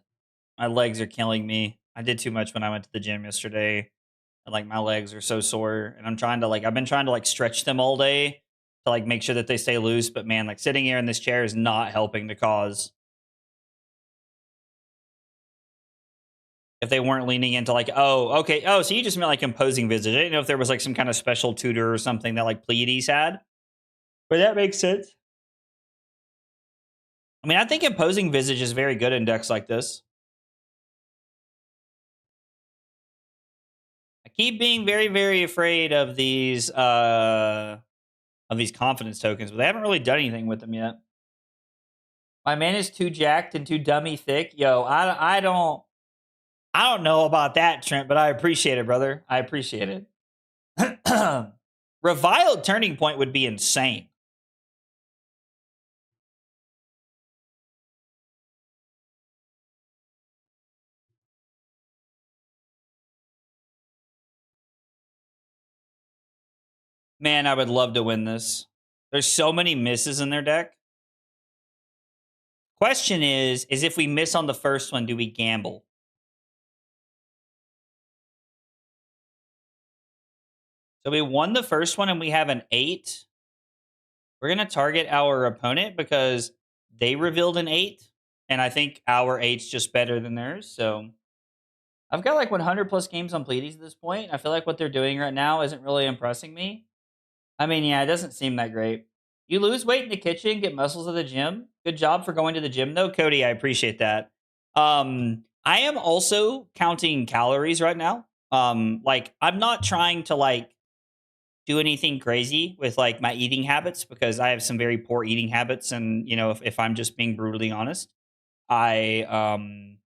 my legs are killing me. I did too much when I went to the gym yesterday. And, like, my legs are so sore. And I'm trying to, like, I've been trying to, like, stretch them all day to, like, make sure that they stay loose. But, man, like, sitting here in this chair is not helping the cause. If they weren't leaning into, like, oh, okay. Oh, so you just meant, like, Imposing Visage. I didn't know if there was, like, some kind of special tutor or something that, like, Pleiades had. But that makes sense. I mean, I think Imposing Visage is very good in decks like this. I keep being very, very afraid of these confidence tokens, but they haven't really done anything with them yet. My man is too jacked and too dummy thick. Yo, I don't know about that, Trent, but I appreciate it, brother. I appreciate it. Reviled Turning Point would be insane. Man, I would love to win this. There's so many misses in their deck. Question is if we miss on the first one, do we gamble? So we won the first one and we have an 8. We're going to target our opponent because they revealed an 8. And I think our 8's just better than theirs. So I've got like 100 plus games on Pleiades at this point. I feel like what they're doing right now isn't really impressing me. I mean, yeah, it doesn't seem that great. You lose weight in the kitchen, get muscles at the gym. Good job for going to the gym, though, Cody. I appreciate that. I am also counting calories right now. Like, I'm not trying to, like, do anything crazy with, like, my eating habits because I have some very poor eating habits. And, you know, if I'm just being brutally honest, I'm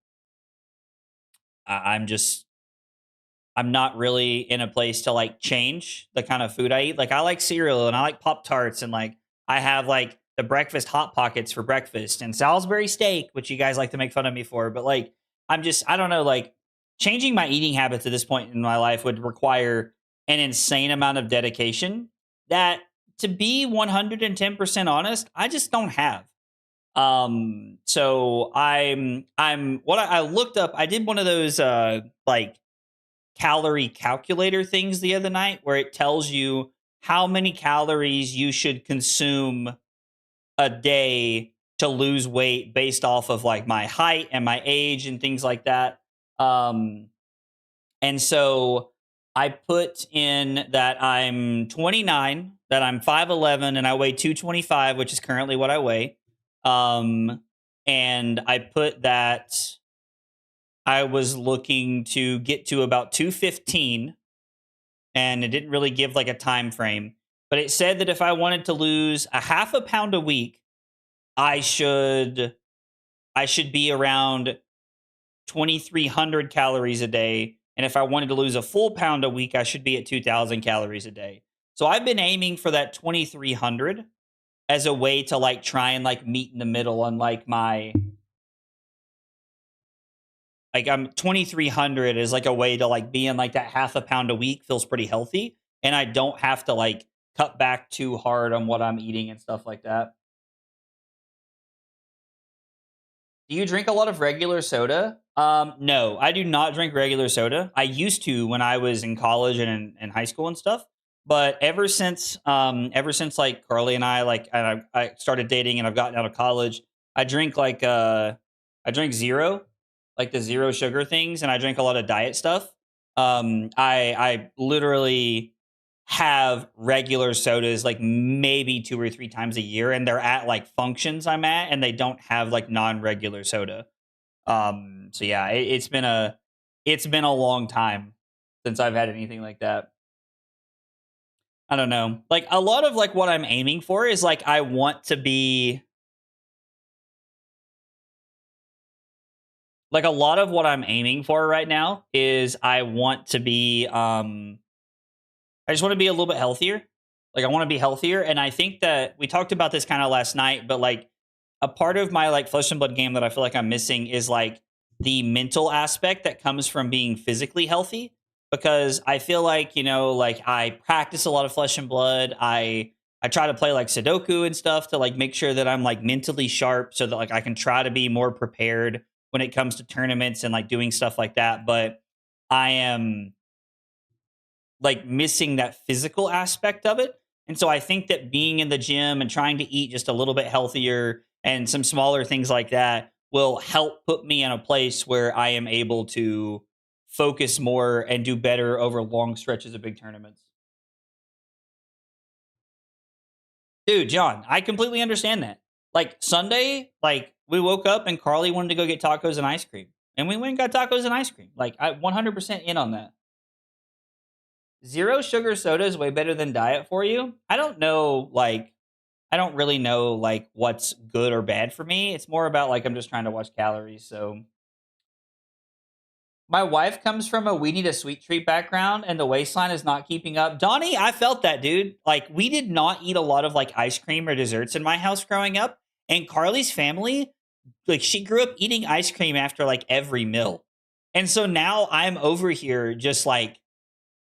not really in a place to, like, change the kind of food I eat. Like, I like cereal and I like Pop-Tarts and, like, I have, like, the breakfast Hot Pockets for breakfast and Salisbury steak, which you guys like to make fun of me for. But, like, I don't know, like, changing my eating habits at this point in my life would require an insane amount of dedication that, to be 110% honest, I just don't have. So I'm what I looked up, I did one of those, like, calorie calculator things the other night where it tells you how many calories you should consume a day to lose weight based off of, like, my height and my age and things like that. And so I put in that I'm 29, that I'm 5'11", and I weigh 225, which is currently what I weigh. And I put that I was looking to get to about 215, and it didn't really give, like, a time frame, but it said that if I wanted to lose a half a pound a week, I should I should be around 2,300 calories a day. And if I wanted to lose a full pound a week, I should be at 2,000 calories a day. So I've been aiming for that 2,300 as a way to like try and like meet in the middle on like my like I'm 2,300 is like a way to like be in like that half a pound a week feels pretty healthy. And I don't have to like cut back too hard on what I'm eating and stuff like that. Do you drink a lot of regular soda? No, I do not drink regular soda. I used to when I was in college and in high school and stuff. But ever since like Carly and I like I started dating and I've gotten out of college, I drink like I drink zero, like the zero sugar things, and I drink a lot of diet stuff. I literally have regular sodas like maybe 2 or 3 times a year, and they're at like functions I'm at, and they don't have like non-regular soda. So yeah, it's been a long time since I've had anything like that. I don't know. Like a lot of like what I'm aiming for is like I want to be like a lot of what I'm aiming for right now is I want to be I just want to be a little bit healthier. Like I want to be healthier, and I think that we talked about this kind of last night, but like a part of my like Flesh and Blood game that I feel like I'm missing is like the mental aspect that comes from being physically healthy, because I feel like, you know, like I practice a lot of Flesh and Blood. I try to play like Sudoku and stuff to like make sure that I'm like mentally sharp so that like I can try to be more prepared when it comes to tournaments and like doing stuff like that, but I am like missing that physical aspect of it. And so I think that being in the gym and trying to eat just a little bit healthier and some smaller things like that will help put me in a place where I am able to focus more and do better over long stretches of big tournaments. Dude, John, I completely understand that. Like Sunday, like we woke up and Carly wanted to go get tacos and ice cream. And we went and got tacos and ice cream. Like I 100% in on that. Zero sugar soda is way better than diet for you. I don't know, like, I don't really know, like, what's good or bad for me. It's more about, like, I'm just trying to watch calories. So, my wife comes from a we need a sweet treat background, and the waistline is not keeping up. Donnie, I felt that, dude. Like, we did not eat a lot of, like, ice cream or desserts in my house growing up. And Carly's family, like, she grew up eating ice cream after, like, every meal. And so now I'm over here just, like,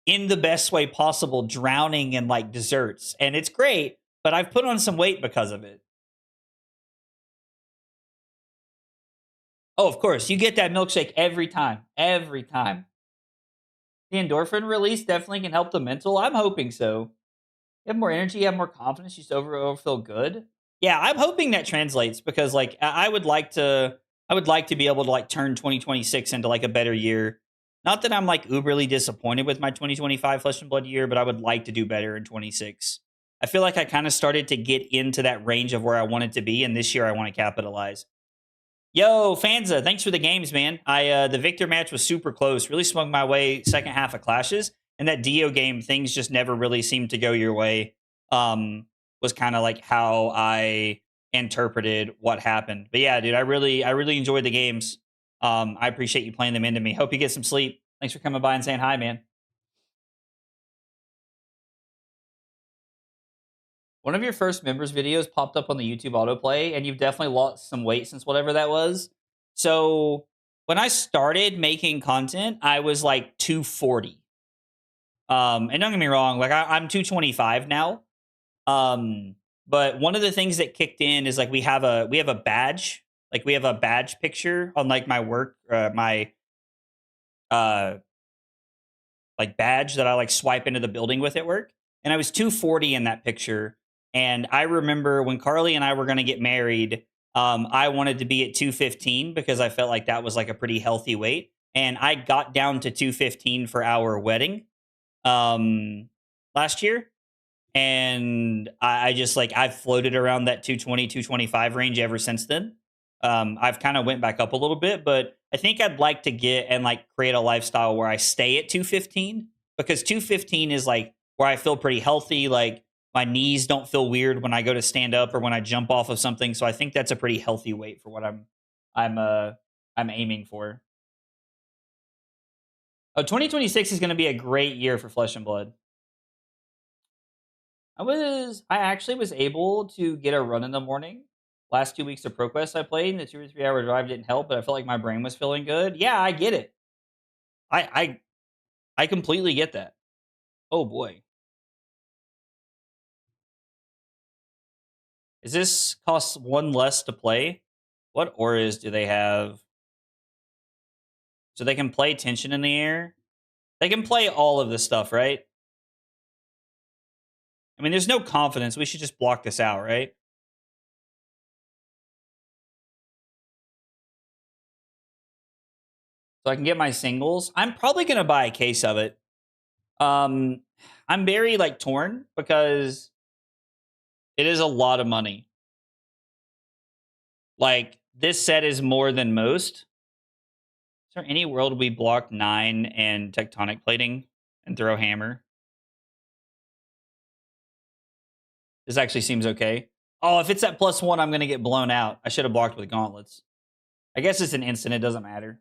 in the best way possible, drowning in like desserts. And it's great, but I've put on some weight because of it. Oh, of course. You get that milkshake every time. Every time. The endorphin release definitely can help the mental. I'm hoping so. You have more energy, you have more confidence, you just overall feel good. Yeah, I'm hoping that translates because like I would like to be able to like turn 2026 into like a better year. Not that I'm like uberly disappointed with my 2025 Flesh and Blood year, but I would like to do better in 26. I feel like I kind of started to get into that range of where I wanted to be, and this year I want to capitalize. Yo, Fanza, thanks for the games, man. I the Victor match was super close. Really swung my way second half of clashes, and that Dio game, things just never really seemed to go your way. Was kind of like how I interpreted what happened. But yeah, dude, I really enjoyed the games. I appreciate you playing them into me. Hope you get some sleep. Thanks for coming by and saying hi, man. One of your first members videos popped up on the YouTube autoplay, and you've definitely lost some weight since whatever that was. So when I started making content, I was like 240. And don't get me wrong, like I'm 225 now. But one of the things that kicked in is like we have a badge. Like we have a badge picture on like my work, my like badge that I like swipe into the building with at work. And I was 240 in that picture. And I remember when Carly and I were going to get married, I wanted to be at 215 because I felt like that was like a pretty healthy weight. And I got down to 215 for our wedding last year. And I just like I've floated around that 220, 225 range ever since then. I've kind of went back up a little bit, but I think I'd like to get and like create a lifestyle where I stay at 215 because 215 is like where I feel pretty healthy. Like my knees don't feel weird when I go to stand up or when I jump off of something. So I think that's a pretty healthy weight for what I'm I'm aiming for. Oh, 2026 is going to be a great year for Flesh and Blood. I actually was able to get a run in the morning. Last 2 weeks of ProQuest I played, and the 2 or 3 hour drive didn't help, but I felt like my brain was feeling good. Yeah, I get it. I completely get that. Oh boy. Is this costs 1 less to play? What auras do they have? So they can play Tension in the Air. They can play all of this stuff, right? I mean, there's no confidence. We should just block this out, right? So I can get my singles. I'm probably going to buy a case of it. I'm very like torn because it is a lot of money. Like this set is more than most. Is there any world we block 9 and tectonic plating and throw hammer? This actually seems okay. Oh, if it's at +1, I'm going to get blown out. I should have blocked with gauntlets. I guess it's an instant. It doesn't matter.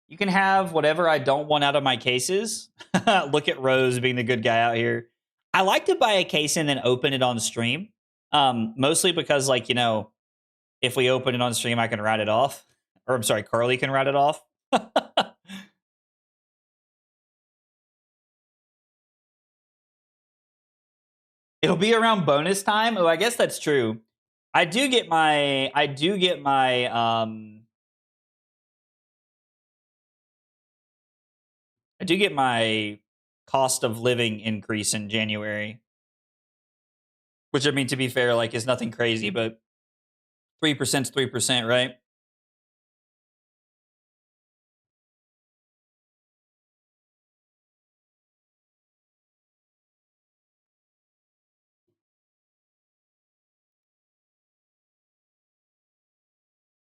You can have whatever I don't want out of my cases. Look at Rose being the good guy out here. I like to buy a case and then open it on stream. Mostly because, like, you know, if we open it on stream, I can write it off. Or I'm sorry, Carly can write it off. It'll be around bonus time. Oh, I guess that's true. I do get my cost of living increase in January. Which, I mean, to be fair, like, is nothing crazy, but 3% is 3%, right?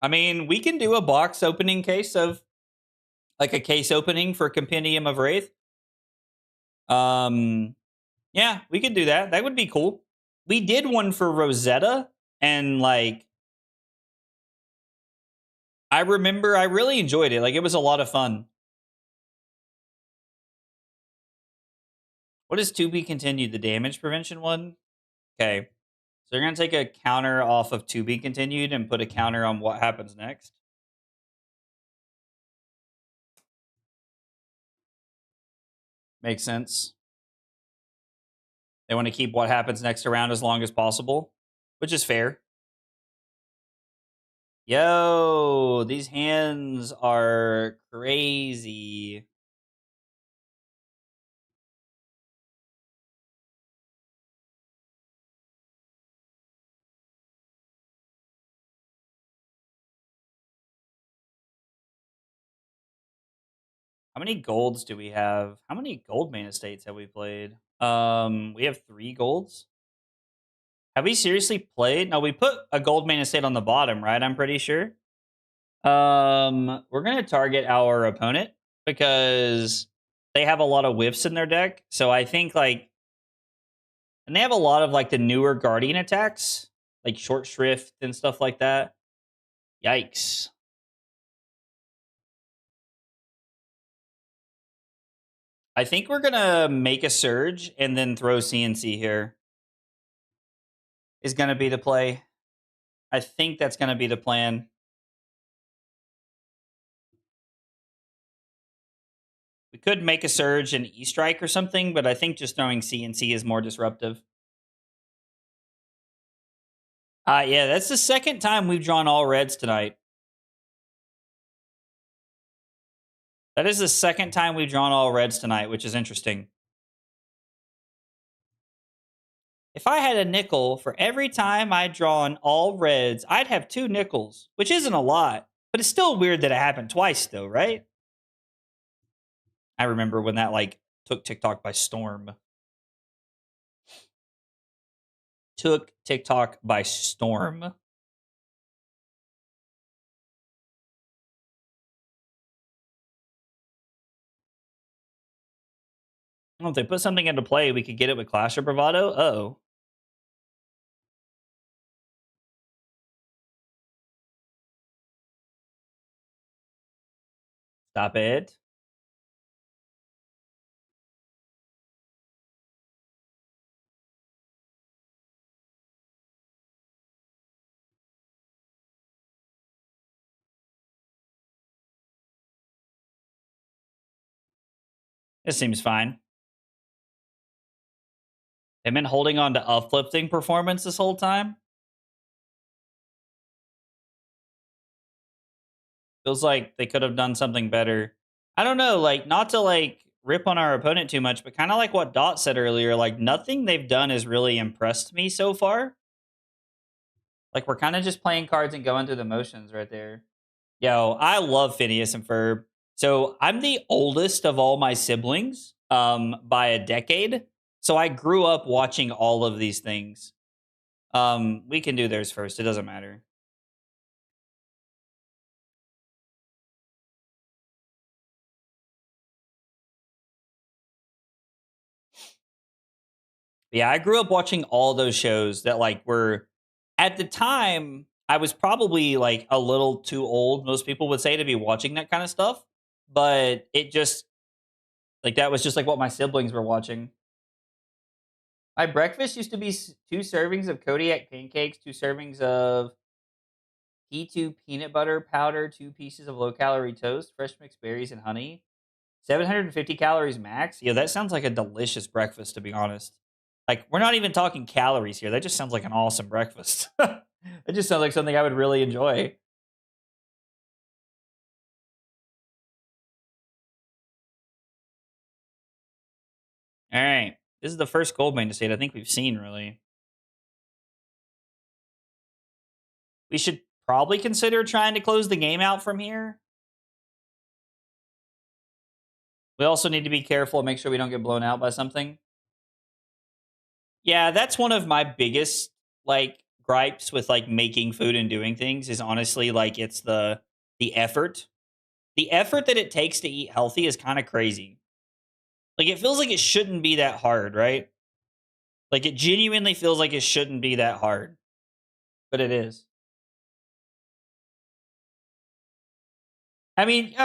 I mean, we can do a box opening case of, like, a case opening for Compendium of Wraith. Yeah, we could do that. That would be cool. We did one for Rosetta, and, like, I remember I really enjoyed it. Like, it was a lot of fun. What is to be continued? The damage prevention one? Okay. So you're going to take a counter off of to be continued and put a counter on what happens next. Makes sense. They want to keep what happens next around as long as possible, which is fair. Yo, these hands are crazy. How many golds do we have? How many gold main estates have we played? We have 3 golds. Have we seriously played? No, we put a gold main estate on the bottom, right? I'm pretty sure. We're gonna target our opponent because they have a lot of whiffs in their deck. So I think, like, and they have a lot of, like, the newer guardian attacks, like short shrift and stuff like that. Yikes. I think we're gonna make a surge and then throw CNC here. Is gonna be the play. I think that's gonna be the plan. We could make a surge and E-strike or something, but I think just throwing CNC is more disruptive. Yeah, that's the second time we've drawn all reds tonight. That is the second time we've drawn all reds tonight, which is interesting. If I had a nickel for every time I'd drawn all reds, I'd have 2 nickels, which isn't a lot, but it's still weird that it happened twice, though, right? I remember when that, like, took TikTok by storm. Took TikTok by storm. Well, if they put something into play, we could get it with Clash or Bravado. Uh-oh. Stop it. This seems fine. They've been holding on to uplifting performance this whole time. Feels like they could have done something better. I don't know, like, not to like rip on our opponent too much, but kind of like what Dot said earlier, like nothing they've done has really impressed me so far. Like we're kind of just playing cards and going through the motions right there. Yo, I love Phineas and Ferb. So I'm the oldest of all my siblings, by a decade. So I grew up watching all of these things. We can do theirs first. It doesn't matter. Yeah, I grew up watching all those shows that like were at the time I was probably like a little too old, most people would say, to be watching that kind of stuff, but it just like that was just like what my siblings were watching. My breakfast used to be 2 servings of Kodiak pancakes, 2 servings of P2 peanut butter powder, 2 pieces of low calorie toast, fresh mixed berries and honey. 750 calories max. Yeah, that sounds like a delicious breakfast, to be honest. Like, we're not even talking calories here. That just sounds like an awesome breakfast. It just sounds like something I would really enjoy. All right. This is the first gold main estate I think we've seen, really. We should probably consider trying to close the game out from here. We also need to be careful and make sure we don't get blown out by something. Yeah, that's one of my biggest like gripes with like making food and doing things is honestly like it's the effort. The effort that it takes to eat healthy is kind of crazy. Like it feels like it shouldn't be that hard, right? Like it genuinely feels like it shouldn't be that hard, but it is. I mean,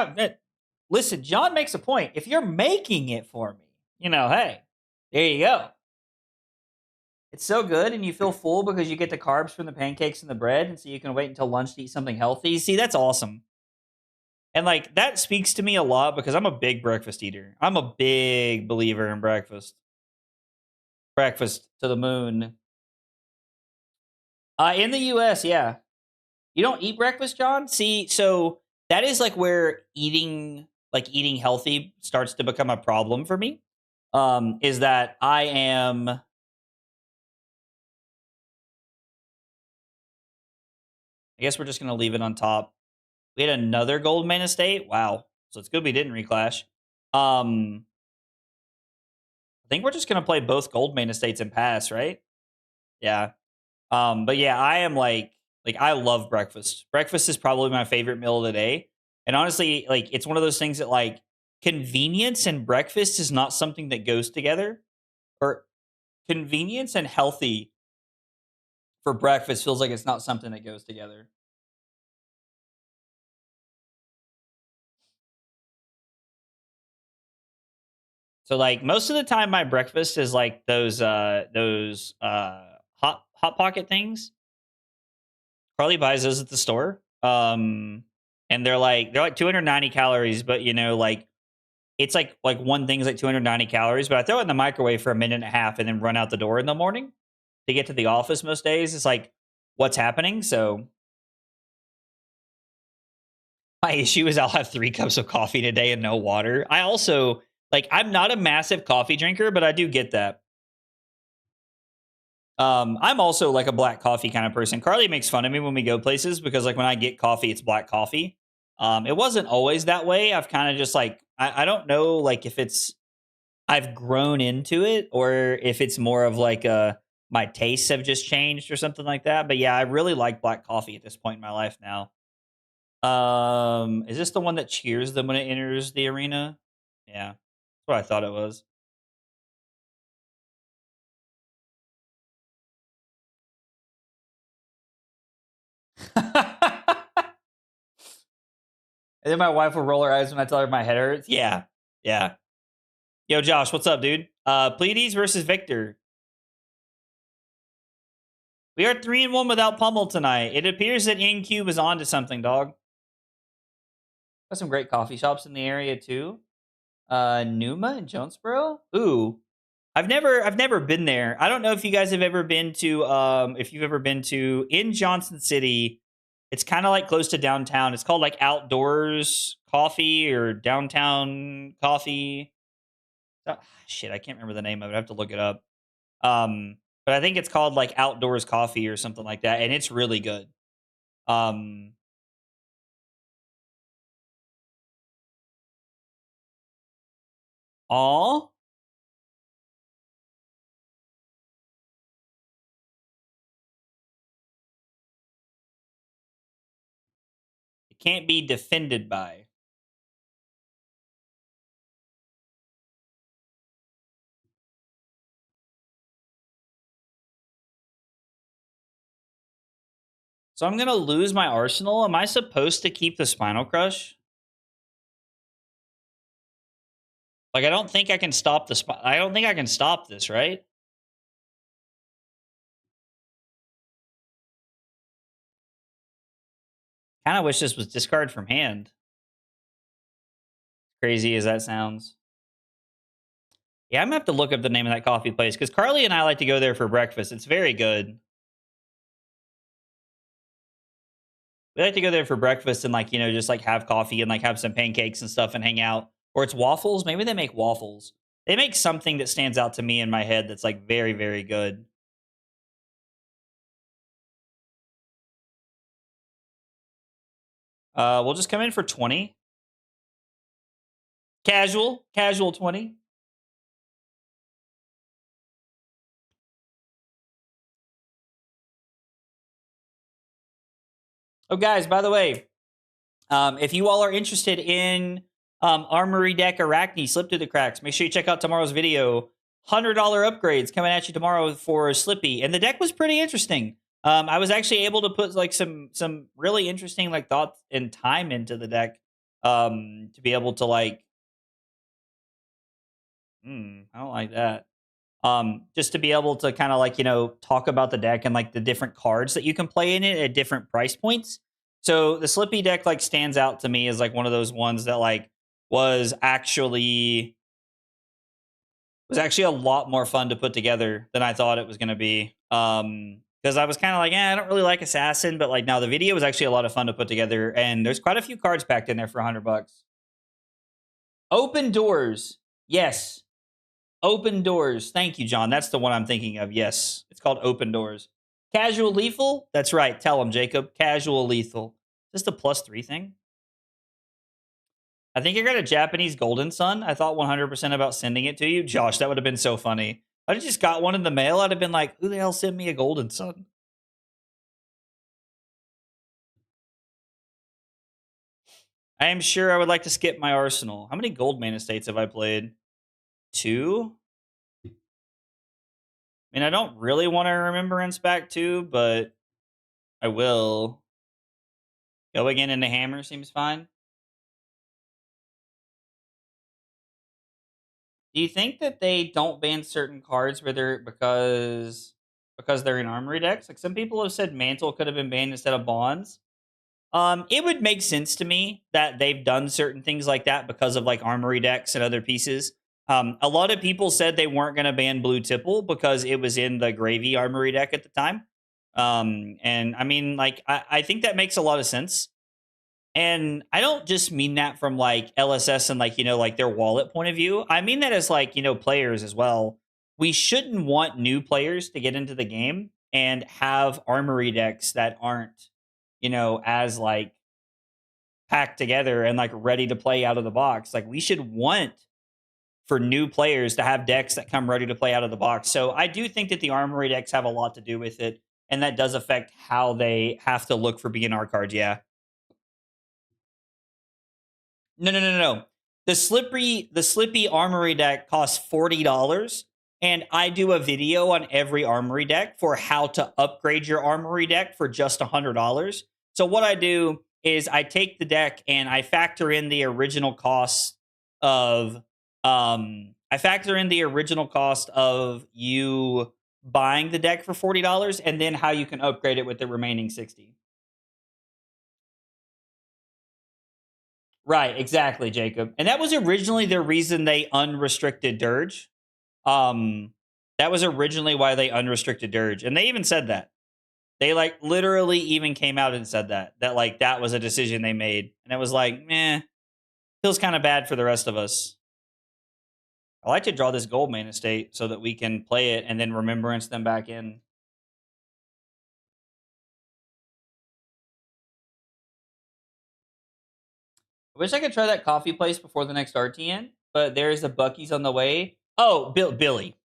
listen, John makes a point. If you're making it for me, hey, there you go. It's so good, and you feel full because you get the carbs from the pancakes and the bread, and so you can wait until lunch to eat something healthy. See, that's awesome. And like that speaks to me a lot because I'm a big breakfast eater. I'm a big believer in breakfast. Breakfast to the moon. In the US, yeah. You don't eat breakfast, John? See, so that is like where eating healthy starts to become a problem for me. Is that I guess we're just gonna leave it on top. We had another gold main estate. Wow. So it's good we didn't reclash. I think we're just gonna play both gold main estates and pass, right? Yeah. But yeah, I am like I love breakfast. Breakfast is probably my favorite meal of the day. And honestly, like it's one of those things that like convenience and breakfast is not something that goes together. Or convenience and healthy for breakfast feels like it's not something that goes together. So like most of the time my breakfast is like those hot pocket things. Carly buys those at the store. And they're like 290 calories, but like it's like one thing's like 290 calories, but I throw it in the microwave for a minute and a half and then run out the door in the morning to get to the office most days. It's like what's happening. So my issue is I'll have 3 cups of coffee in a day and no water. I also like I'm not a massive coffee drinker, but I do get that. I'm also like a black coffee kind of person. Carly makes fun of me when we go places because like when I get coffee, it's black coffee. It wasn't always that way. I've kind of just like I don't know like if it's I've grown into it or if it's more of like my tastes have just changed or something like that. But yeah, I really like black coffee at this point in my life now. Is this the one that cheers them when it enters the arena? Yeah, that's what I thought it was. And then my wife will roll her eyes when I tell her my head hurts. Yeah. Yeah. Yo, Josh, what's up, dude? Pleiades versus Victor. We are 3-1 without Pummel tonight. It appears that InCube is on to something, dog. Got some great coffee shops in the area too. Numa in Jonesboro. Ooh, I've never been there. I don't know if you guys have ever been to if you've ever been to in Johnson City. It's kind of like close to downtown. It's called like Outdoors Coffee or Downtown Coffee. Shit, I can't remember the name of it. I have to look it up. But I think it's called like Outdoors Coffee or something like that, and it's really good. Aw. It can't be defended by. So I'm gonna lose my arsenal. Am I supposed to keep the Spinal Crush? Like, I don't think I can stop the I don't think I can stop this, right? Kind of wish this was discard from hand. Crazy as that sounds. Yeah, I'm gonna have to look up the name of that coffee place because Carly and I like to go there for breakfast. It's very good. We like to go there for breakfast and like, you know, just like have coffee and like have some pancakes and stuff and hang out. Or it's waffles. Maybe they make waffles. They make something that stands out to me in my head that's like very, very good. We'll just come in for 20. Casual 20. Oh, guys, by the way, if you all are interested in Armory Deck Arachne Slip Through the Cracks, make sure you check out tomorrow's video. $100 upgrades coming at you tomorrow for Slippy. And the deck was pretty interesting. I was actually able to put like some really interesting like thoughts and time into the deck to be able to like I don't like that. Just to be able to kind of like, you know, talk about the deck and like the different cards that you can play in it at different price points. So the Slippy deck like stands out to me as like one of those ones that like was actually a lot more fun to put together than I thought it was going to be. Because I was kind of like, I don't really like Assassin, but like now the video was actually a lot of fun to put together, and there's quite a few cards packed in there for $100. Open Doors, yes. Open Doors. Thank you, John. That's the one I'm thinking of. Yes. It's called Open Doors. Casual Lethal? That's right. Tell him, Jacob. Casual Lethal. Is this the +3 thing? I think I got a Japanese Golden Sun. I thought 100% about sending it to you. Josh, that would have been so funny. I just got one in the mail. I'd have been like, who the hell sent me a Golden Sun? I am sure I would like to skip my arsenal. How many Gold Mana States have I played? 2? I mean, I don't really want to Remembrance back 2, but I will. Go again into Hammer seems fine. Do you think that they don't ban certain cards whether because they're in Armory decks? Like some people have said Mantle could have been banned instead of Bonds. It would make sense to me that they've done certain things like that because of like Armory decks and other pieces. A lot of people said they weren't going to ban Blue Tipple because it was in the Gravy Armory deck at the time. And I mean, like, I think that makes a lot of sense. And I don't just mean that from like LSS and like, you know, like their wallet point of view. I mean that as like, you know, players as well. We shouldn't want new players to get into the game and have Armory decks that aren't, you know, as like packed together and like ready to play out of the box. Like we should want for new players to have decks that come ready to play out of the box. So I do think that the Armory decks have a lot to do with it. And that does affect how they have to look for BNR cards. Yeah. No. The Slippy Armory deck costs $40, and I do a video on every Armory deck for how to upgrade your Armory deck for just $100. So what I do is I take the deck and I factor in the original cost of you buying the deck for $40 and then how you can upgrade it with the remaining 60. Right, exactly, Jacob. And that was originally the reason they unrestricted Dirge. That was originally why they unrestricted Dirge. And they even said that. They like literally even came out and said that like that was a decision they made. And it was like, meh, feels kind of bad for the rest of us. I like to draw this gold main estate so that we can play it and then remembrance them back in. I wish I could try that coffee place before the next RTN, but there is a Bucky's on the way. Oh, Billy.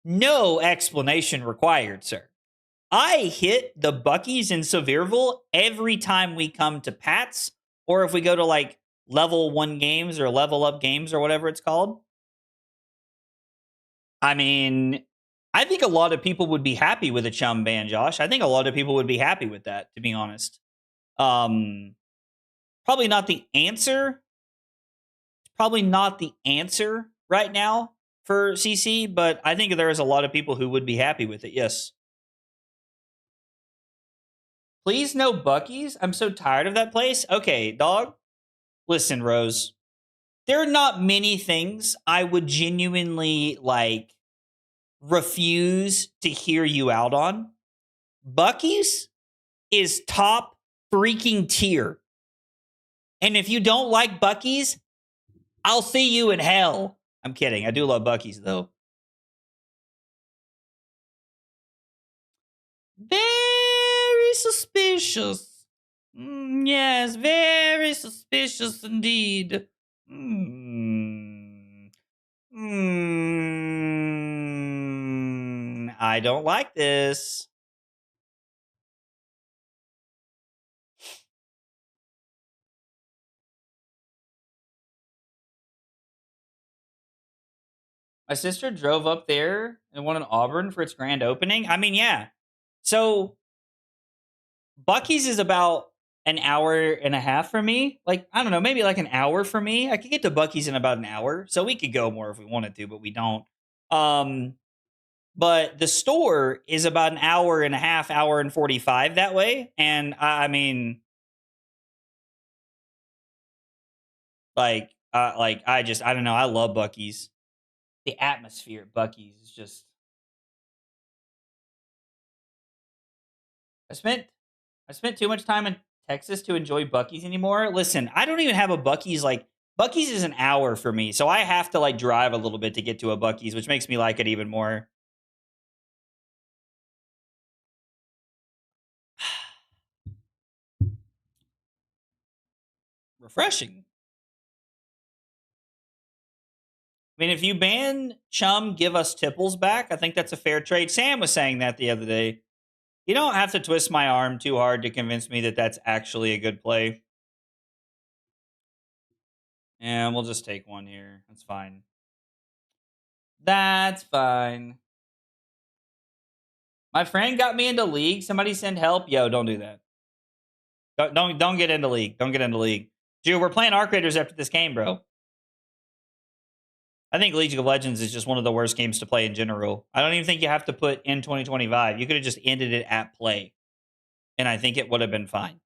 No explanation required, sir. I hit the Bucky's in Sevierville every time we come to Pat's, or if we go to like level 1 games or level up games or whatever it's called. I mean, I think a lot of people would be happy with a chum ban, Josh. I think a lot of people would be happy with that, to be honest. Probably not the answer. Probably not the answer right now for CC, but I think there is a lot of people who would be happy with it, yes. Please no Bucky's. I'm so tired of that place. Okay, dog. Listen, Rose. There are not many things I would genuinely like refuse to hear you out on. Bucky's is top freaking tier. And if you don't like Bucky's, I'll see you in hell. I'm kidding. I do love Bucky's though. Very suspicious. Yes, very suspicious indeed. I don't like this. My sister drove up there and won in Auburn for its grand opening. I mean, yeah. So Bucky's is about an hour and a half for me. Like, I don't know, maybe like an hour for me. I could get to Bucky's in about an hour. So we could go more if we wanted to, but we don't. But the store is about an hour and a half, hour and 45 that way. And I mean, I don't know. I love Bucky's. The atmosphere at Bucky's is just. I spent too much time in Texas to enjoy Bucky's anymore. Listen, I don't even have a Bucky's. Like, Bucky's is an hour for me, so I have to like drive a little bit to get to a Bucky's, which makes me like it even more. Refreshing. I mean, if you ban Chum, give us Tipples back. I think that's a fair trade. Sam was saying that the other day. You don't have to twist my arm too hard to convince me that that's actually a good play. And we'll just take one here. That's fine. That's fine. My friend got me into League. Somebody send help. Yo, don't do that. Don't get into League. Don't get into League. Dude, we're playing Arc Raiders after this game, bro. I think League of Legends is just one of the worst games to play in general. I don't even think you have to put in 2025. You could have just ended it at play. And I think it would have been fine.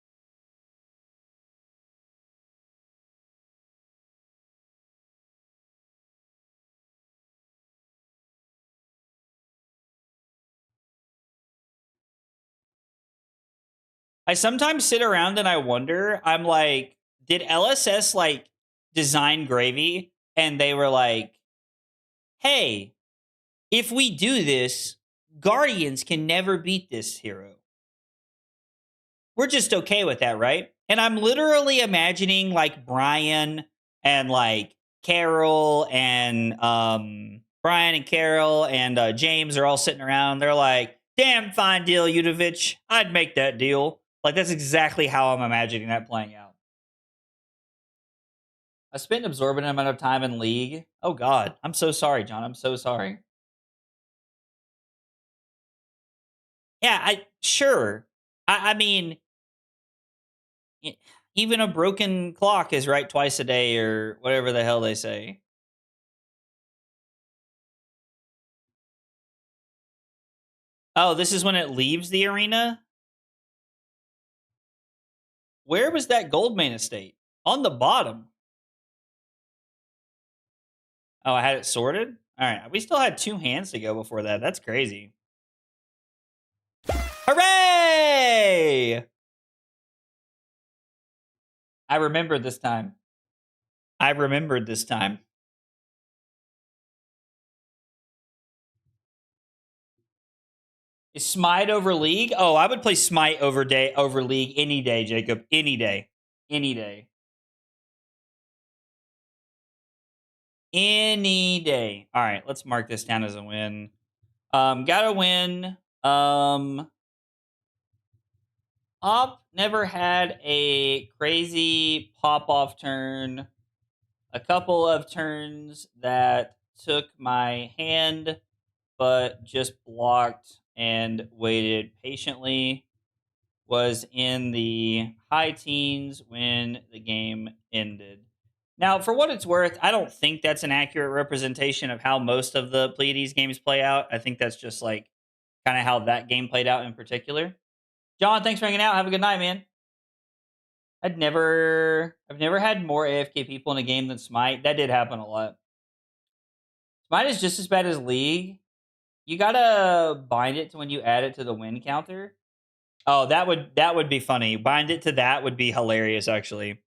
I sometimes sit around and I wonder, I'm like, did LSS like design Gravy? And they were like, hey, if we do this, Guardians can never beat this hero. We're just okay with that, right? And I'm literally imagining like Brian and like Carol and James are all sitting around. They're like, damn fine deal, Udovich. I'd make that deal. Like, that's exactly how I'm imagining that playing out. I spent an absorbent amount of time in League. Oh, God. I'm so sorry, John. I'm so sorry. Yeah, sure. I mean, Even a broken clock is right twice a day, or whatever the hell they say. Oh, this is when it leaves the arena? Where was that Goldmane estate? On the bottom. Oh, I had it sorted? Alright, we still had 2 hands to go before that. That's crazy. Hooray! I remembered this time. I remembered this time. Is Smite over League? Oh, I would play Smite over League any day, Jacob. Any day. Any day. Any day. All right, let's mark this down as a win. Gotta win. Op never had a crazy pop-off turn. A couple of turns that took my hand, but just blocked and waited patiently. Was in the high teens when the game ended. Now, for what it's worth, I don't think that's an accurate representation of how most of the Pleiades games play out. I think that's just like kind of how that game played out in particular. John, thanks for hanging out. Have a good night, man. I've never had more AFK people in a game than Smite. That did happen a lot. Smite is just as bad as League. You gotta bind it to when you add it to the win counter. Oh, that would be funny. Bind it to that would be hilarious, actually.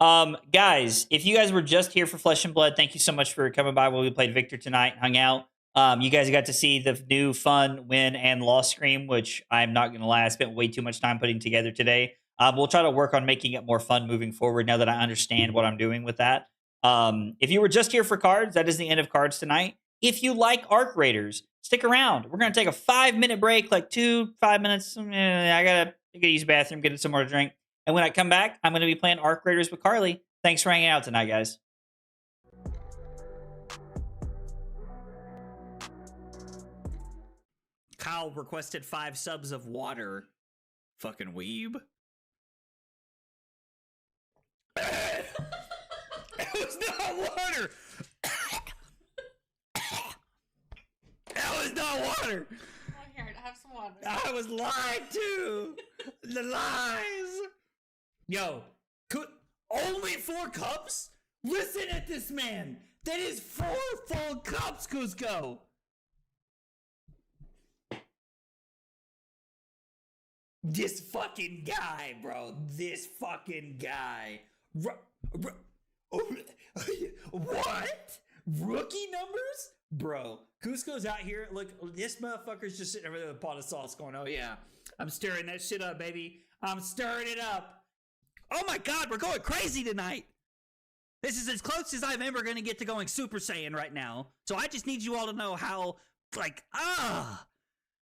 Guys, if you guys were just here for Flesh and Blood, thank you so much for coming by while we played Victor tonight, hung out. You guys got to see the new fun win and loss screen, which I'm not gonna lie, I spent way too much time putting together today. We'll try to work on making it more fun moving forward now that I understand what I'm doing with that. If you were just here for cards, that is the end of cards tonight. If you like Arc Raiders, stick around. We're gonna take a 5-minute break, like 5 minutes. I gotta use the bathroom, get some more to drink. And when I come back, I'm gonna be playing Arc Raiders with Carly. Thanks for hanging out tonight, guys. Kyle requested 5 subs of water. Fucking weeb. It was not water. That was not water. Oh, here, have some water. I was lied to. The lies. Yo, only 4 cups? Listen at this man. That is 4 full cups, Cusco. This fucking guy, bro. This fucking guy. What? Rookie numbers? Bro, Cusco's out here. Look, this motherfucker's just sitting over there with a pot of sauce going, oh yeah, I'm stirring that shit up, baby. I'm stirring it up. Oh my God, we're going crazy tonight. This is as close as I'm ever going to get to going Super Saiyan right now. So I just need you all to know how,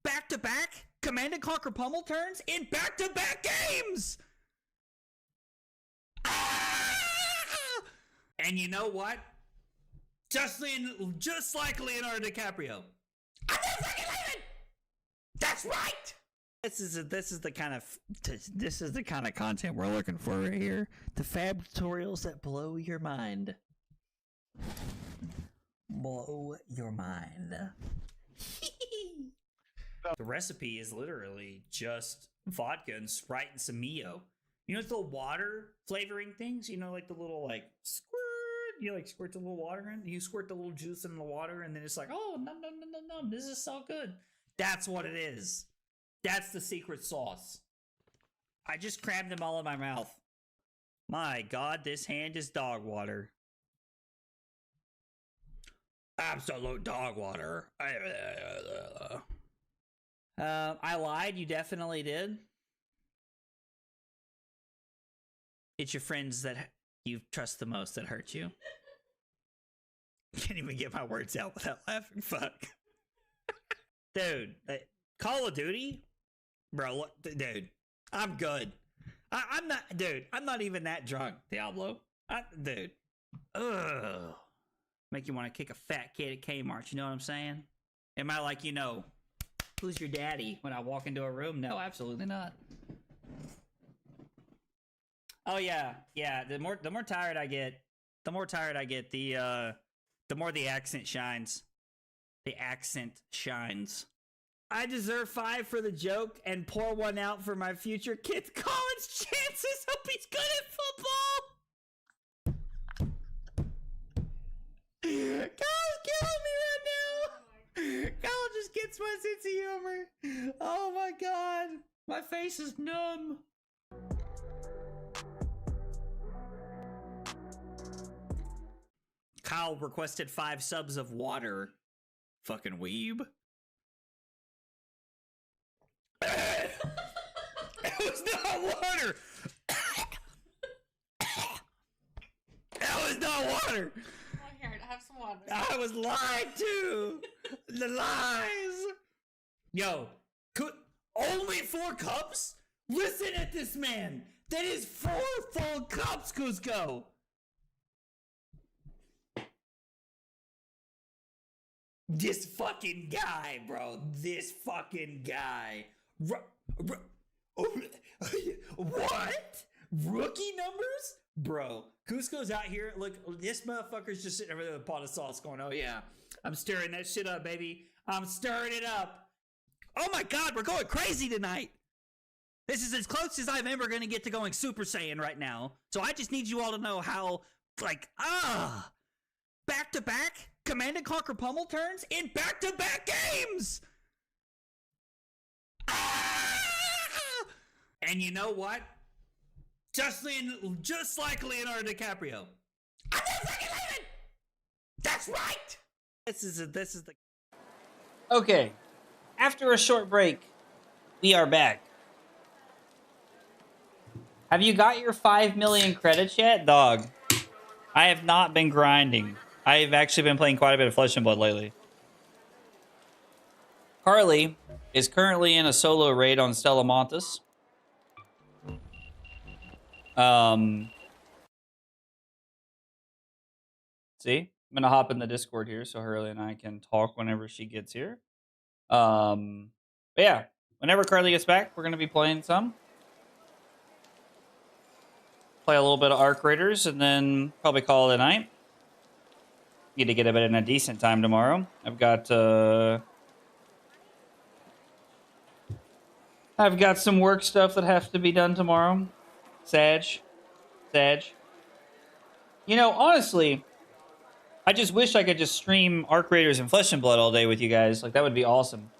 back-to-back Command & Conquer Pummel turns in back-to-back games. And you know what? Just like Leonardo DiCaprio. I'm not fucking leaving. That's right. This is the kind of content we're looking for right here. The fab tutorials that blow your mind. Blow your mind. The recipe is literally just vodka and Sprite and some Mio. You know, it's the water flavoring things. You know, like the little squirt. You squirt the little water in. You squirt the little juice in the water, and then it's like, oh, no, this is so good. That's what it is. That's the secret sauce. I just crammed them all in my mouth. My God, this hand is dog water. Absolute dog water. I lied. You definitely did. It's your friends that you trust the most that hurt you. Can't even get my words out without laughing. Fuck. Dude, Call of Duty? Bro, look, dude, I'm good. I'm not even that drunk, Diablo. Dude. Ugh. Make you want to kick a fat kid at Kmart, you know what I'm saying? Am I like, who's your daddy when I walk into a room? No, absolutely not. Oh yeah, yeah. The more tired I get, the more the accent shines. The accent shines. I deserve 5 for the joke and pour one out for my future kid's college chances. Hope he's good at football. Kyle's killing me right now. Kyle just gets my sense of humor. Oh my god. My face is numb. Kyle requested 5 subs of water. Fucking weeb. It was not water. That was not water. Oh, here, have some water. I was lied to. The lies. Yo, only 4 cups? Listen at this man. That is 4 full cups, Cusco. This fucking guy, bro. This fucking guy. What? Rookie numbers? Bro, Cusco's out here. Look, this motherfucker's just sitting over there with a pot of sauce going, oh yeah, I'm stirring that shit up, baby. I'm stirring it up. Oh my god, we're going crazy tonight. This is as close as I'm ever going to get to going Super Saiyan right now. So I just need you all to know how, back-to-back Command & Conquer Pummel turns in back-to-back games! And you know what? Just like Leonardo DiCaprio. I'm never fucking leaving! That's right! This is the... Okay, after a short break, we are back. Have you got your 5 million credits yet? Dog, I have not been grinding. I've actually been playing quite a bit of Flesh and Blood lately. Carly is currently in a solo raid on Stella Montes. See? I'm gonna hop in the Discord here so Hurley and I can talk whenever she gets here. But yeah, whenever Carly gets back, we're gonna be playing some. Play a little bit of Arc Raiders and then probably call it a night. Need to get a bit in a decent time tomorrow. I've got some work stuff that has to be done tomorrow. Sag. You know, honestly, I just wish I could just stream Arc Raiders and Flesh and Blood all day with you guys. Like, that would be awesome.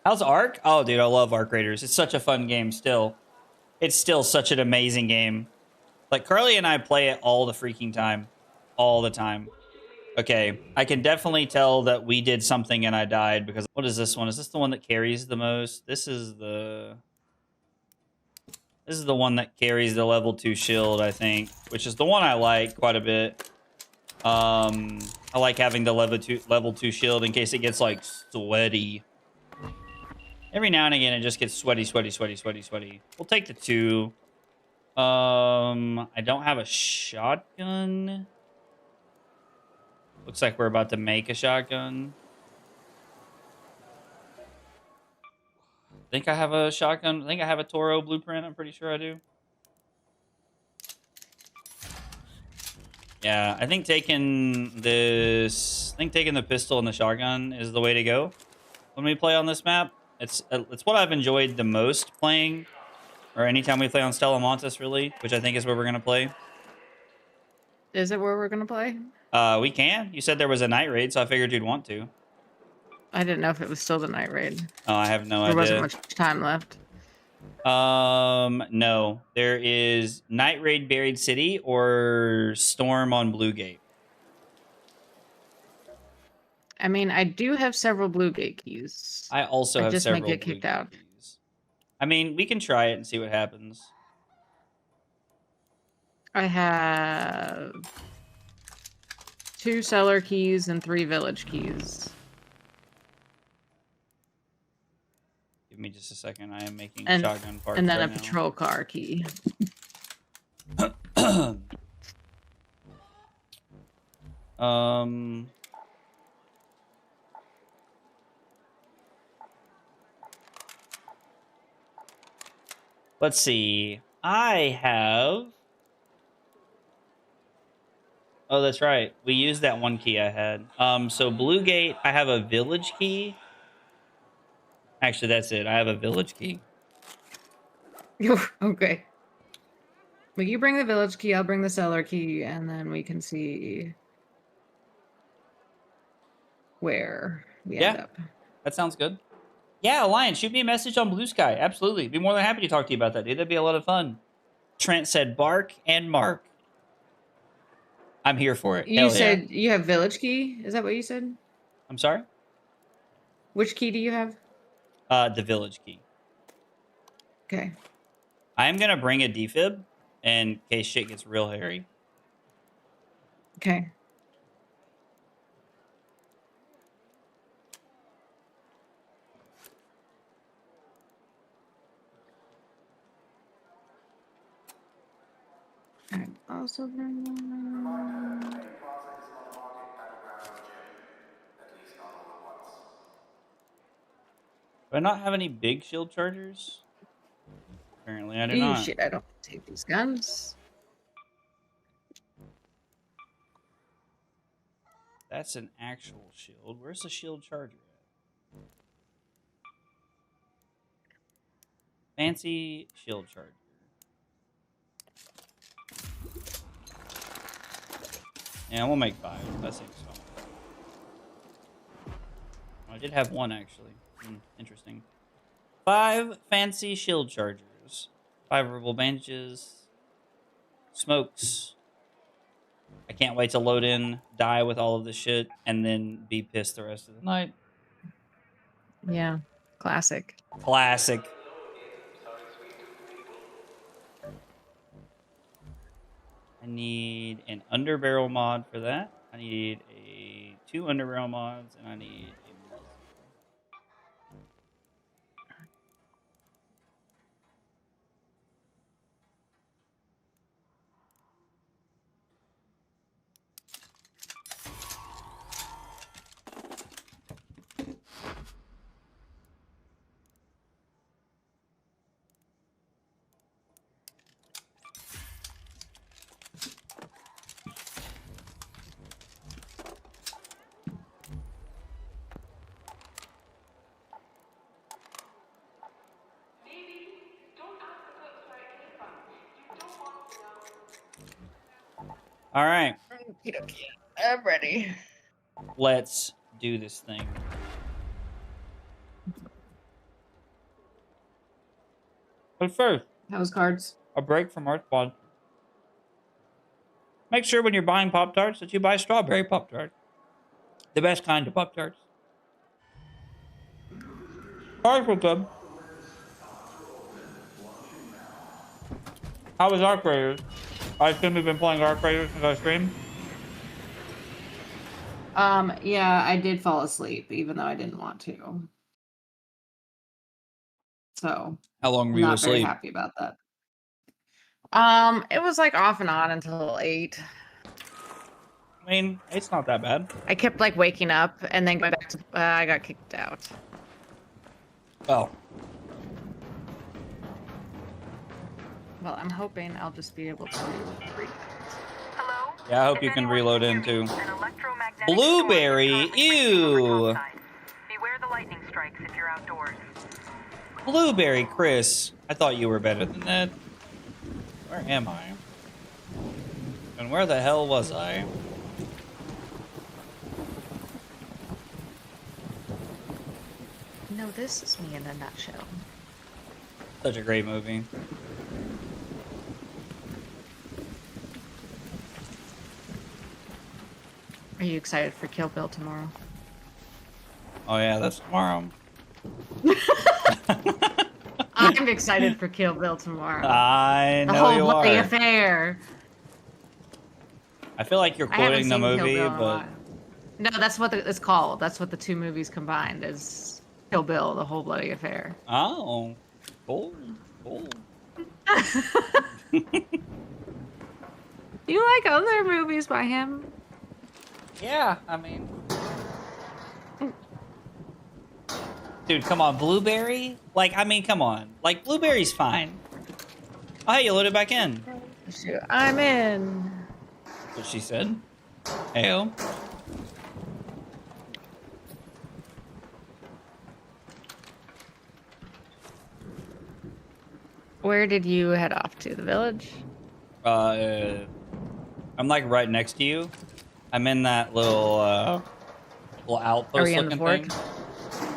How's Arc? Oh, dude, I love Arc Raiders. It's such a fun game still. It's still such an amazing game. Like, Carly and I play it all the freaking time. All the time. Okay, I can definitely tell that we did something and I died because... What is this one? Is this the one that carries the most? This is the one that carries the level 2 shield, I think. Which is the one I like quite a bit. I like having the level 2 shield in case it gets, like, sweaty. Every now and again, it just gets sweaty. We'll take the 2. I don't have a shotgun. Looks like we're about to make a shotgun. I think I have a shotgun. I think I have a Toro blueprint. I'm pretty sure I do. Yeah, I think taking the pistol and the shotgun is the way to go when we play on this map. It's what I've enjoyed the most playing, or anytime we play on Stella Montes, really, which I think is where we're gonna play. Is it where we're gonna play? We can. You said there was a night raid, so I figured you'd want to. I didn't know if it was still the night raid. Oh, I have no idea. There wasn't much time left. No. There is Night Raid Buried City or Storm on Blue Gate. I mean, I do have several Blue Gate keys. I also have just several might get Blue kicked Gate out. keys. I mean, we can try it and see what happens. I have 2 cellar keys and 3 village keys. Give me just a second. I am making And, shotgun parts and then right a now. patrol car key. Let's see. I have Oh, that's right. We used that one key I had. So Blue Gate, I have a village key. Actually, that's it. I have a village key. Okay. Well, you bring the village key, I'll bring the cellar key, and then we can see where we end Yeah. up. That sounds good. Yeah, Alliance, shoot me a message on Blue Sky. Absolutely. Be more than happy to talk to you about that, dude. That'd be a lot of fun. Trent said bark and mark. I'm here for it. You Hell said you have village key? Is that what you said? I'm sorry? Which key do you have? The village key. Okay. I'm going to bring a defib in case shit gets real hairy. Okay. I'm also bringing... Do I not have any big shield chargers? Apparently I do Ew, not. shit, I don't take these guns. That's an actual shield. Where's the shield charger at? Fancy shield charger. Yeah, we'll make 5. That seems fun. I did have 1 actually. Interesting. 5 fancy shield chargers. 5 verbal bandages. Smokes. I can't wait to load in, die with all of this shit, and then be pissed the rest of the night. Yeah. Classic. Classic. I need an underbarrel mod for that. I need 2 underbarrel mods, and I need a muzzle. All right. Okay. I'm ready. Let's do this thing. But first, House cards. a break from our squad. Make sure when you're buying Pop-Tarts that you buy strawberry Pop-Tarts. The best kind of Pop-Tarts. Cards were good. How was Arc Raiders? I assume you've been playing Arc Raiders since I streamed? Yeah, I did fall asleep, even though I didn't want to. So How long were you not very asleep? happy about that. It was like off and on until 8. I mean, it's not that bad. I kept like waking up and then going back to I got kicked out. Oh. Well, I'm hoping I'll just be able to read. Hello? Yeah, I hope you can reload in too. Blueberry, ew. Beware the lightning strikes if you're outdoors. Blueberry, Chris. I thought you were better than that. Where am I? And where the hell was I? No, this is me in a nutshell. Such a great movie. Are you excited for Kill Bill tomorrow? Oh yeah, that's tomorrow. I'm excited for Kill Bill tomorrow. I The know whole you bloody are. affair. I feel like you're I haven't quoting the seen Kill movie, Bill in a but while. No, that's what it's called. That's what the 2 movies combined is Kill Bill, the whole bloody affair. oh, cool, cool. You like other movies by him? Yeah, I mean, dude, come on, Blueberry. Like, I mean, come on. Like, Blueberry's fine. Oh, hey, you load it back in. Shoot, I'm in. That's what she said. Heyo. Where did you head off to? The village? I'm like right next to you. I'm in that little outpost Are we in the looking fort? thing.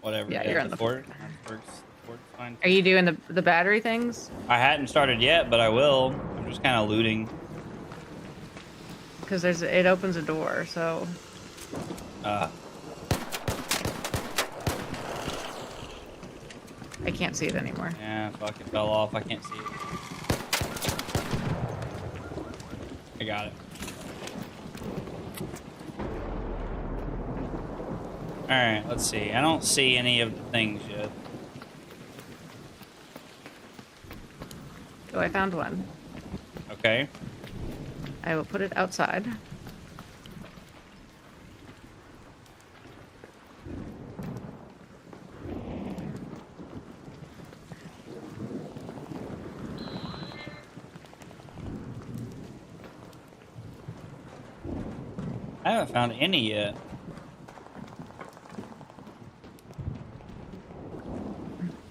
Whatever. Yeah, you're in the fort. The fort's fine. Are you doing the battery things? I hadn't started yet, but I will. I'm just kind of looting. Because it opens a door, so I can't see it anymore. Yeah, fuck, it fell off. I can't see it. I got it. Alright, let's see. I don't see any of the things yet. Oh, I found one. Okay. I will put it outside. I haven't found any yet.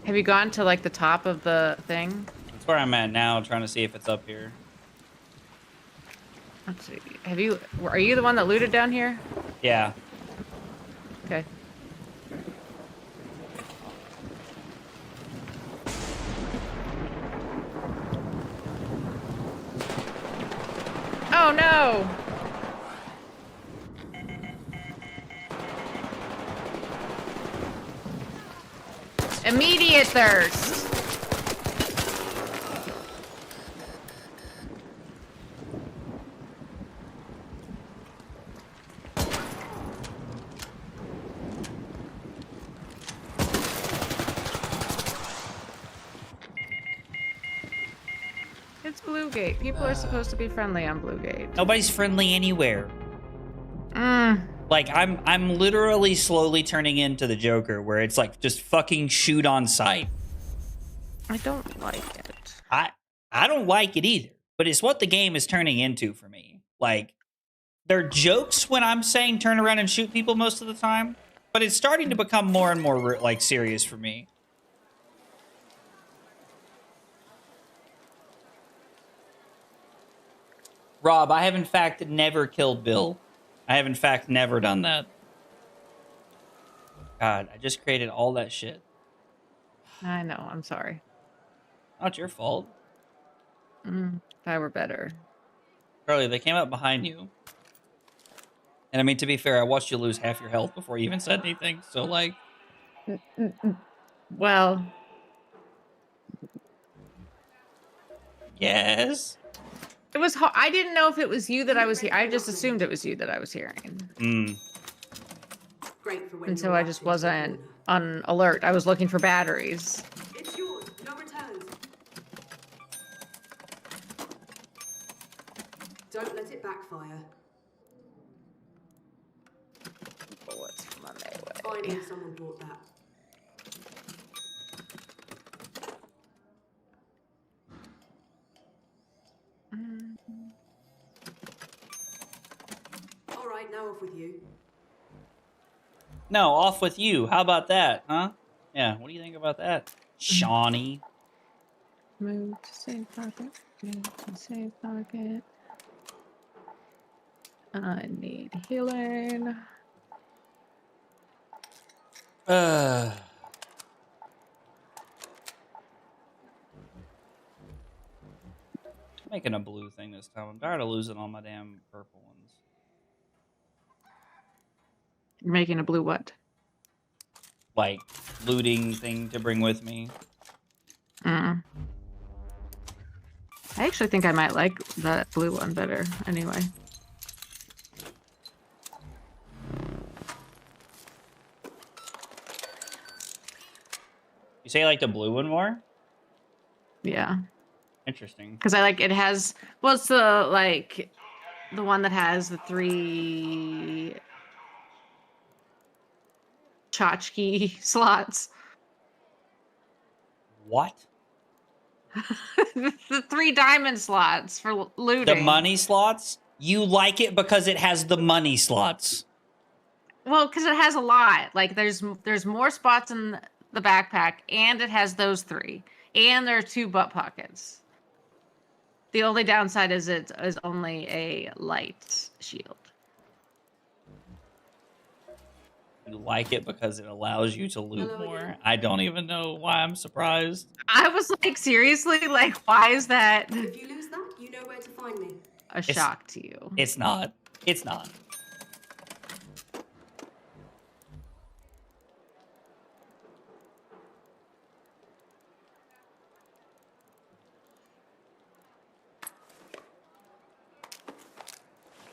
Have you gone to like the top of the thing? That's where I'm at now, trying to see if it's up here. Let's see. Are you the one that looted down here? Yeah. Okay. Oh no! Immediate thirst! It's Bluegate. People are supposed to be friendly on Bluegate. Nobody's friendly anywhere. Mm. Like, I'm literally slowly turning into the Joker, where it's like, just fucking shoot on sight. I don't like it. I don't like it either, but it's what the game is turning into for me. Like, they're jokes when I'm saying turn around and shoot people most of the time, but it's starting to become more and more, like, serious for me. Rob, I have in fact never killed Bill. I have in fact never done that. God, I just created all that shit. I know. I'm sorry. Not your fault. If I were better. Charlie, they came up behind you. And I mean, to be fair, I watched you lose half your health before you even said anything. So, like... Well... Yes? It was. I didn't know if it was you that I was here. I just assumed it was you that I was hearing. And so I just wasn't on alert. I was looking for batteries. It's yours. No returns. Don't let it backfire. Bullets from my melee. Finally, someone bought that. All right, now off with you. No, off with you. How about that, huh? Yeah, what do you think about that, Shawnee? Move to save pocket. Move to save pocket. I need healing. Making a blue thing this time. I'm tired of losing all my damn purple ones. You're making a blue what? Like, looting thing to bring with me. I actually think I might like that blue one better anyway. You say you like the blue one more? Yeah. Interesting. Because I like it has, well, it's the, like, the one that has the 3 tchotchke slots. What? The 3 diamond slots for looting. The money slots? You like it because it has the money slots. Well, because it has a lot. Like there's more spots in the backpack, and it has those 3, and there are 2 butt pockets. The only downside is it is only a light shield. You like it because it allows you to loot Hello more. again. I don't even know why I'm surprised. I was like, seriously, like, why is that If you lose that, you know where to find me. a shock to you? It's not. It's not.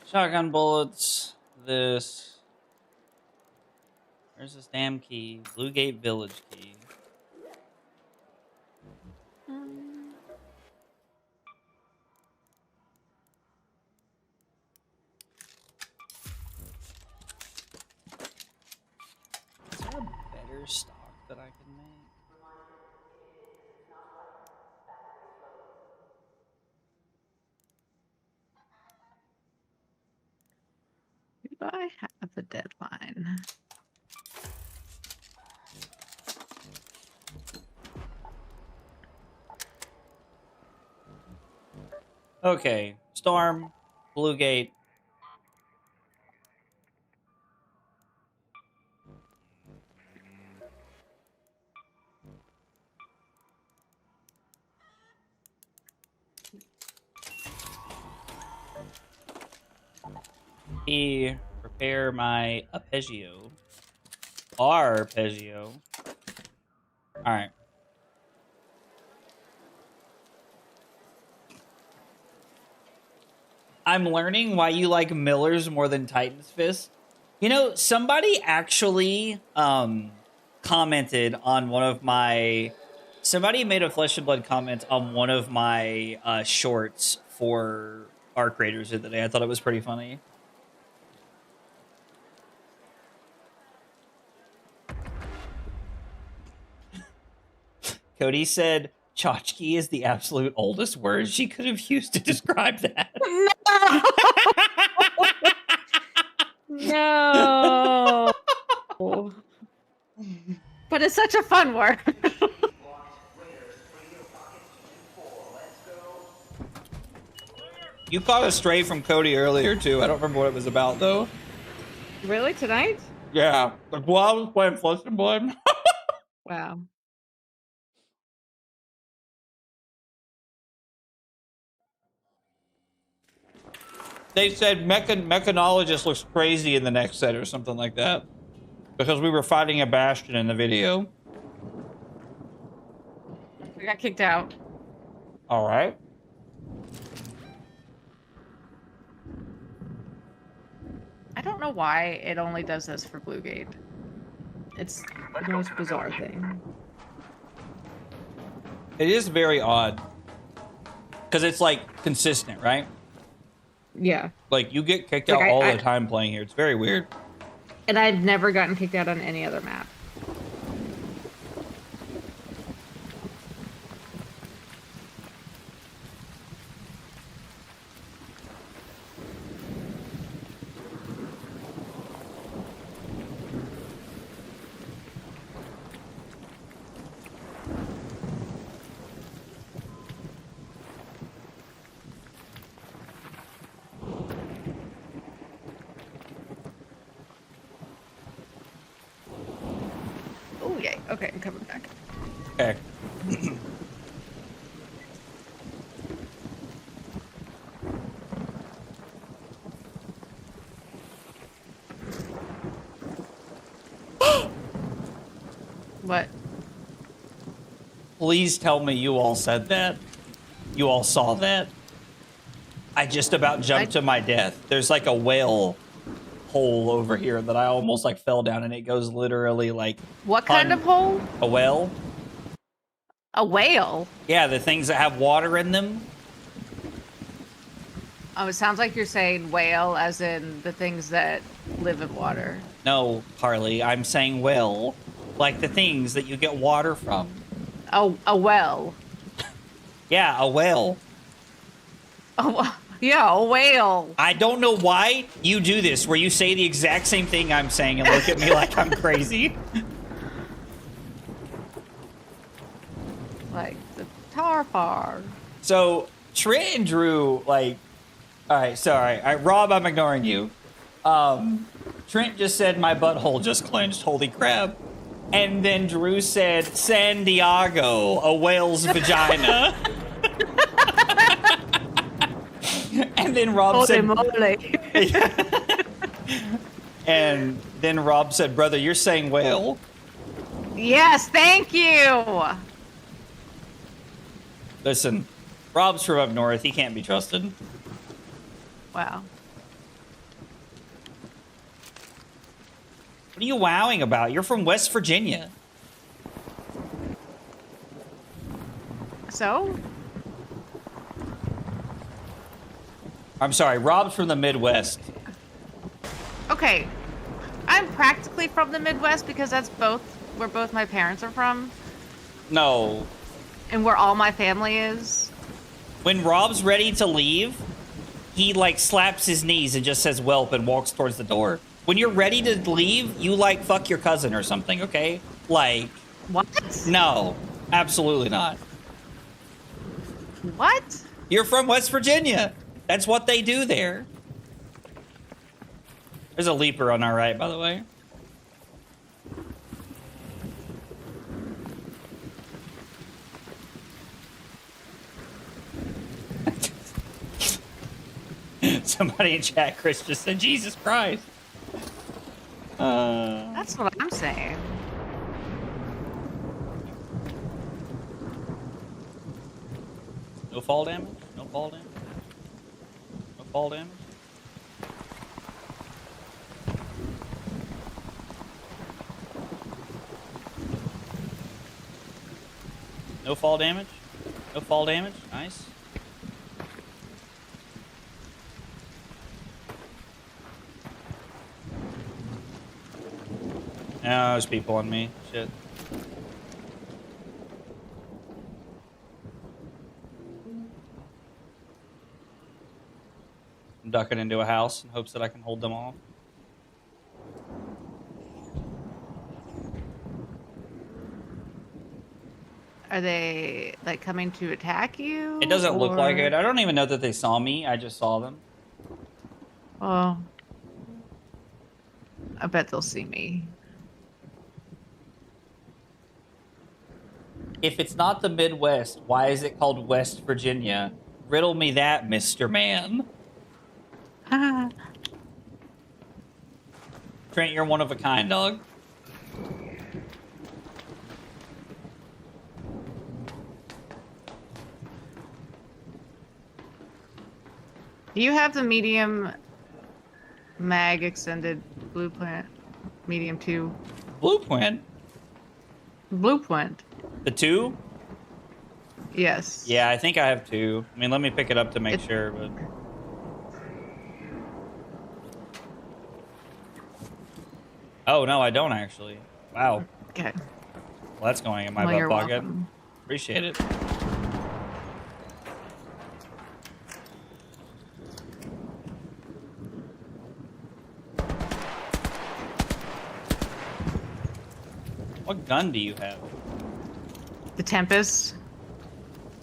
Shotgun bullets. This. Where's this damn key? Blue Gate Village key. Is there a better stock that I can make? Do I have the deadline? Okay. Storm. Blue Gate. Prepare my arpeggio. Arpeggio. Alright. I'm learning why you like Miller's more than Titan's Fist. You know, somebody actually commented on one of my... Somebody made a Flesh and Blood comment on one of my shorts for our creators of the day. I thought it was pretty funny. Cody said, tchotchke is the absolute oldest word she could have used to describe that. No. But it's such a fun word. You caught a stray from Cody earlier, too. I don't remember what it was about, though. Really? Tonight? Yeah. Like, while I was playing Flesh and Blood. Wow. They said mechanologist looks crazy in the next set or something like that. Because we were fighting a Bastion in the video. I got kicked out. All right. I don't know why it only does this for Blue Gate. It's the most bizarre thing. It is very odd. Because it's, like, consistent, right? Yeah. Like, you get kicked Like, out all the time playing here. It's very weird. And I've never gotten kicked out on any other map. Oh, yay. Okay, I'm coming back. Okay. What? Please tell me you all said that. You all saw that. I just about jumped to my death. There's like a whale hole over here that I almost like fell down, and it goes literally like... What kind of hole? A whale. A whale? Yeah, the things that have water in them. Oh, it sounds like you're saying whale as in the things that live in water. No, Harley, I'm saying whale. Like the things that you get water from. Oh, a well. Yeah, a whale. Oh, Yeah, a whale. I don't know why you do this, where you say the exact same thing I'm saying and look at me like I'm crazy. Like the Tarfar. So Trent and Drew, like, all right, sorry, Rob, I'm ignoring you. Trent just said my butthole just clenched. Holy crap! And then Drew said San Diego, a whale's vagina. And then Rob Holy said, moly. and then Rob said, brother, you're saying whale. Yes, thank you. Listen, Rob's from up north. He can't be trusted. Wow. What are you wowing about? You're from West Virginia. So? I'm sorry, Rob's from the Midwest. Okay. I'm practically from the Midwest because that's where both my parents are from No. and where all my family is. When Rob's ready to leave, he like slaps his knees and just says whelp and walks towards the door. When you're ready to leave, you like fuck your cousin or something, okay? Like, What? no, absolutely not. What? You're from West Virginia. That's what they do there. There's a leaper on our right, by the way. Somebody in chat, Chris, just said, Jesus Christ. That's what I'm saying. No fall damage? No fall damage? No fall damage? No fall damage? No fall damage? Nice. No, there's people on me. Shit. I'm ducking into a house in hopes that I can hold them off. Are they like coming to attack you? It doesn't look like or- it. I don't even know that they saw me. I just saw them. Oh. I bet they'll see me. If it's not the Midwest, why is it called West Virginia? Riddle me that, Mr. Man. Trent, you're one of a kind, dog. Do you have the medium mag extended blueprint? Medium 2. Blueprint? Blueprint. The 2? Yes. Yeah, I think I have 2. I mean, let me pick it up to make sure, but... Oh, no, I don't actually. Wow. Okay. Well, that's going in my Well, butt you're pocket. welcome. Appreciate it. What gun do you have? The Tempest.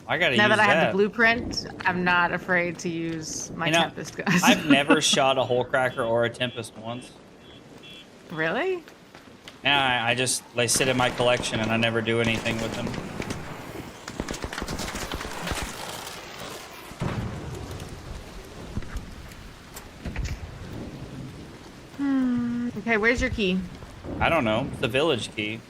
I gotta Now use that I have the blueprint, I'm not afraid to use my You know, Tempest guns. I've never shot a hole cracker or a Tempest once. Really? Yeah, I just they sit in my collection and I never do anything with them. Okay, where's your key? I don't know. It's the village key.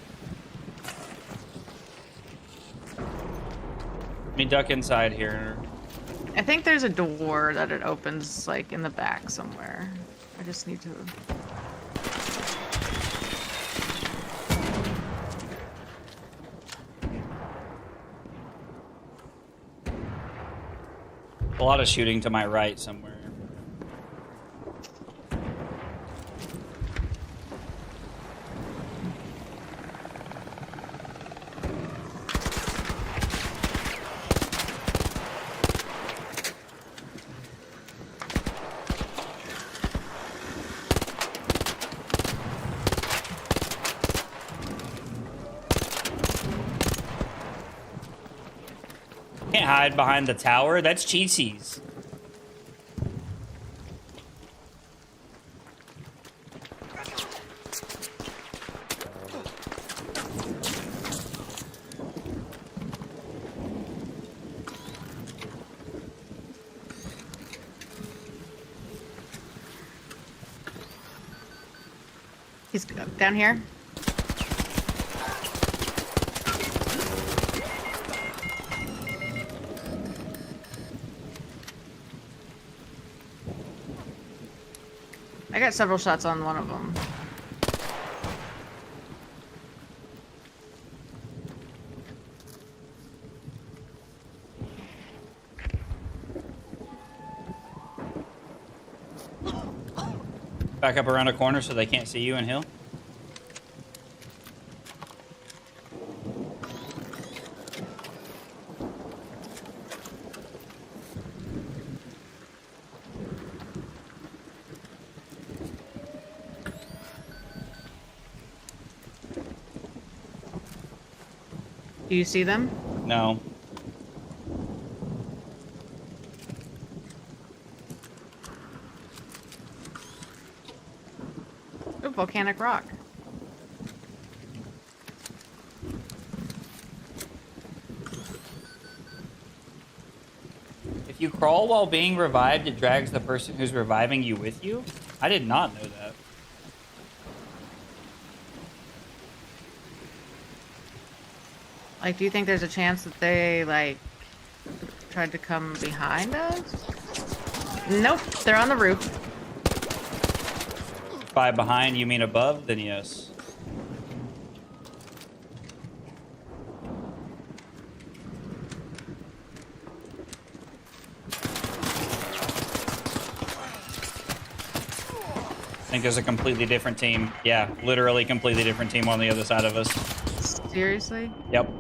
Let me duck inside here. I think there's a door that it opens like in the back somewhere. I just need to. A lot of shooting to my right somewhere. can't hide behind the tower. That's cheesies. He's down here. I got several shots on one of them. Back up around a corner so they can't see you and heal. Do you see them? No. Ooh, volcanic rock. If you crawl while being revived, it drags the person who's reviving you with you? I did not know that. Like, do you think there's a chance that they, like, tried to come behind us? Nope, they're on the roof. By behind, you mean above? Then yes. I think there's a completely different team. Yeah, literally completely different team on the other side of us. Seriously? Yep.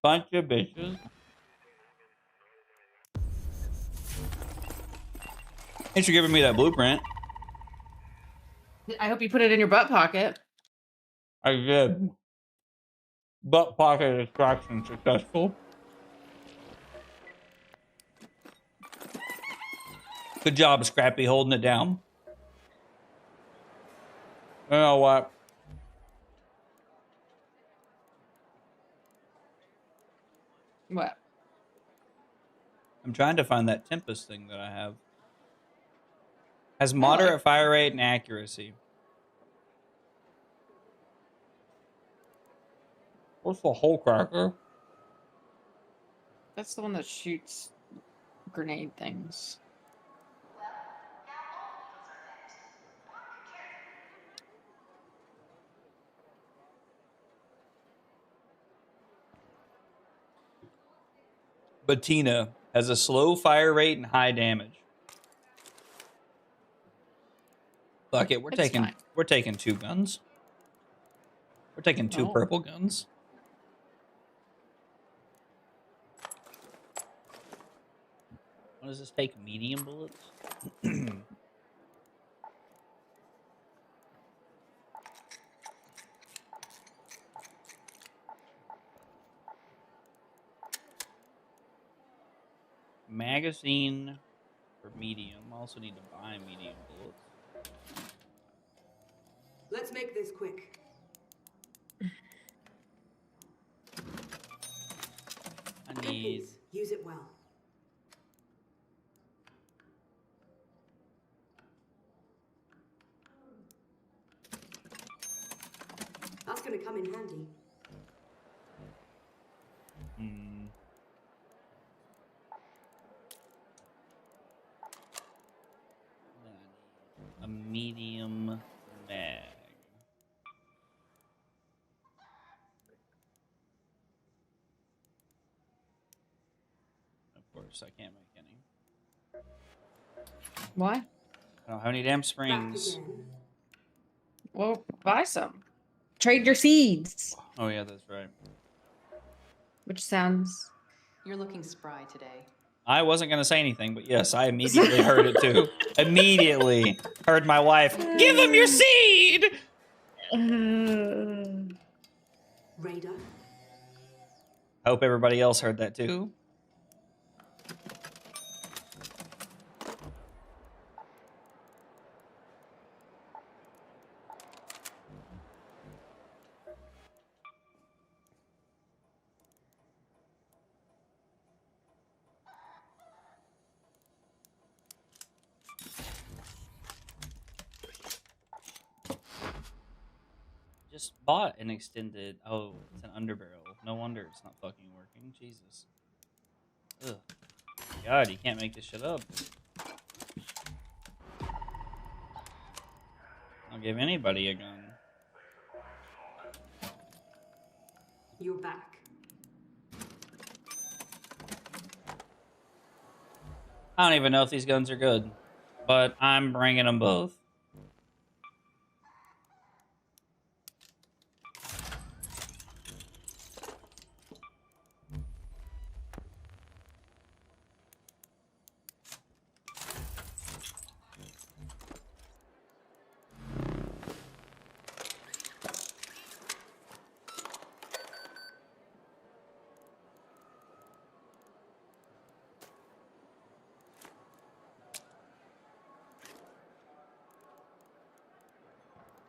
Bunch of bitches. Thanks for giving me that blueprint. I hope you put it in your butt pocket. I did. Butt pocket extraction successful. Good job, Scrappy, holding it down. You know what? What? I'm trying to find that Tempest thing that I have. Has moderate fire rate and accuracy. What's the hole cracker? That's the one that shoots grenade things. Bettina has a slow fire rate and high damage. Fuck it, we're taking two guns. We're taking two purple guns. What does this take? Medium bullets? Magazine for medium. I also need to buy medium bullets. Let's make this quick. I need... Use it well. That's gonna come in handy. A medium mag. Of course, I can't make any. Why? I don't have any damn Back springs. again. Well, buy some. Trade your seeds. Oh yeah, that's right. Which sounds. You're looking spry today. I wasn't gonna say anything, but yes, I immediately heard it too. Immediately heard my wife, "Give him your seed!" Raider. I hope everybody else heard that too. Just bought an extended. Oh, it's an underbarrel. No wonder it's not fucking working. Jesus. Ugh. God, you can't make this shit up. I'll give anybody a gun. You're back. I don't even know if these guns are good, but I'm bringing them both.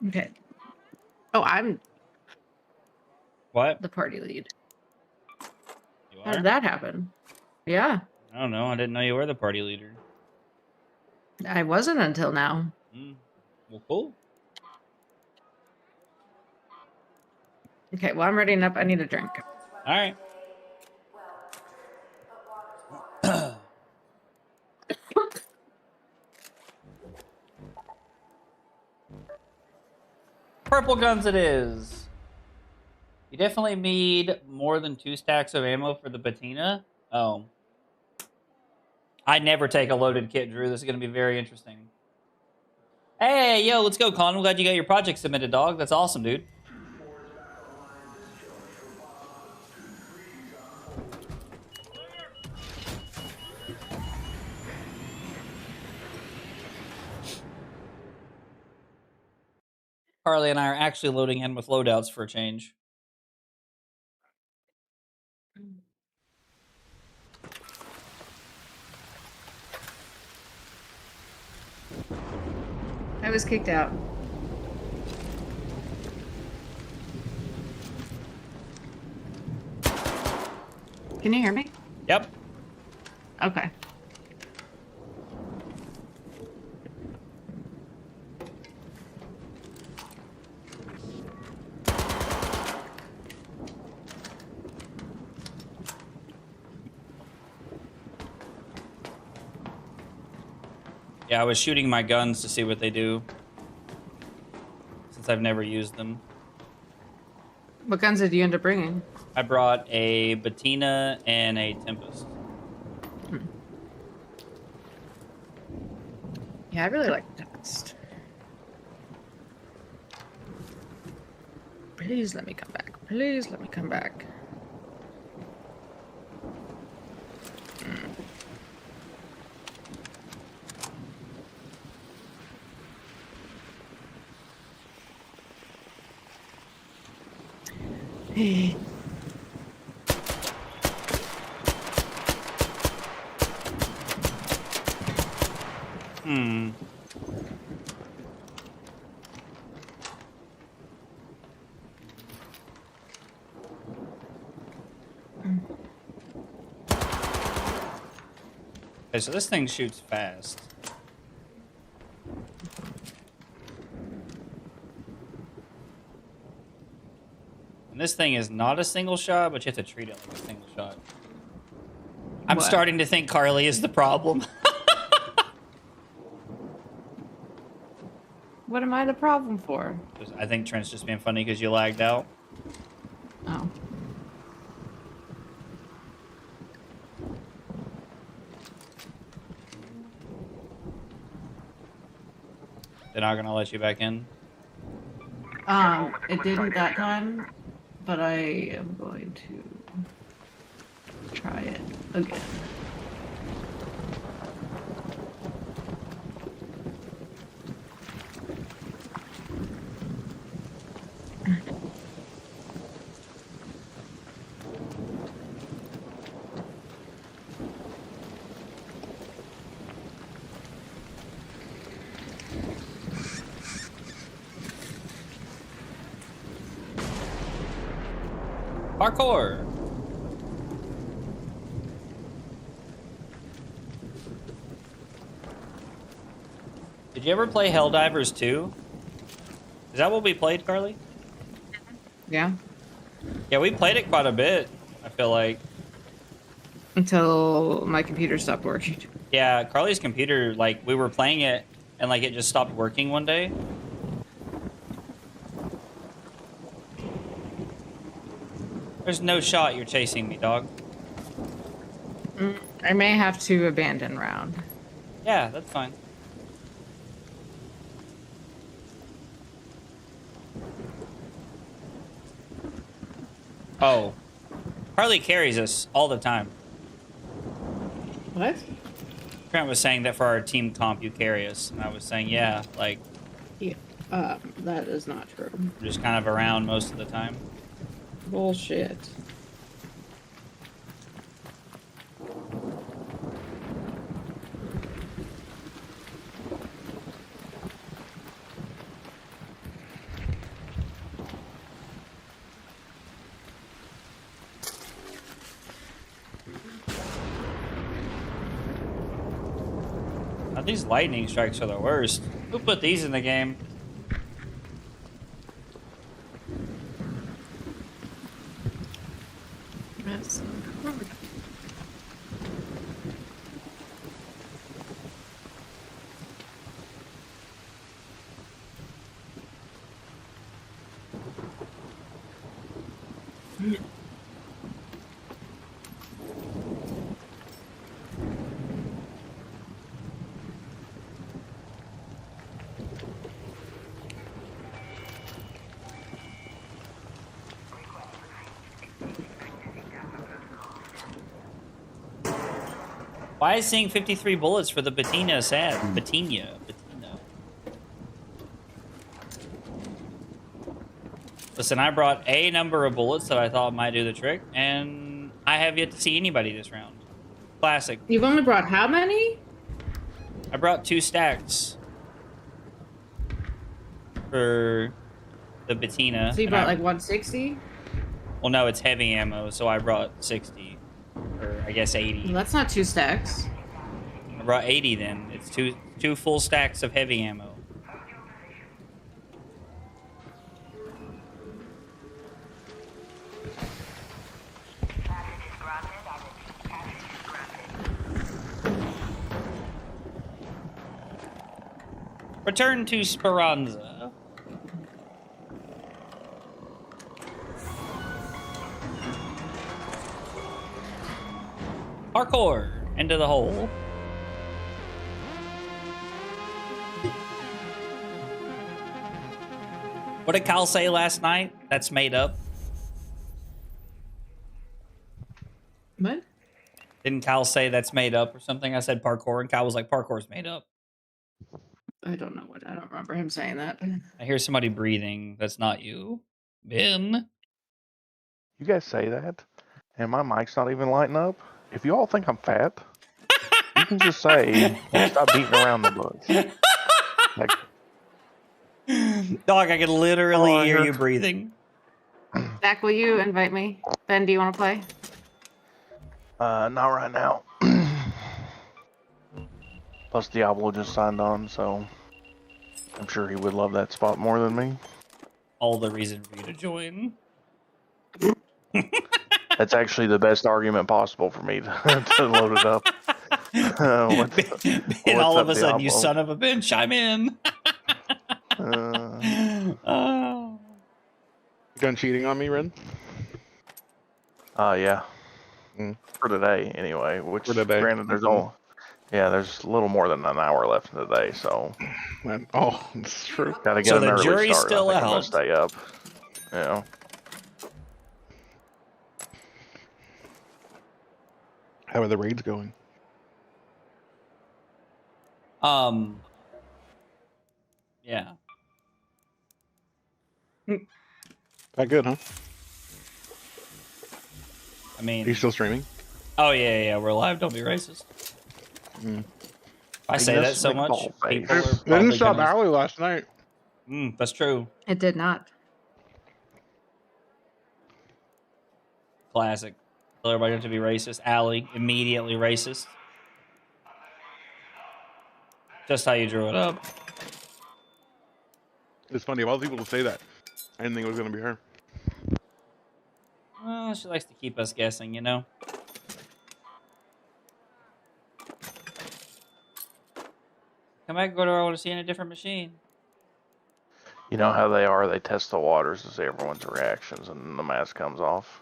Okay. Oh, I'm What? the party lead. You How are? did that happen? Yeah, I don't know. I didn't know you were the party leader. I wasn't until now. Well, cool. Okay, well, I'm ready up. I need a drink. All right. Purple guns it is. You definitely need more than 2 stacks of ammo for the patina. Oh. I never take a loaded kit, Drew. This is going to be very interesting. Hey, yo, let's go, Con. I'm glad you got your project submitted, dog. That's awesome, dude. Carly and I are actually loading in with loadouts for a change. I was kicked out. Can you hear me? Yep. Okay. Yeah, I was shooting my guns to see what they do, since I've never used them. What guns did you end up bringing? I brought a Batina and a Tempest. Yeah, I really like the Tempest. Please let me come back. Please let me come back. Hey. Okay, so this thing shoots fast. And this thing is not a single shot, but you have to treat it like a single shot. I'm What? starting to think Carly is the problem. What am I the problem for? I think Trent's just being funny because you lagged out. Oh. not gonna let you back in? It didn't that time, but I am going to try it again. Parkour! Did you ever play Helldivers 2? Is that what we played, Carly? Yeah. Yeah, we played it quite a bit, I feel like. Until my computer stopped working. Yeah, Carly's computer, like, we were playing it, and, like, it just stopped working one day. There's no shot you're chasing me, dog. I may have to abandon round. Yeah, that's fine. Oh. Carly carries us all the time. What? Trent was saying that for our team comp, you carry us. And I was saying, yeah, like, Yeah. That is not true. we're just kind of around most of the time. Bullshit. Now, these lightning strikes are the worst. Who put these in the game? That's Why is seeing 53 bullets for the Patina sad? Patina. Listen, I brought a number of bullets that I thought might do the trick, and I have yet to see anybody this round. Classic. You've only brought how many? I brought 2 stacks for the Patina. So you and brought like 160? Well, no, it's heavy ammo, so I brought 60. Or I guess 80. Well, that's not 2 stacks. I brought 80 then. It's two full stacks of heavy ammo. Return to Speranza. Parkour into the hole. What did Kyle say last night? That's made up. What? Didn't Kyle say that's made up or something? I said parkour, and Kyle was like, parkour's made up. I don't know what. I don't remember him saying that. I hear somebody breathing. That's not you. Ben? You guys say that, and my mic's not even lighting up. If you all think I'm fat, you can just say, stop beating around the bush. Like, Dog, I can literally hear you breathing. Zach, will you invite me? Ben, do you want to play? not right now. Plus, Diablo just signed on, so I'm sure he would love that spot more than me. All the reason for you to join. That's actually the best argument possible for me to load it up. And all of a sudden, you son of a bitch, I'm in. You done cheating on me, Ren? Yeah. For today, anyway. Which, for today. granted, there's a little more than an hour left in the day, so Oh, it's true. Gotta get So an the early jury's start. still I think I'm gonna out. stay up. Yeah. How are the raids going? Yeah. That good, huh? I mean, Are you still streaming? oh yeah, we're live. Don't be racist. I say that guess so much. McBall face. People are They didn't probably stop gonna... Allie last night. That's true. It did not. Classic. Tell everybody not to be racist. Allie, immediately racist. Just how you drew it up. It's funny of all the people to say that. I didn't think it was gonna be her. Well, she likes to keep us guessing, you know? Come back, go to I want to see in a different machine. You know how they are? They test the waters to see everyone's reactions, and then the mask comes off.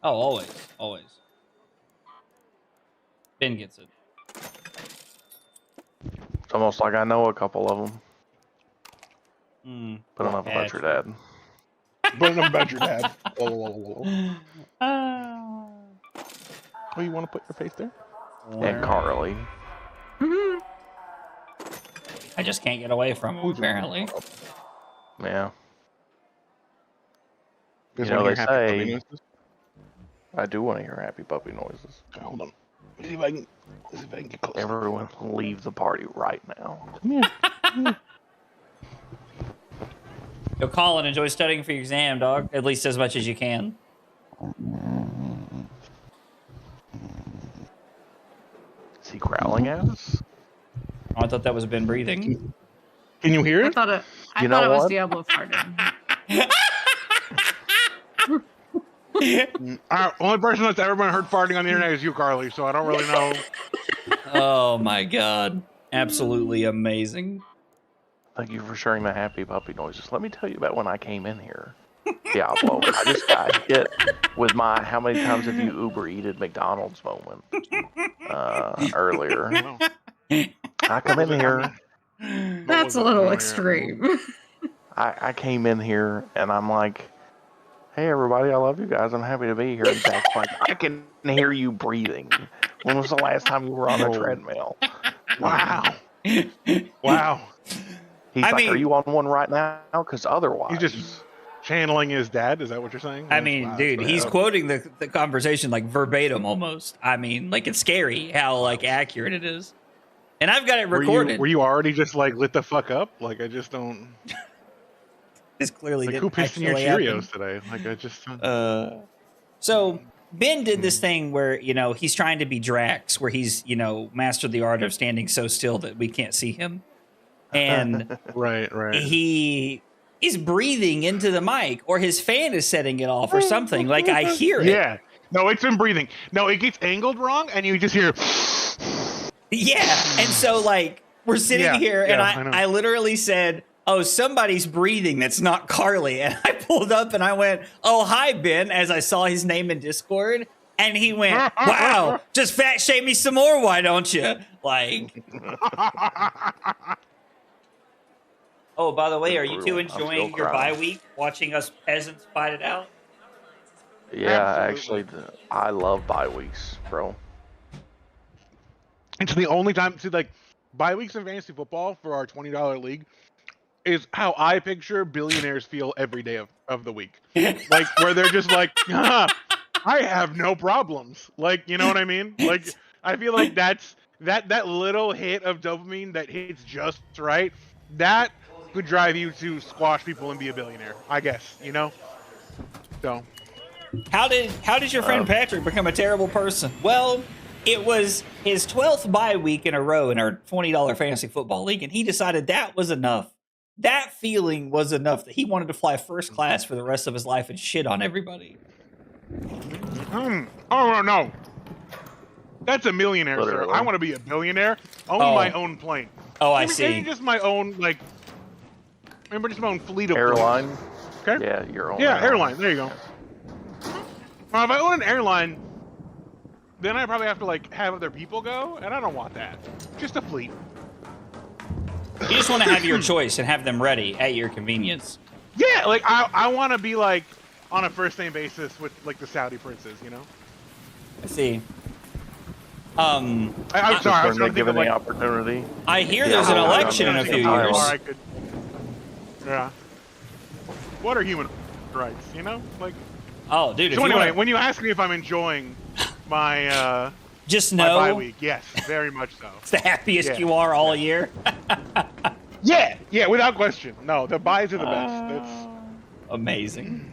Oh, always. Always. Ben gets it. It's almost like I know a couple of them. But enough Yeah, about your dad. But enough about your dad. Oh, you want to put your face there? And Carly. I just can't get away from him, apparently. Yeah. You You know, they happy puppy say... noises? I do want to hear happy puppy noises. Okay, hold on. Let me see if I can get close. Everyone leave the party right now. Come here. Yo, Colin, enjoy studying for your exam, dog. At least as much as you can. Is he growling at us? Oh, I thought that was Ben breathing. Can you hear I it? thought it. I You thought know it was what? Diablo farting. Only person that's ever been heard farting on the internet is you, Carly, so I don't really know. Oh my god. Absolutely amazing. Thank you for sharing the happy puppy noises. Let me tell you about when I came in here. Diablo. I just got hit with my how many times have you Uber eated McDonald's moment earlier. I come in here. That's a little extreme. I came in here and I'm like, hey everybody, I love you guys. I'm happy to be here. And Zach's like, I can hear you breathing. When was the last time you were on a treadmill? Wow. Wow. He's I like, mean- are you on one right now? Because otherwise... He's just channeling his dad. Is that what you're saying? I mean, dude, he's quoting the conversation like verbatim almost. I mean, like it's scary how like accurate it is. And I've got it recorded. Were you already just like lit the fuck up? Like I just don't. This clearly Like didn't who pissed in your actually Cheerios happen. today? Like I just. So Ben did this thing where, you know, he's trying to be Drax, where he's, you know, mastered the art of standing so still that we can't see him. And Right. he's breathing into the mic, or his fan is setting it off or something. Like I hear it. Yeah. No, it's been breathing. No, it gets angled wrong, and you just hear. Yeah. And so like we're sitting here and I know. I literally said, oh, somebody's breathing that's not Carly. And I pulled up and I went, oh, hi, Ben, as I saw his name in Discord. And he went, wow, just fat shame me some more, why don't you? Like, oh, by the way, are you two enjoying your bye week, watching us peasants fight it out? Yeah, Absolutely. actually, I love bye weeks, bro. It's the only time. See, like bye weeks in fantasy football for our $20 league is how I picture billionaires feel every day of the week. Like where they're just like, I have no problems. Like, you know what I mean? Like I feel like that's that little hit of dopamine that hits just right. That could drive you to squash people and be a billionaire, I guess, you know? So How did your friend Patrick become a terrible person? Well, it was his 12th bye week in a row in our $20 fantasy football league, and he decided that was enough. That feeling was enough that he wanted to fly first class for the rest of his life and shit on everybody. oh no. That's a millionaire, Literally. sir. I want to be a billionaire. Own Oh. my own plane. Oh, I Maybe see. just my own, like, maybe just my own fleet of Airline? planes. Okay. Yeah, your own. Yeah, airline. There you go. Well, if I own an airline, then I probably have to like have other people go, and I don't want that. Just a fleet. You just want to have your choice and have them ready at your convenience. Yeah, like I want to be like on a first name basis with like the Saudi princes, you know. I see. I'm sorry, I was When trying they to think given of the like. opportunity. I hear Yeah, there's an I'm election in a thinking few of years. Iowa. I could, yeah. What are human rights? You know, like. Oh, dude! So if you anyway, wanna, when you ask me if I'm enjoying my just my know bye week, yes, very much so. it's the happiest Yeah. you are all year. Yeah, without question. No, the buys are the best. That's Amazing.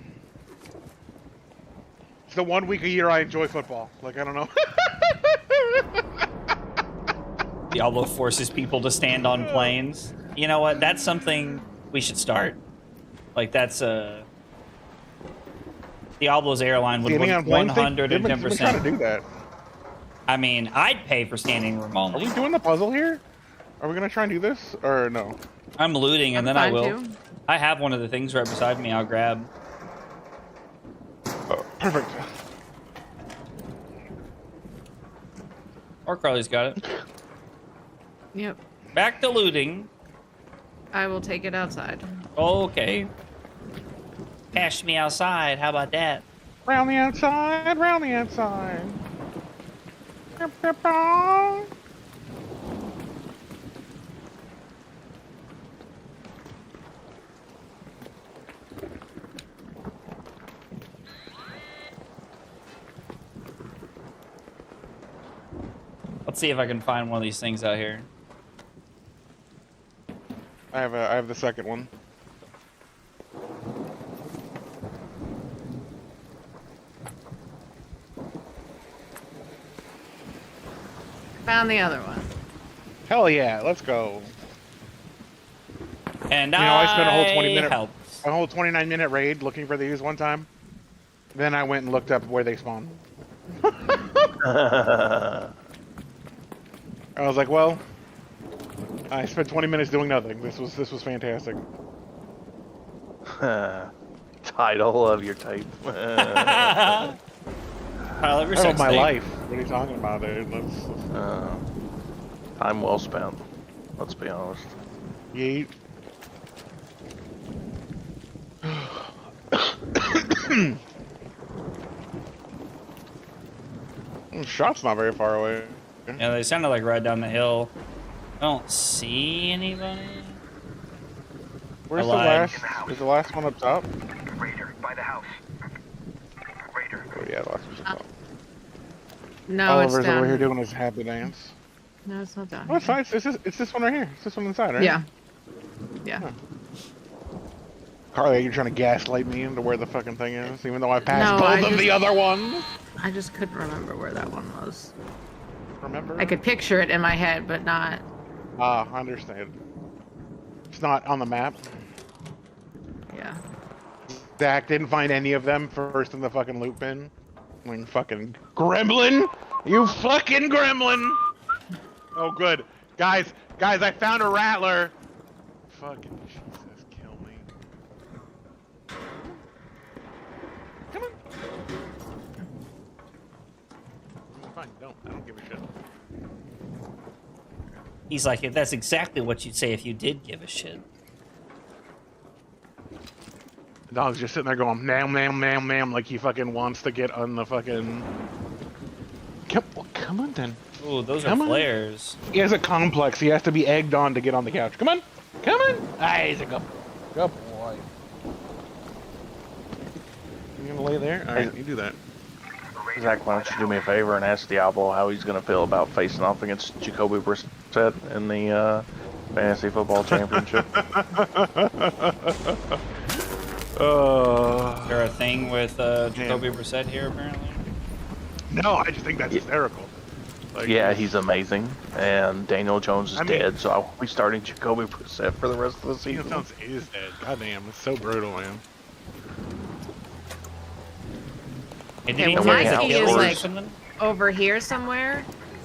it's the 1 week a year I enjoy football. Like I don't know. Diablo forces people to stand on planes. You know what? That's something we should start. Like that's Diablo's airline would Standing on planes, they've been 110%. trying to do that. I mean, I'd pay for standing room Are only. we doing the puzzle here? Are we gonna try and do this or no? I'm looting and I'm then I fine, will. too. I have one of the things right beside me. I'll grab. Oh, perfect. Or Carly's got it. Yep. Back to looting. I will take it outside. Okay. Cash me outside. How about that? Round the outside, round the outside. Let's see if I can find one of these things out here. I have the second one. Found the other one. Hell yeah, let's go. And You know, I spent a whole 20-minute helped. a whole 29-minute raid looking for these one time. Then I went and looked up where they spawn. I was like, well, I spent 20 minutes doing nothing. This was fantastic. Title of your tape. Pile of your Oh, sex my tape. life. What are you talking about, dude? Time well spent. Let's be honest. Yeet. Shop's not very far away. Yeah, they sounded like right down the hill. I don't see anybody. Where's I the lied. last? Is the last one up top? Raider, by the house. Raider. Oh yeah, the last one's up top. No, Oliver's it's down. over here doing his happy dance. No, it's not down. Oh, it's nice. It's this one right here. It's this one inside, right? Yeah. Yeah. Huh. Carly, you're trying to gaslight me into where the fucking thing is, even though I passed No, I both of just- the other ones. I just couldn't remember where that one was. Remember? I could picture it in my head, but not. Ah, I understand. It's not on the map. Yeah. Zach didn't find any of them first in the fucking loot bin. Like fucking gremlin! You fucking gremlin! Oh, good. Guys, I found a rattler! Fucking Jesus, kill me. Come on. Fine, I don't give a shit. He's like, that's exactly what you'd say if you did give a shit. The dog's just sitting there going, nam, like he fucking wants to get on the fucking... Come on, then. Ooh, those Come are on. flares. He has a complex. He has to be egged on to get on the couch. Come on. Come on. Ah, he's a good boy. You gonna lay there? Alright, you do that. Zach, why don't you do me a favor and ask Diablo how he's going to feel about facing off against Jacoby Brissett in the Fantasy Football Championship? Is there a thing with Jacoby Brissett here, apparently? No, I just think that's hysterical. Like, Yeah, he's amazing, and Daniel Jones is I mean- dead, so I'll be starting Jacoby Brissett for the rest of the Daniel season. Jones is dead. Goddamn, it's so brutal, man. And Okay, did he well, carry my the key kills is, or like- something? Over here somewhere,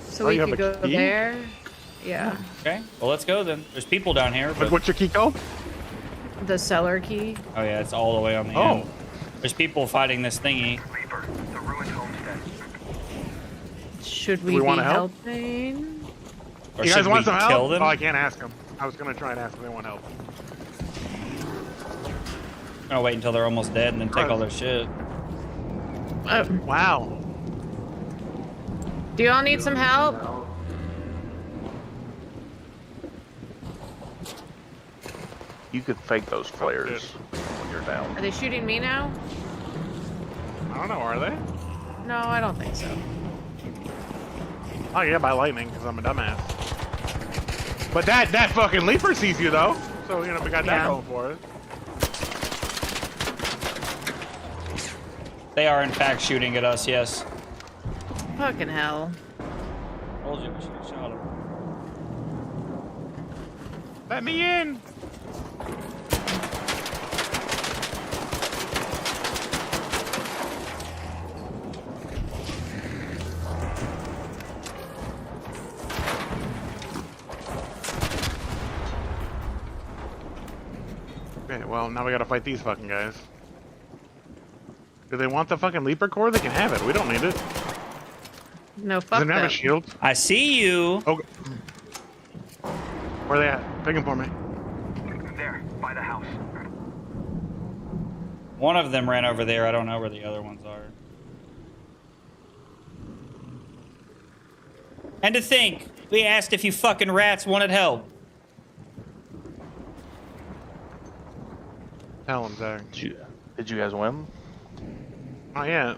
so Oh, we you have could a go key? there. Yeah. Okay, well, let's go then. There's people down here. But... What's your key code? The cellar key. Oh, yeah, it's all the way on the end. There's people fighting this thingy. Reaper, the ruined homestead. Should Do we we be wanna help? helping? Or You should guys want we some kill help? them? Oh, I can't ask him. I was gonna try and ask if they want help. I'm gonna wait until they're almost dead and then take all their shit. Wow. Do you all need some help? You could fake those flares when you're down. Are they shooting me now? I don't know, are they? No, I don't think so. Oh yeah, by lightning, because I'm a dumbass. But that fucking leaper sees you though, so you know we got that going for us. They are in fact shooting at us. Yes. Fucking hell. Told you we should have shot him. Let me in. Okay, well, now we gotta fight these fucking guys. Do they want the fucking leaper core? They can have it. We don't need it. No, fuck Does it have a them. shield? I see you. Okay. Where are they at? Pick them for me. There, by the house. One of them ran over there. I don't know where the other ones are. And to think, we asked if you fucking rats wanted help. Tell them, Zach. Did you guys win? Not yet.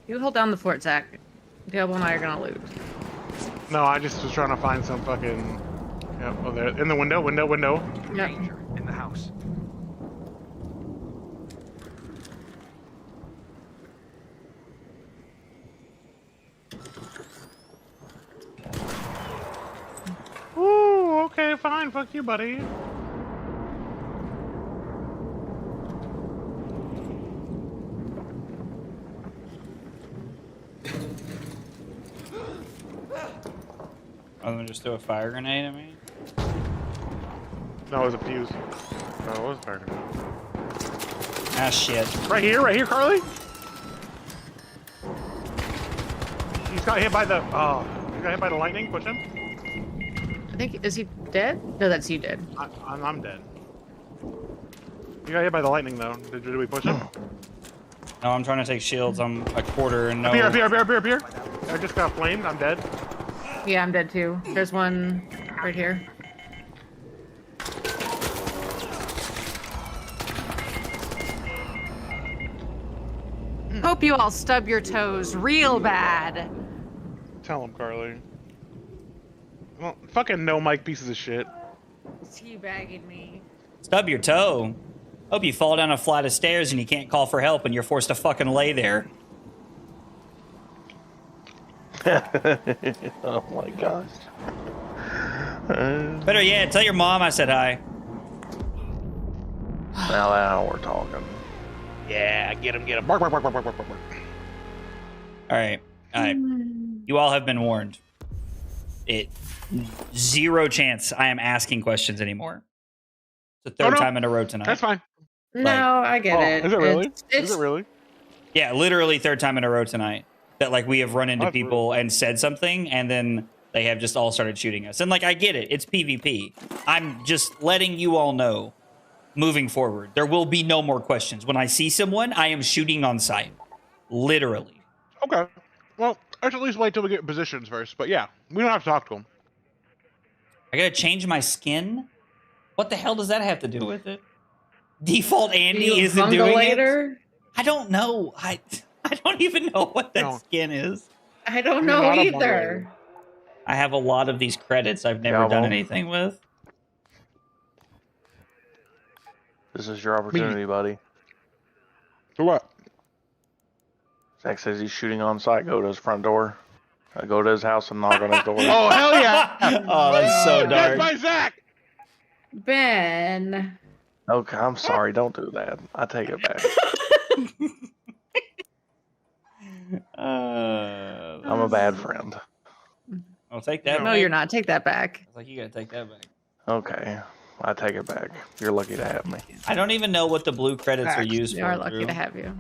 You hold down the fort, Zach. Diablo and I are gonna lose. No, I just was trying to find some fucking... Yeah, oh, there. In the window. Yep. Danger in the house. Ooh, okay, fine. Fuck you, buddy. Other than just throw a fire grenade at me. No, it was a fuse. No, it was a fire grenade. Ah, shit. Right here, Carly. He's got hit by the. Oh, he got hit by the lightning. Push him. I think, is he dead? No, that's you dead. I'm dead. You got hit by the lightning though. Did we push him? No, I'm trying to take shields. I'm a quarter and no. Up here. I just got flamed. I'm dead. Yeah, I'm dead too. There's one right here. Hope you all stub your toes real bad. Tell him, Carly. Well, fucking no mic pieces of shit. Teabagging me. Stub your toe. Hope you fall down a flight of stairs and you can't call for help and you're forced to fucking lay there. Oh my gosh. Better yet, tell your mom I said hi. Now we're talking. Yeah, get him. Bark. All right. You all have been warned. Zero chance I am asking questions anymore. It's the third time in a row tonight. That's fine. No, I get it. Is it really? It's, Is it really? Yeah, literally third time in a row tonight that like we have run into That's people and said something and then they have just all started shooting us. And like I get it. It's PvP. I'm just letting you all know moving forward. There will be no more questions. When I see someone, I am shooting on sight. Literally. Okay. Well, let's at least wait till we get positions first. But yeah, we don't have to talk to him. I gotta change my skin? What the hell does that have to do with it? Default Andy isn't doing it? I don't know. I don't even know what that skin is. I don't know either. I have a lot of these credits I've never done anything with. This is your opportunity, buddy. For what? Zach says he's shooting on sight. Go to his front door. Go to his house and knock on his door. Oh, hell yeah! Oh, that's so That's dark. by Zach! Ben. Okay, I'm sorry. Don't do that. I take it back. I'm a bad friend. I'll take that. No, back. you're not. Take that back. I was like, you gotta take that back. Okay, I take it back. You're lucky to have me. I don't even know what the blue credits are used We for. are lucky Drew. to have you.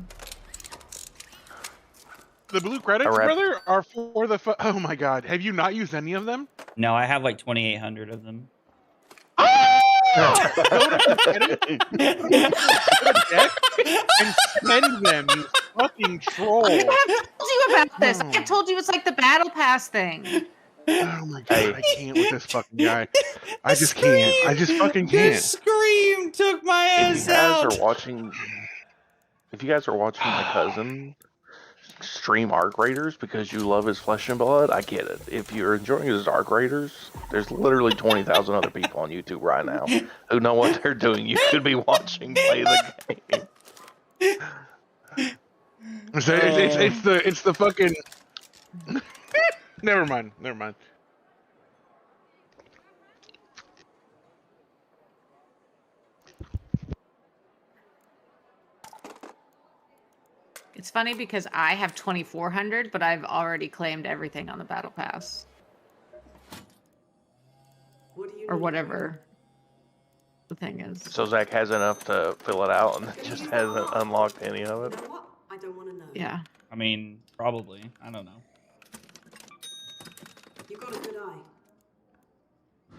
The blue credits, rep- brother, are for the. Oh my god, have you not used any of them? No, I have like 2,800 of them. Oh! Go to the settings, go to deck, and spend them, you fucking troll. I have told you about this. I told you it's like the battle pass thing. Oh my god, I can't with this fucking guy. I just can't. I just fucking The can't. scream took my If ass you guys out. are watching, my cousin stream Arc Raiders because you love his flesh and blood, I get it. If you're enjoying his Arc Raiders, there's literally 20,000 other people on YouTube right now who know what they're doing. You should be watching play the game. So it's the fucking. Never mind. It's funny because I have 2,400, but I've already claimed everything on the battle pass. Or whatever the thing is. So Zach has enough to fill it out and just hasn't unlocked any of it. I don't want to know. Yeah. I mean, probably. I don't know. You got a good eye.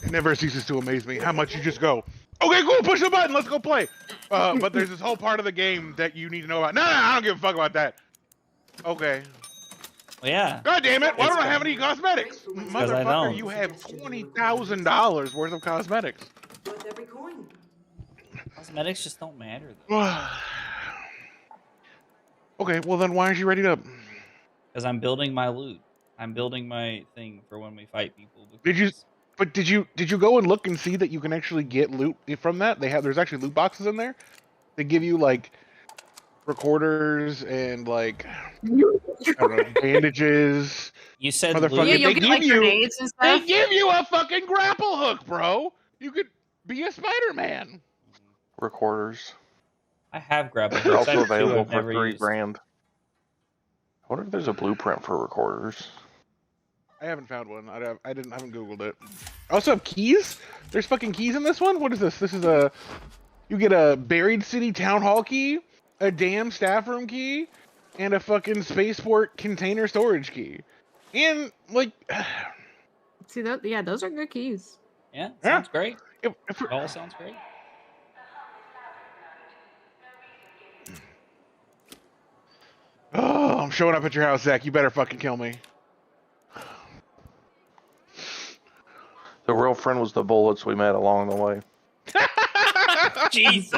It never ceases to amaze me how much you just go, okay, cool, push the button, let's go play. But there's this whole part of the game that you need to know about. No, I don't give a fuck about that. Okay. Well, yeah. God damn it, why don't I have any cosmetics? I Motherfucker, don't. you have $20,000 worth of cosmetics. Worth every coin. Cosmetics just don't matter, though. Okay, well then why aren't you ready to... Because I'm building my loot. I'm building my thing for when we fight people. Did you go and look and see that you can actually get loot from that? There's actually loot boxes in there. They give you like recorders and like I don't know, bandages. You said Motherfucker, loot. Yeah, you'll they get like give you- grenades and They stuff. give you a fucking grapple hook, bro. You could be a Spider-Man. Recorders. I have grapple They're hooks. I also have two available I've for never $3 used. grand. I wonder if there's a blueprint for recorders. I haven't found one. I haven't googled it. I also have keys. There's fucking keys in this one. What is this? This is you get a Buried City Town Hall key, a damn staff room key, and a fucking spaceport container storage key. And like, See, yeah, those are good keys. Yeah, sounds great. if It all sounds great. oh, I'm showing up at your house, Zach. You better fucking kill me. The real friend was the bullets we met along the way. Jesus.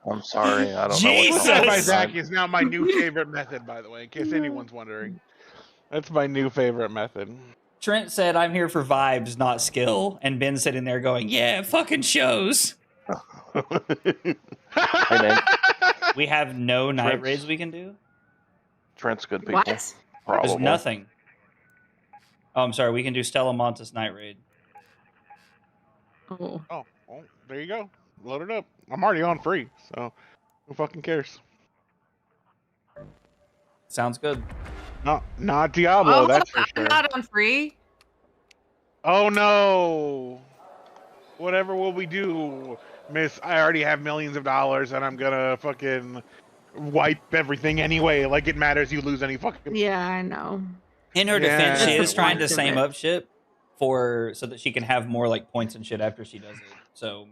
I'm sorry, I don't Jesus! know That by what Zach is now my new favorite method, by the way, in case anyone's wondering. That's my new favorite method. Trent said, I'm here for vibes, not skill. And Ben's sitting there going, yeah, it fucking shows. Hey man, We have no night Trent's- raids we can do? Trent's good people. What? Probably. There's nothing. Oh, I'm sorry. We can do Stella Montes night raid. Oh. Oh, well, there you go. Load it up. I'm already on free, so who fucking cares? Sounds good. Not Diablo, that's for I'm sure. not on free. Oh no! Whatever will we do, Miss? I already have millions of dollars, and I'm gonna fucking wipe everything anyway. Like it matters you lose any fucking. Yeah, I know. In her Yeah. defense, she That's is the trying to point of same it. up shit so that she can have more like points and shit after she does it. So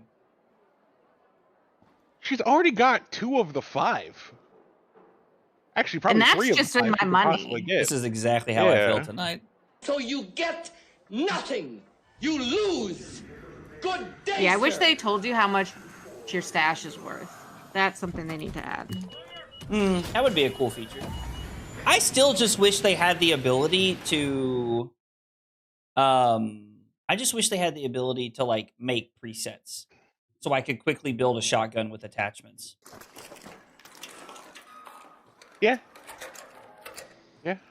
She's already got 2 of the 5. Actually, probably And that's 3 of just the 5 in you my could money. possibly get. this is exactly how I Yeah. feel tonight. So you get nothing. You lose. Good day, Yeah, I wish sir. they told you how much your stash is worth. That's something they need to add. That would be a cool feature. I still just wish they had the ability to I just wish they had the ability to like make presets so I could quickly build a shotgun with attachments. Yeah.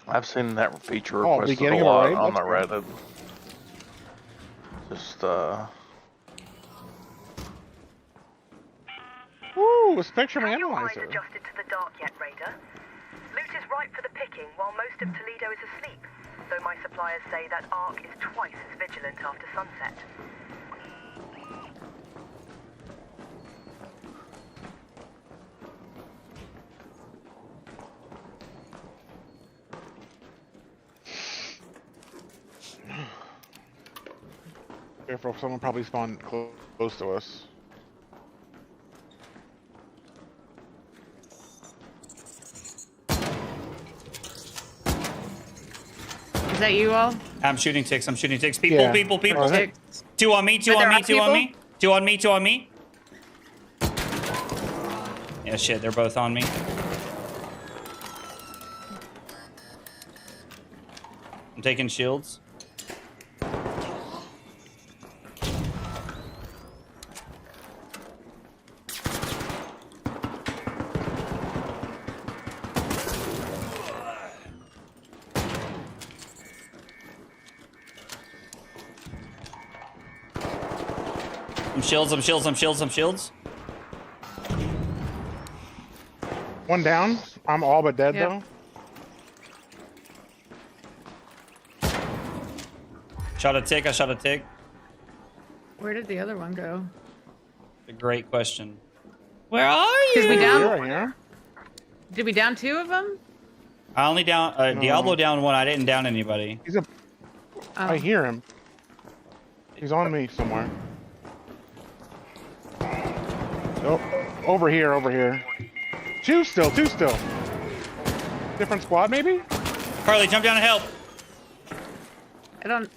I've seen that feature Oh, requested beginning a of a lot raid? on the That's Reddit. Just Ooh, a spectrum Have your eyes analyzer. adjusted to the dark yet, Raider? Loot is ripe for the picking while most of Toledo is asleep, though my suppliers say that Ark is twice as vigilant after sunset. Careful, someone probably spawned close to us. Is that you all? I'm shooting ticks. I'm shooting ticks. People, Yeah. people, people. Oh, is it? Two on me, two Are on there me, up two on people? me. Two on me, two on me. Yeah, shit, they're both on me. I'm taking shields. I'm shields, I'm shields, I'm shields, I'm shields. One down. I'm all but dead, Yep. though. Shot a tick, I shot a tick. Where did the other one go? A great question. Where are you? Because we down. Here, here. Did we down 2 of them? I only down, No. Diablo down 1, I didn't down anybody. He's a. Oh. I hear him. He's on me somewhere. Oh, over here, over here. Two still, two still. Different squad, maybe? Carly, jump down and help. I don't.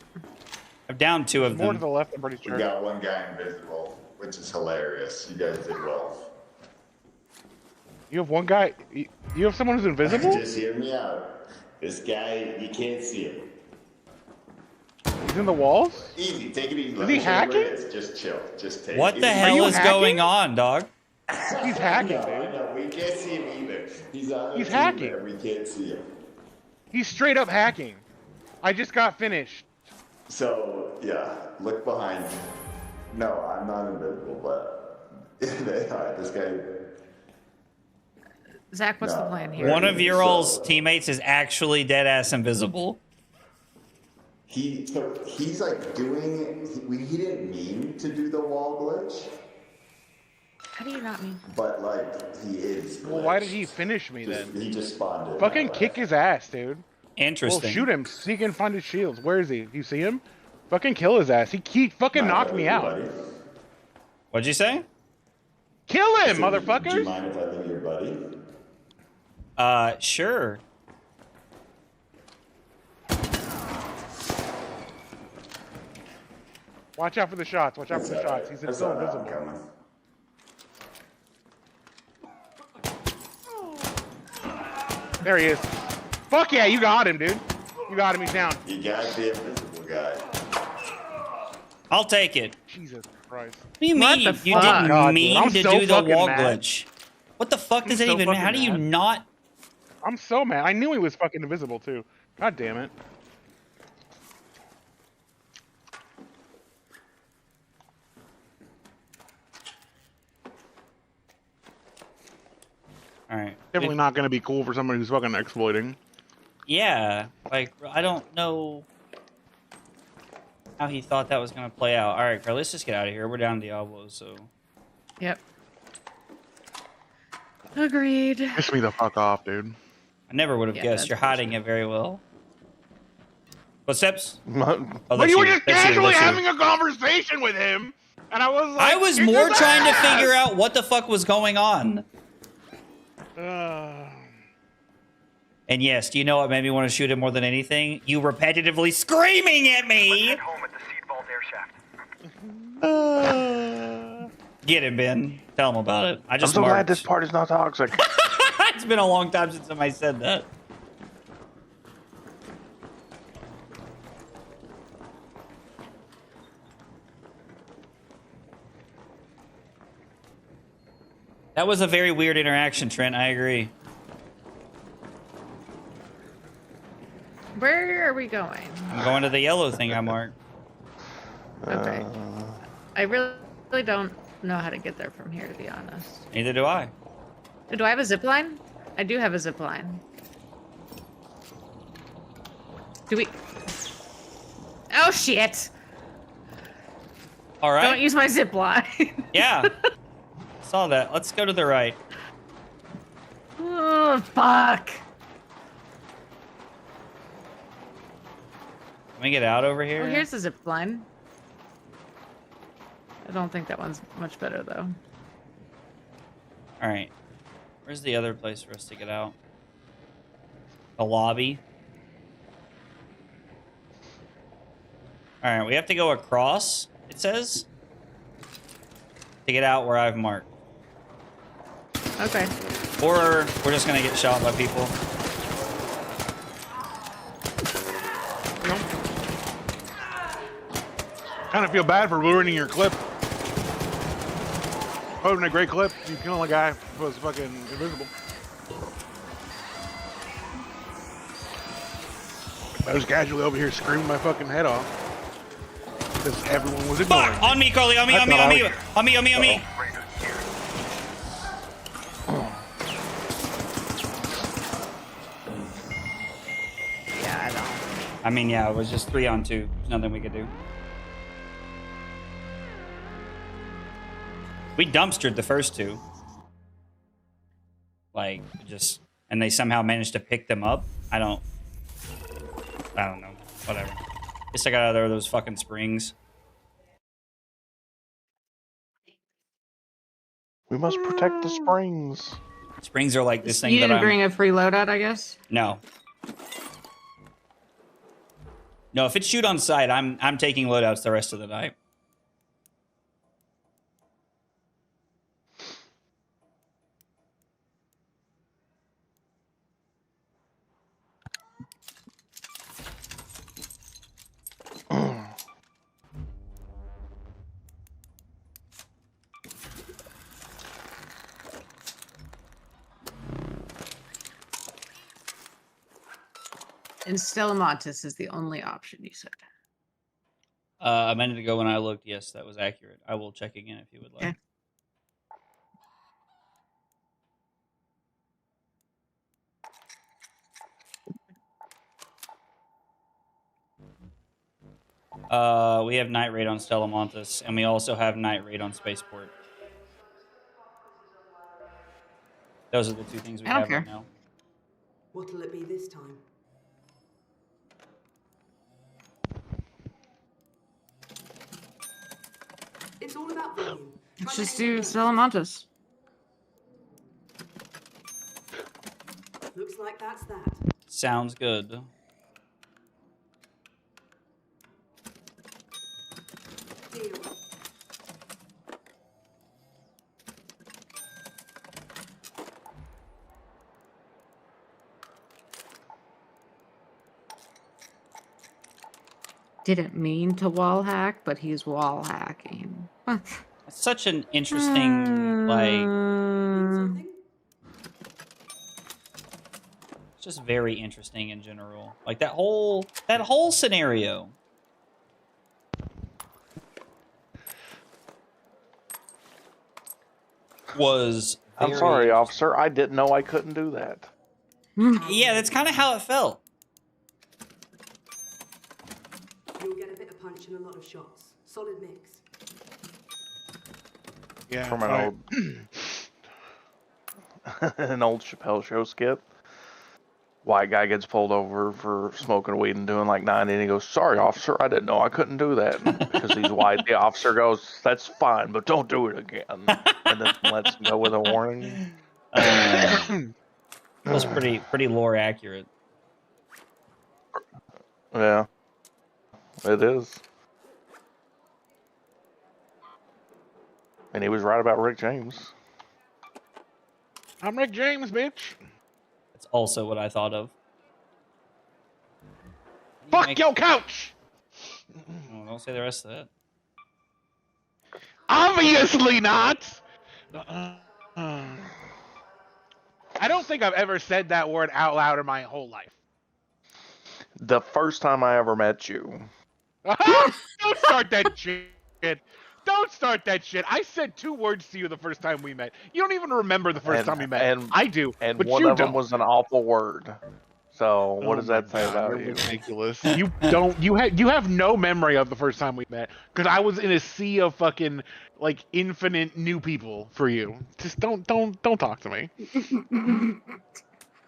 I've downed 2 of More to them. the left, I'm pretty We sure. got one guy invisible, which is hilarious. You guys did well. You have one guy. You have someone who's invisible? Just hear me out. This guy, you can't see him. He's in the walls? Easy, take it easy. Is he hacking? Just chill. Just take What it the easy. hell you is hacking? going on, dog? He's hacking, No, dude. no, we can't see him either. He's on the He's team hacking. there. We can't see him. He's straight up hacking. I just got finished. So, yeah, look behind you. No, I'm not invisible, but this guy. Zach, what's the No. plan here? One of your all's teammates is actually dead ass invisible. He's like doing. He didn't mean to do the wall glitch, How do you not mean? but like he is. Well, why did glitched. he finish me then? He just spawned in. Fucking my way. kick his ass, dude. Well, Interesting. shoot him so he can find his shields. Where is he? You see him? Fucking kill his ass. He fucking Mind knocked if I me leave, out. buddy? What'd you say? Kill him, Do you motherfuckers! mind if I leave your buddy? Sure. Watch out for the shots. Watch out for the That's shots. alright. He's That's still alright, I'm invisible. coming. There he is. Fuck yeah, you got him, dude. You got him. He's down. You got the invisible guy. I'll take it. Jesus Christ. What do you What mean? the You fuck? didn't God, dude, mean I'm to so do the fucking wall mad. glitch. What the fuck does I'm it so even mean? fucking How do you mad. not? I'm so mad. I knew he was fucking invisible too. God damn it. All right. Definitely not gonna be cool for somebody who's fucking exploiting. Yeah. Like, I don't know how he thought that was going to play out. All right, Carl, let's just get out of here. We're down Diablo, so. Yep. Agreed. Piss me the fuck off, dude. I never would have Yeah, guessed. that's You're hiding it very well. Footsteps? Oh, But that's you were just That's casually that's having a conversation with him, and I was like, I was "Kick more his trying to ass!" figure out what the fuck was going on. And yes, do you know what made me want to shoot him more than anything? You repetitively screaming at me! Head home at the seed vault air shaft. Get him, Ben. Tell him about it. I I'm just so glad marked. this part is not toxic. It's been a long time since somebody said that. That was a very weird interaction, Trent. I agree. Where are we going? I'm going to the yellow thing I marked. Okay. I really don't know how to get there from here, to be honest. Neither do I. Do I have a zip line? I do have a zip line. Do we? Oh shit! All right. Don't use my zip line. Yeah. Saw that. Let's go to the right. Oh fuck! Can we get out over here? Oh, here's the zip line. I don't think that one's much better though. All right. Where's the other place for us to get out? The lobby. All right, we have to go across, it says, to get out where I've marked. Okay. Or we're just going to get shot by people. Kind of feel bad for ruining your clip. Holding a great clip, you kill a guy who was fucking invisible. I was casually over here screaming my fucking head off. Because everyone was ignoring me. On me, Carly, on me, on me, on me, on me, on me, on me. Yeah, I don't. I mean, yeah, it was just 3-on-2. There's nothing we could do. We dumpstered the first two. Like, just... And they somehow managed to pick them up. I don't know. Whatever. Guess I got out of those fucking springs. We must protect the springs. Springs are like this thing You that didn't I'm... bring a free loadout, I guess? No. No, if it's shoot on sight, I'm taking loadouts the rest of the night. And Stellamontis is the only option, you said. A minute ago when I looked, yes, that was accurate. I will check again if you would like. Okay. We have Night Raid on Stellamontis, and we also have Night Raid on Spaceport. Those are the two things we have right now. What'll it be this time? It's all about volume. Let's just do Stellamontis. Looks like that's that. Sounds good. Deal. Didn't mean to wall hack, but he's wall hacking. What? It's such an interesting, like... It's just very interesting in general. Like, that whole scenario. Was I'm sorry, officer. I didn't know I couldn't do that. Yeah, that's kind of how it felt. You'll get a bit of punch and a lot of shots. Solid mix. Yeah. From an old Chappelle Show skit. White guy gets pulled over for smoking weed and doing like 90, and he goes, "Sorry, officer, I didn't know I couldn't do that." Because he's white. The officer goes, "That's fine, but don't do it again." And then lets him go with a warning. That's pretty lore accurate. Yeah, it is. And he was right about Rick James. I'm Rick James, bitch. That's also what I thought of. Fuck your couch! Oh, don't say the rest of that. Obviously not! I don't think I've ever said that word out loud in my whole life. The first time I ever met you. Don't start that shit. Don't start that shit. I said 2 words to you the first time we met. You don't even remember the first time we met. And I do, and but one you of don't. them was an awful word. So what does that say about you? Ridiculous. You don't. You have no memory of the first time we met because I was in a sea of fucking like infinite new people for you. Just don't talk to me.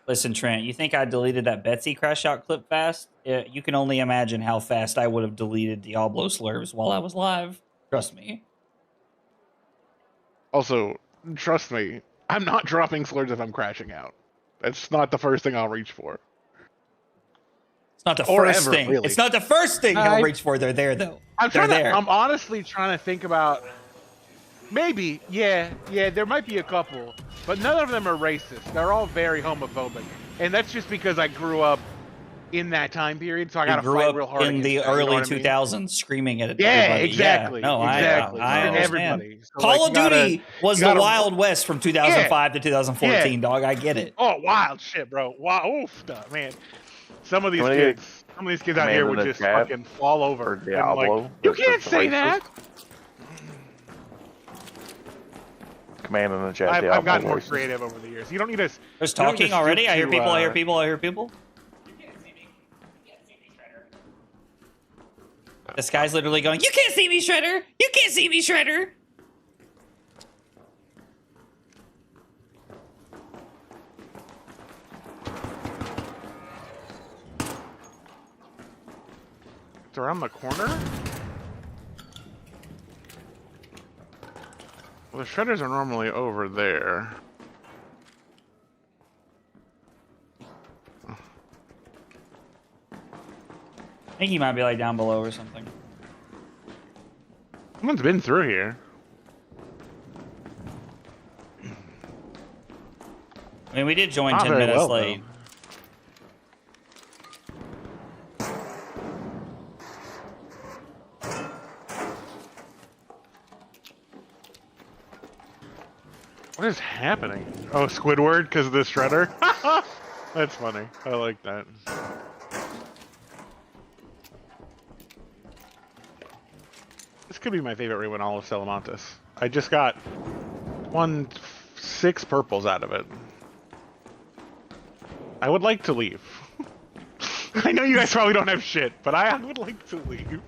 Listen, Trent, you think I deleted that Betsy crash out clip fast? You can only imagine how fast I would have deleted Diablo slurs while I was live. Trust me. Also, trust me, I'm not dropping slurs if I'm crashing out. That's not the first thing I'll reach for. It's not the Or first ever, thing. really. It's not the first thing he'll reach for. They're there though. I'm honestly trying to think about. Maybe, yeah, there might be a couple, but none of them are racist. They're all very homophobic, and that's just because I grew up in that time period, so I got to fight real hard in the against that, you know early what I mean? 2000s, screaming at Yeah, everybody. exactly. Yeah, no, exactly. I understand. Everybody. So, Call like, of Duty was the Wild West from 2005 to 2014, Yeah. dog. I get it. Oh, wild shit, bro! Wow, oof, man. Some of these kids out here would just fucking fall over. And like, you can't say that. Command in the chat. I've gotten more creative over the years. You don't need to. There's talking already. I hear people. I hear people. I hear people. This guy's literally going, "You can't see me, Shredder! You can't see me, Shredder!" It's around the corner? Well, the shredders are normally over there. I think he might be like down below or something. Someone's been through here. I mean, we did join 10 minutes late. What is happening? Oh, Squidward because of the shredder? That's funny. I like that. This could be my favorite room in all of Salamantis. I just got 6 purples out of it. I would like to leave. I know you guys probably don't have shit, but I would like to leave.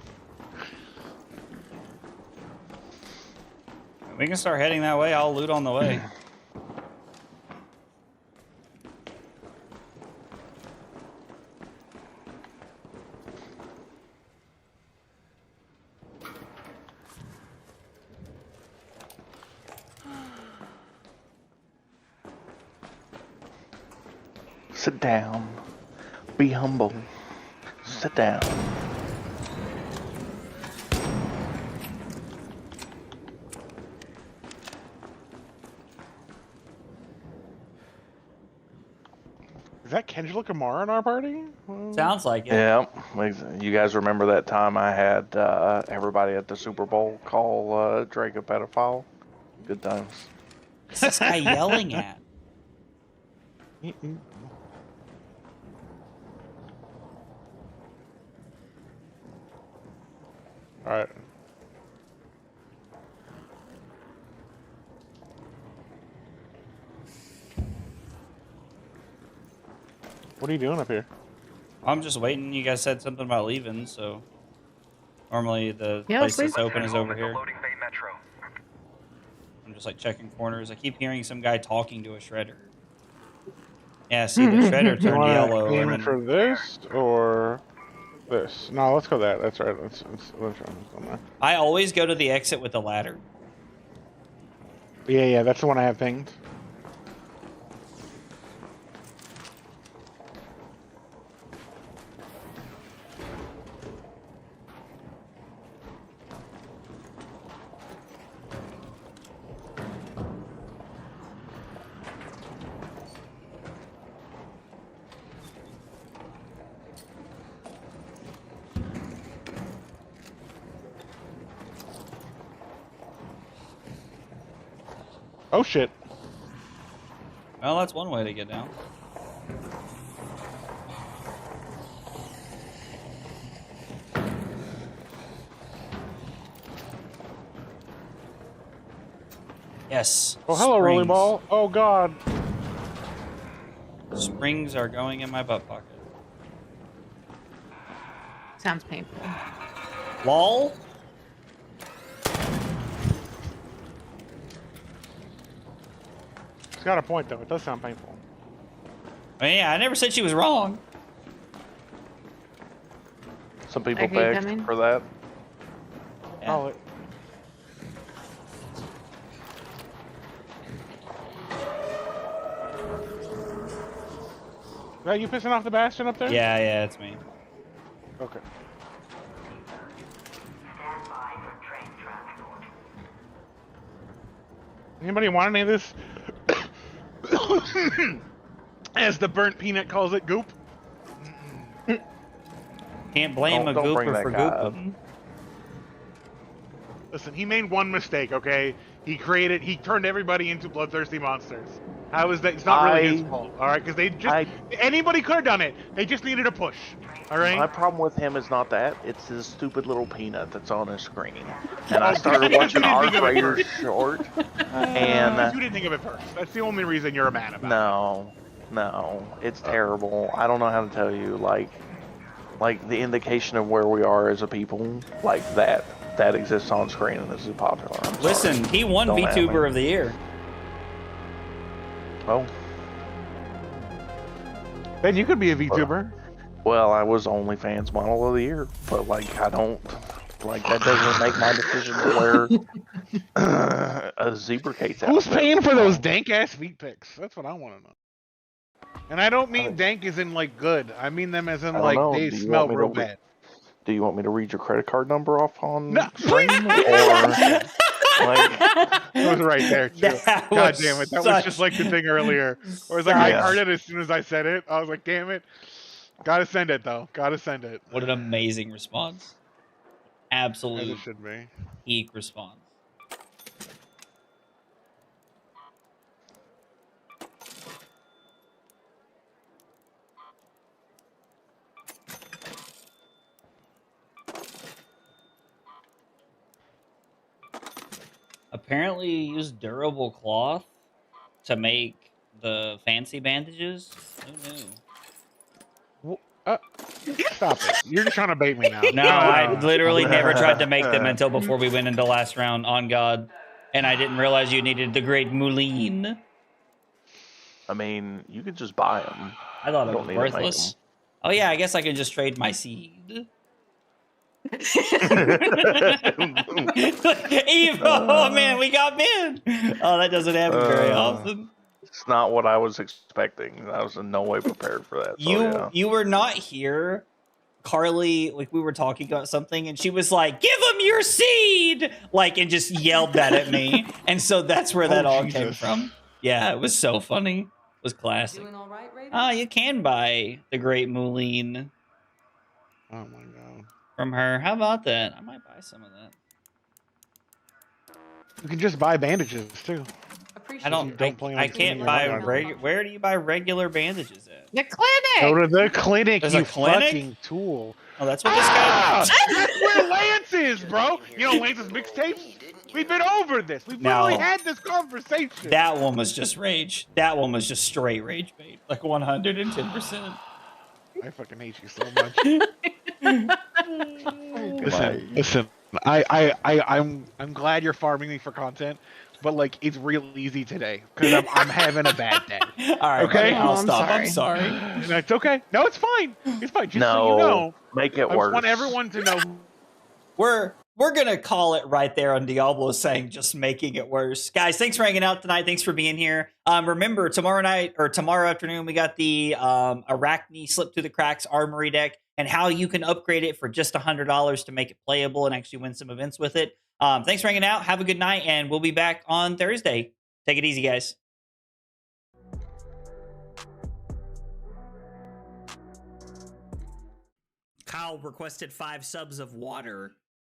We can start heading that way. I'll loot on the way. Sit down. Be humble. Sit down. Is that Kendrick Lamar in our party? Sounds like it. Yeah. You guys remember that time I had everybody at the Super Bowl call Drake a pedophile? Good times. What's this guy yelling at? Alright. What are you doing up here? I'm just waiting. You guys said something about leaving, so normally the place that's open is over here. I'm just like checking corners. I keep hearing some guy talking to a shredder. Yeah, see, the shredder turned yellow. Aim And then... for this or this? No, let's go that. That's right. Let's try this one. I always go to the exit with the ladder. Yeah, that's the one I have pinged. Oh shit. Well, that's one way to get down. Yes. Oh, hello, springs. rolling ball. Oh god. Springs are going in my butt pocket. Sounds painful. Lol. It's got a point though. It does sound painful. Yeah, I never said she was wrong. Some people Okay, begged coming. for that. Yeah. Are you pissing off the Bastion up there? Yeah, it's me. Okay. Anybody want any of this? As the burnt peanut calls it, goop. Can't blame a Don't bring gooper that for guy up. gooping. Listen, he made one mistake, okay? He turned everybody into bloodthirsty monsters. How is that? It's not really his fault, all right? Because anybody could have done it. They just needed a push, all right? My problem with him is not that. It's his stupid little peanut that's on his screen. And I started watching Arc Raiders short, and you didn't think of it first. That's the only reason you're mad about it. No, it's terrible. I don't know how to tell you. Like the indication of where we are as a people, like that exists on screen and this is popular. Listen, he won Don't at VTuber me. of the Year. Oh, Ben, you could be a VTuber. well, I was OnlyFans model of the year, but I don't that doesn't make my decision to wear a zebra case. Who's outfit. paying for those dank ass feet pics? That's what I want to know. And I don't mean dank as in good. I mean them as in I don't know. they Do you smell want me real to bad. Do you want me to read your credit card number off on No, screen? Or it was right there. Too. That God was damn it! That such- was just like the thing earlier. Where it's like I heard it as soon as I said it. I was like, damn it! Gotta send it though. Gotta send it. What an amazing response. As Absolute it should be. peak response. Apparently you use durable cloth to make the fancy bandages. Who knew? Stop it! You're just trying to bait me now. No, I literally never tried to make them until before we went into last round, on God. And I didn't realize you needed the great Moulin. I mean, you could just buy them. I thought You it don't was need to make worthless. Oh yeah, I guess I could just trade my seed. Eve, oh man, we got Ben. Oh, that doesn't happen very often. It's not what I was expecting. I was in no way prepared for that. So, You were not here. Carly, we were talking about something, and she was like, "Give him your seed!" And just yelled that at me, and so that's where that all came from. Yeah, it was so funny. It was classic. Doing all right, Raven? Oh, you can buy the Great Moulin. Oh my god. From her. How about that? I might buy some of that. You can just buy bandages too. I don't. I can't buy. Where do you buy regular bandages at? The clinic. Go to the clinic. There's you a clinic? fucking tool. Oh, that's what this guy. That's where Lance is, bro. You know Lance's mixtapes. We've been over this. We've literally had this conversation. That one was just rage. That one was just straight rage bait. 110%. I fucking hate you so much. Listen. I'm glad you're farming me for content, but it's real easy today because I'm having a bad day. All right, okay. buddy, I'll stop. I'm sorry. That's okay. No, it's fine. It's fine. Just so you know, make it I worse. want everyone to know. We're gonna call it right there on Diablo saying just making it worse. Guys, thanks for hanging out tonight. Thanks for being here. Remember tomorrow afternoon we got the Arachne Slip Through the Cracks Armory deck and how you can upgrade it for just $100 to make it playable and actually win some events with it. Thanks for hanging out. Have a good night, and we'll be back on Thursday. Take it easy, guys. Kyle requested 5 subs of water.